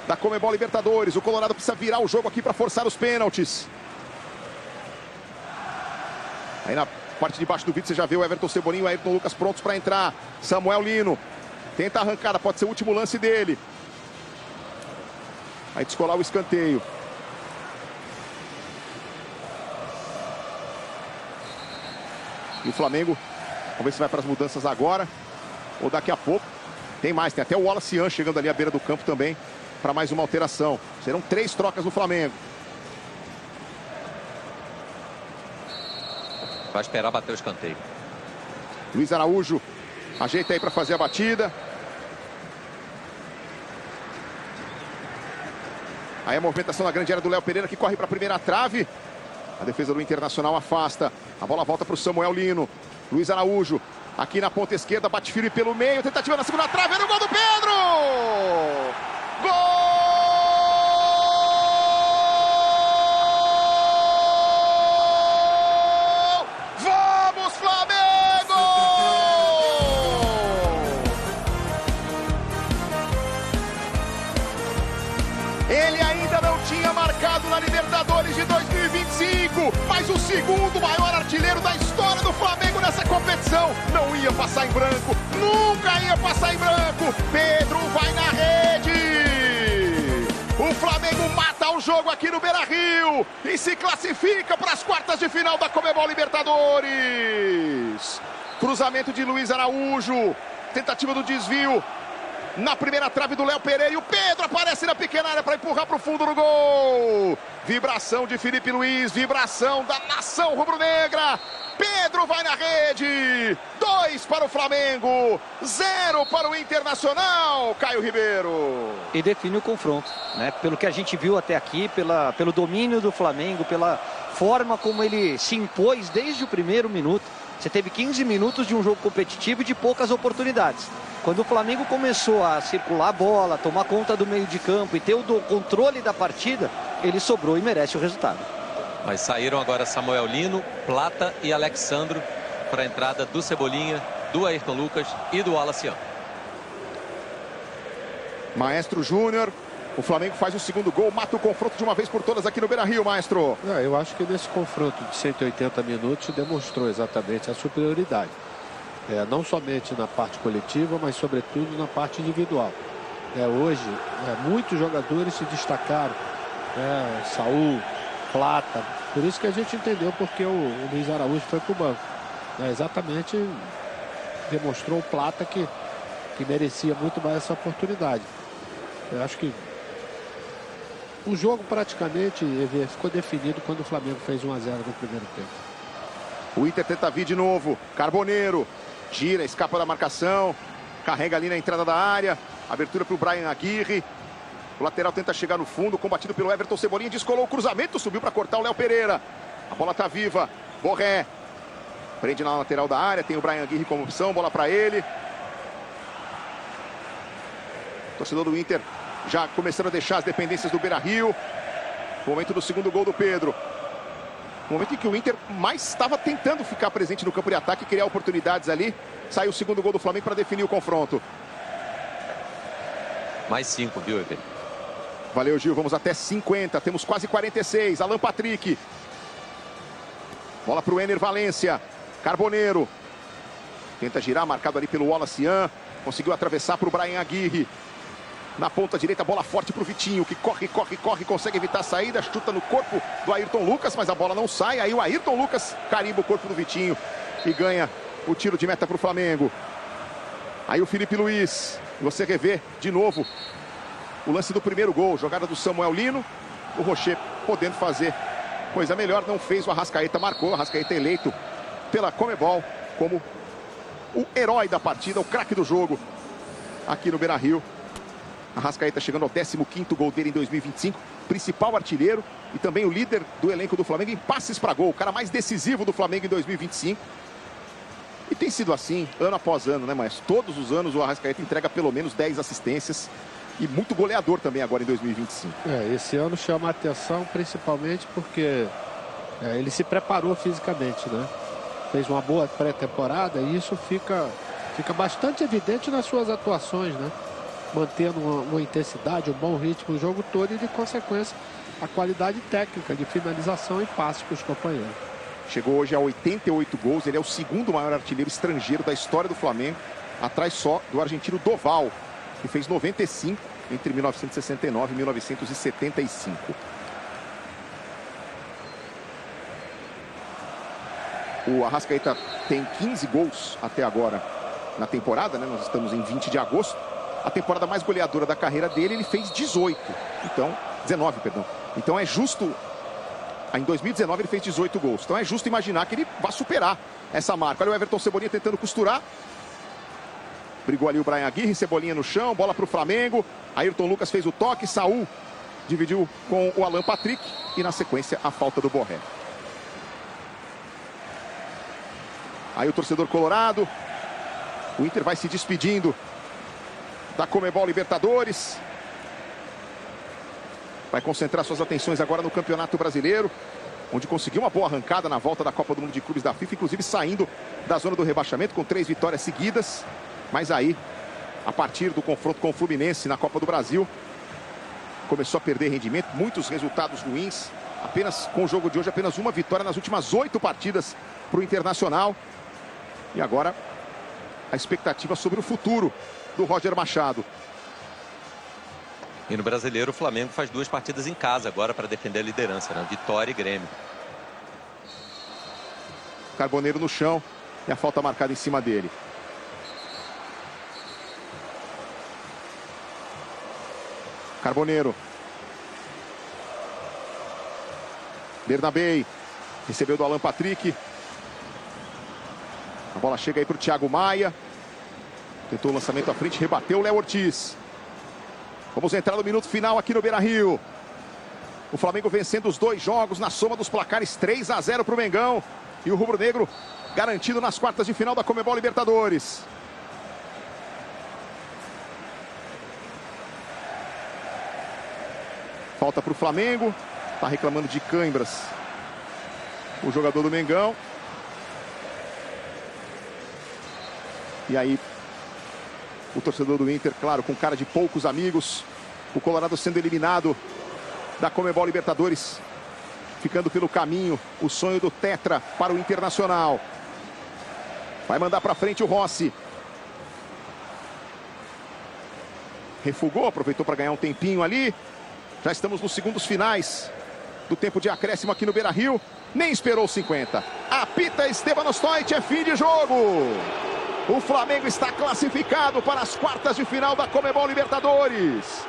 da Conmebol Libertadores. O Colorado precisa virar o jogo aqui para forçar os pênaltis. Aí na parte de baixo do vídeo você já vê o Everton Cebolinha e o Ayrton Lucas prontos para entrar. Samuel Lino tenta a arrancada, pode ser o último lance dele. Vai descolar o escanteio. E o Flamengo, vamos ver se vai para as mudanças agora ou daqui a pouco. Tem mais, tem até o Wallace Ian chegando ali à beira do campo também para mais uma alteração. Serão 3 trocas no Flamengo.
Vai esperar bater o escanteio.
Luiz Araújo ajeita aí para fazer a batida. Aí a movimentação na grande área do Léo Pereira, que corre para a primeira trave. A defesa do Internacional afasta. A bola volta para o Samuel Lino. Luiz Araújo aqui na ponta esquerda, bate firme pelo meio. Tentativa na segunda trave, era o gol do Pedro! Gol! Vamos, Flamengo! Ele ainda não tinha marcado na Libertadores de 2025, mas o segundo maior artilheiro da história do Flamengo nessa competição. Não ia passar em branco, nunca ia passar em branco. Pedro vai na rede. O Flamengo mata o jogo aqui no Beira-Rio e se classifica para as quartas de final da Conmebol Libertadores. Cruzamento de Luiz Araújo, tentativa do desvio na primeira trave do Léo Pereira e o Pedro aparece na pequena área para empurrar para o fundo do gol. Vibração de Felipe Luiz, vibração da nação rubro-negra. Pedro vai na rede. 2 para o Flamengo, 0 para o Internacional. Caio Ribeiro.
E define o confronto, né? Pelo que a gente viu até aqui, pelo domínio do Flamengo, pela forma como ele se impôs desde o primeiro minuto. Você teve 15 minutos de um jogo competitivo e de poucas oportunidades. Quando o Flamengo começou a circular a bola, tomar conta do meio de campo e ter o controle da partida, ele sobrou e merece o resultado.
Mas saíram agora Samuel Lino, Plata e Alexandro para a entrada do Cebolinha, do Ayrton Lucas e do Wallace Ian.
Maestro Júnior, o Flamengo faz o segundo gol, mata o confronto de uma vez por todas aqui no Beira-Rio, Maestro.
Eu acho que nesse confronto de 180 minutos demonstrou exatamente a superioridade. Não somente na parte coletiva, mas sobretudo na parte individual. Hoje, muitos jogadores se destacaram. Saul, Plata. Por isso que a gente entendeu porque o Luiz Araújo foi para o banco. Exatamente demonstrou o Plata que merecia muito mais essa oportunidade. Eu acho que o jogo praticamente ficou definido quando o Flamengo fez 1 a 0 no primeiro tempo.
O Inter tenta vir de novo. Carboneiro gira, escapa da marcação. Carrega ali na entrada da área. Abertura para o Bryan Aguirre. O lateral tenta chegar no fundo, combatido pelo Everton Cebolinha. Descolou o cruzamento, subiu para cortar o Léo Pereira. A bola está viva. Borré prende na lateral da área. Tem o Bryan Aguirre como opção. Bola para ele. O torcedor do Inter já começando a deixar as dependências do Beira-Rio. Momento do segundo gol do Pedro. Momento em que o Inter mais estava tentando ficar presente no campo de ataque, criar oportunidades ali. Saiu o segundo gol do Flamengo para definir o confronto.
Mais 5, viu, Ever?
Valeu, Gil. Vamos até 50. Temos quase 46. Alan Patrick. Bola para o Ener Valencia. Carboneiro. Tenta girar, marcado ali pelo Wallace Ian. Conseguiu atravessar para o Bryan Aguirre. Na ponta direita, bola forte para o Vitinho, que corre, consegue evitar a saída, chuta no corpo do Ayrton Lucas, mas a bola não sai. Aí o Ayrton Lucas carimba o corpo do Vitinho e ganha o tiro de meta para o Flamengo. Aí o Felipe Luiz, você revê de novo o lance do primeiro gol, jogada do Samuel Lino. O Rocher podendo fazer coisa melhor, não fez, o Arrascaeta marcou. O Arrascaeta eleito pela Conmebol como o herói da partida, o craque do jogo aqui no Beira-Rio. Arrascaeta chegando ao 15º gol dele em 2025, principal artilheiro e também o líder do elenco do Flamengo em passes para gol, o cara mais decisivo do Flamengo em 2025. E tem sido assim ano após ano, né, mas todos os anos o Arrascaeta entrega pelo menos 10 assistências e muito goleador também agora em 2025.
Esse ano chama a atenção principalmente porque ele se preparou fisicamente, né? Fez uma boa pré-temporada e isso fica bastante evidente nas suas atuações, né? Mantendo uma intensidade, um bom ritmo o jogo todo e, de consequência, a qualidade técnica de finalização e passe para os companheiros.
Chegou hoje a 88 gols, ele é o segundo maior artilheiro estrangeiro da história do Flamengo, atrás só do argentino Doval, que fez 95 entre 1969 e 1975. O Arrascaeta tem 15 gols até agora na temporada, né? Nós estamos em 20 de agosto. A temporada mais goleadora da carreira dele, ele fez 19, perdão. Então é justo, em 2019 ele fez 18 gols. Então é justo imaginar que ele vai superar essa marca. Olha o Everton Cebolinha tentando costurar. Brigou ali o Bryan Aguirre, Cebolinha no chão, bola para o Flamengo. Ayrton Lucas fez o toque, Saul dividiu com o Alan Patrick e na sequência a falta do Borré. Aí o torcedor colorado, o Inter vai se despedindo da Conmebol Libertadores. Vai concentrar suas atenções agora no Campeonato Brasileiro, onde conseguiu uma boa arrancada na volta da Copa do Mundo de Clubes da FIFA, inclusive saindo da zona do rebaixamento com 3 vitórias seguidas. Mas aí, a partir do confronto com o Fluminense na Copa do Brasil, começou a perder rendimento, muitos resultados ruins. Apenas com o jogo de hoje, apenas uma vitória nas últimas 8 partidas para o Internacional. E agora, a expectativa sobre o futuro do Roger Machado.
E no Brasileiro, o Flamengo faz 2 partidas em casa agora para defender a liderança, né? Vitória e Grêmio.
Carboneiro no chão e a falta marcada em cima dele. Carboneiro. Bernabei recebeu do Alan Patrick. A bola chega aí para o Thiago Maia. Tentou o lançamento à frente, rebateu o Léo Ortiz. Vamos entrar no minuto final aqui no Beira-Rio. O Flamengo vencendo os 2 jogos na soma dos placares 3-0 para o Mengão. E o rubro-negro garantido nas quartas de final da Conmebol Libertadores. Falta para o Flamengo. Está reclamando de câimbras o jogador do Mengão. E aí, o torcedor do Inter, claro, com cara de poucos amigos. O Colorado sendo eliminado da Conmebol Libertadores. Ficando pelo caminho o sonho do Tetra para o Internacional. Vai mandar para frente o Rossi. Refugou, aproveitou para ganhar um tempinho ali. Já estamos nos segundos finais do tempo de acréscimo aqui no Beira-Rio. Nem esperou 50. Apita Esteban Ostoit, é fim de jogo. O Flamengo está classificado para as quartas de final da Conmebol Libertadores.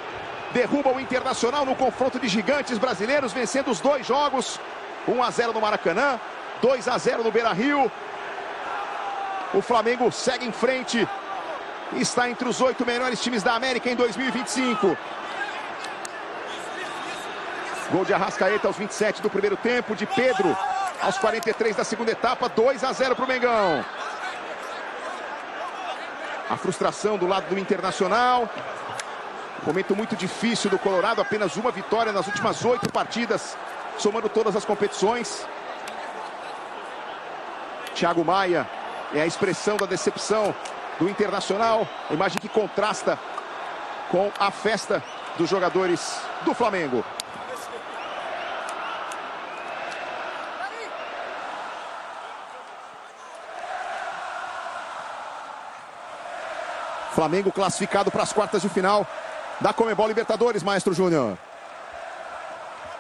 Derruba o Internacional no confronto de gigantes brasileiros, vencendo os 2 jogos. 1-0 no Maracanã, 2-0 no Beira-Rio. O Flamengo segue em frente. Está entre os 8 melhores times da América em 2025. Gol de Arrascaeta aos 27 do primeiro tempo, de Pedro aos 43 da segunda etapa, 2-0 para o Mengão. A frustração do lado do Internacional. Momento muito difícil do Colorado, apenas uma vitória nas últimas 8 partidas, somando todas as competições. Thiago Maia é a expressão da decepção do Internacional, a imagem que contrasta com a festa dos jogadores do Flamengo. Flamengo classificado para as quartas de final da Conmebol Libertadores, Maestro Júnior.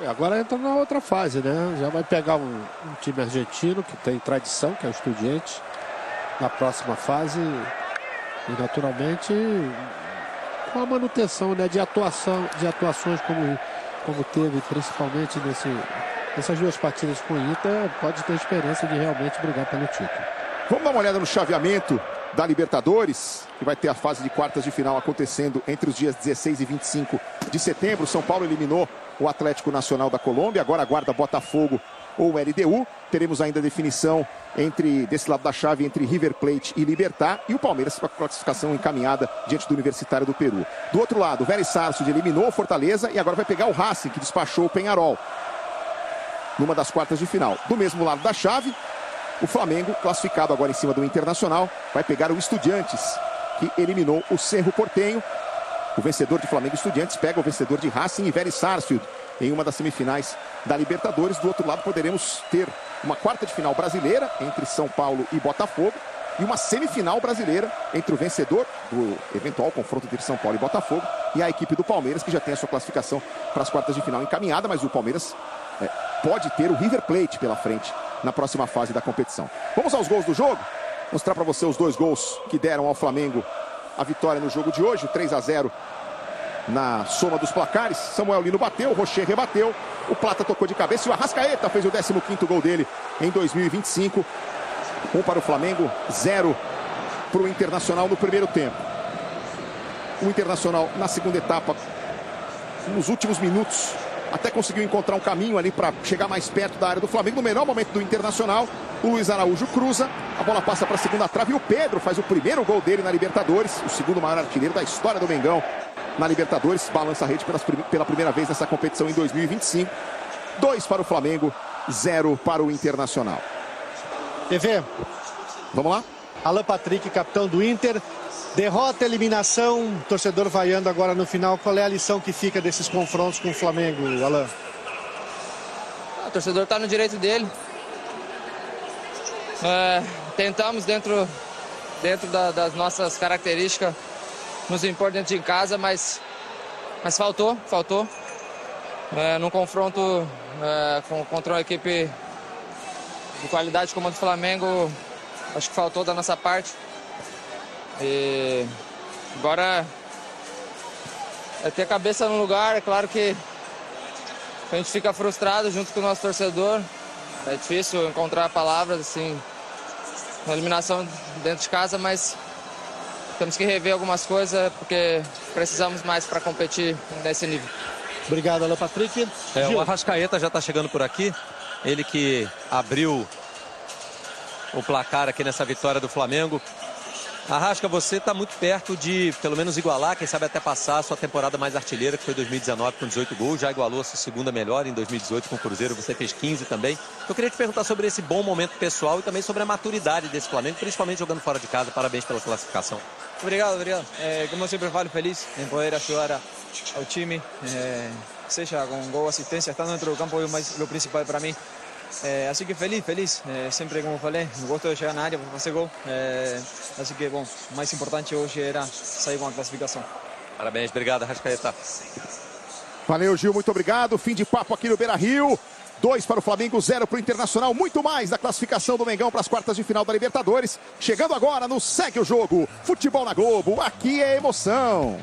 Agora entra na outra fase, né? Já vai pegar um time argentino que tem tradição, que é o Estudiantes, na próxima fase. E naturalmente com a manutenção, né, de atuações como teve principalmente nessas 2 partidas com o Inter, pode ter esperança de realmente brigar pelo título.
Vamos dar uma olhada no chaveamento da Libertadores, que vai ter a fase de quartas de final acontecendo entre os dias 16 e 25 de setembro. São Paulo eliminou o Atlético Nacional da Colômbia, agora aguarda Botafogo ou LDU. Teremos ainda a definição desse lado da chave entre River Plate e Libertad, e o Palmeiras com a classificação encaminhada diante do Universitário do Peru. Do outro lado, o Vélez Sarsfield eliminou o Fortaleza e agora vai pegar o Racing, que despachou o Peñarol numa das quartas de final. Do mesmo lado da chave, o Flamengo, classificado agora em cima do Internacional, vai pegar o Estudiantes, que eliminou o Cerro Porteño. O vencedor de Flamengo e Estudiantes pega o vencedor de Racing e Vélez Sarsfield em uma das semifinais da Libertadores. Do outro lado, poderemos ter uma quarta de final brasileira entre São Paulo e Botafogo e uma semifinal brasileira entre o vencedor do eventual confronto entre São Paulo e Botafogo e a equipe do Palmeiras, que já tem a sua classificação para as quartas de final encaminhada, mas o Palmeiras pode ter o River Plate pela frente na próxima fase da competição. Vamos aos gols do jogo. Mostrar para você os 2 gols que deram ao Flamengo a vitória no jogo de hoje. O 3-0 na soma dos placares. Samuel Lino bateu, o Rocher rebateu, o Plata tocou de cabeça e o Arrascaeta fez o 15º gol dele em 2025. 1 para o Flamengo, 0 para o Internacional no primeiro tempo. O Internacional na segunda etapa, nos últimos minutos, até conseguiu encontrar um caminho ali para chegar mais perto da área do Flamengo. No melhor momento do Internacional, o Luiz Araújo cruza, a bola passa para a segunda trave e o Pedro faz o primeiro gol dele na Libertadores, o segundo maior artilheiro da história do Mengão na Libertadores. Balança a rede pela primeira vez nessa competição em 2025. 2 para o Flamengo, 0 para o Internacional.
TV.
Vamos lá?
Alan Patrick, capitão do Inter. Derrota, eliminação, torcedor vaiando agora no final. Qual é a lição que fica desses confrontos com o Flamengo, Alan?
O torcedor está no direito dele. Tentamos dentro das nossas características nos impor dentro de casa, mas faltou. Num confronto contra uma equipe de qualidade como a do Flamengo, acho que faltou da nossa parte. E agora é ter a cabeça no lugar. É claro que a gente fica frustrado junto com o nosso torcedor. É difícil encontrar palavras assim na eliminação dentro de casa, mas temos que rever algumas coisas porque precisamos mais para competir nesse nível.
Obrigado, Alan Patrick.
O Arrascaeta já está chegando por aqui. Ele que abriu o placar aqui nessa vitória do Flamengo. Arrasca, você está muito perto de, pelo menos, igualar, quem sabe até passar a sua temporada mais artilheira, que foi 2019 com 18 gols. Já igualou a sua segunda melhor em 2018 com o Cruzeiro, você fez 15 também. Eu queria te perguntar sobre esse bom momento pessoal e também sobre a maturidade desse Flamengo, principalmente jogando fora de casa. Parabéns pela classificação.
Obrigado. Como eu sempre falo, feliz em poder ajudar ao time, seja com gol, assistência, estando dentro do campo é o principal para mim. Assim que feliz. Sempre, como falei, gosto de chegar na área para fazer gol. Assim que, bom, o mais importante hoje era sair com a classificação.
Parabéns, obrigado, Arrascaeta.
Valeu, Gil, muito obrigado. Fim de papo aqui no Beira-Rio. 2 para o Flamengo, 0 para o Internacional. Muito mais da classificação do Mengão para as quartas de final da Libertadores. Chegando agora no Segue o Jogo. Futebol na Globo, aqui é emoção.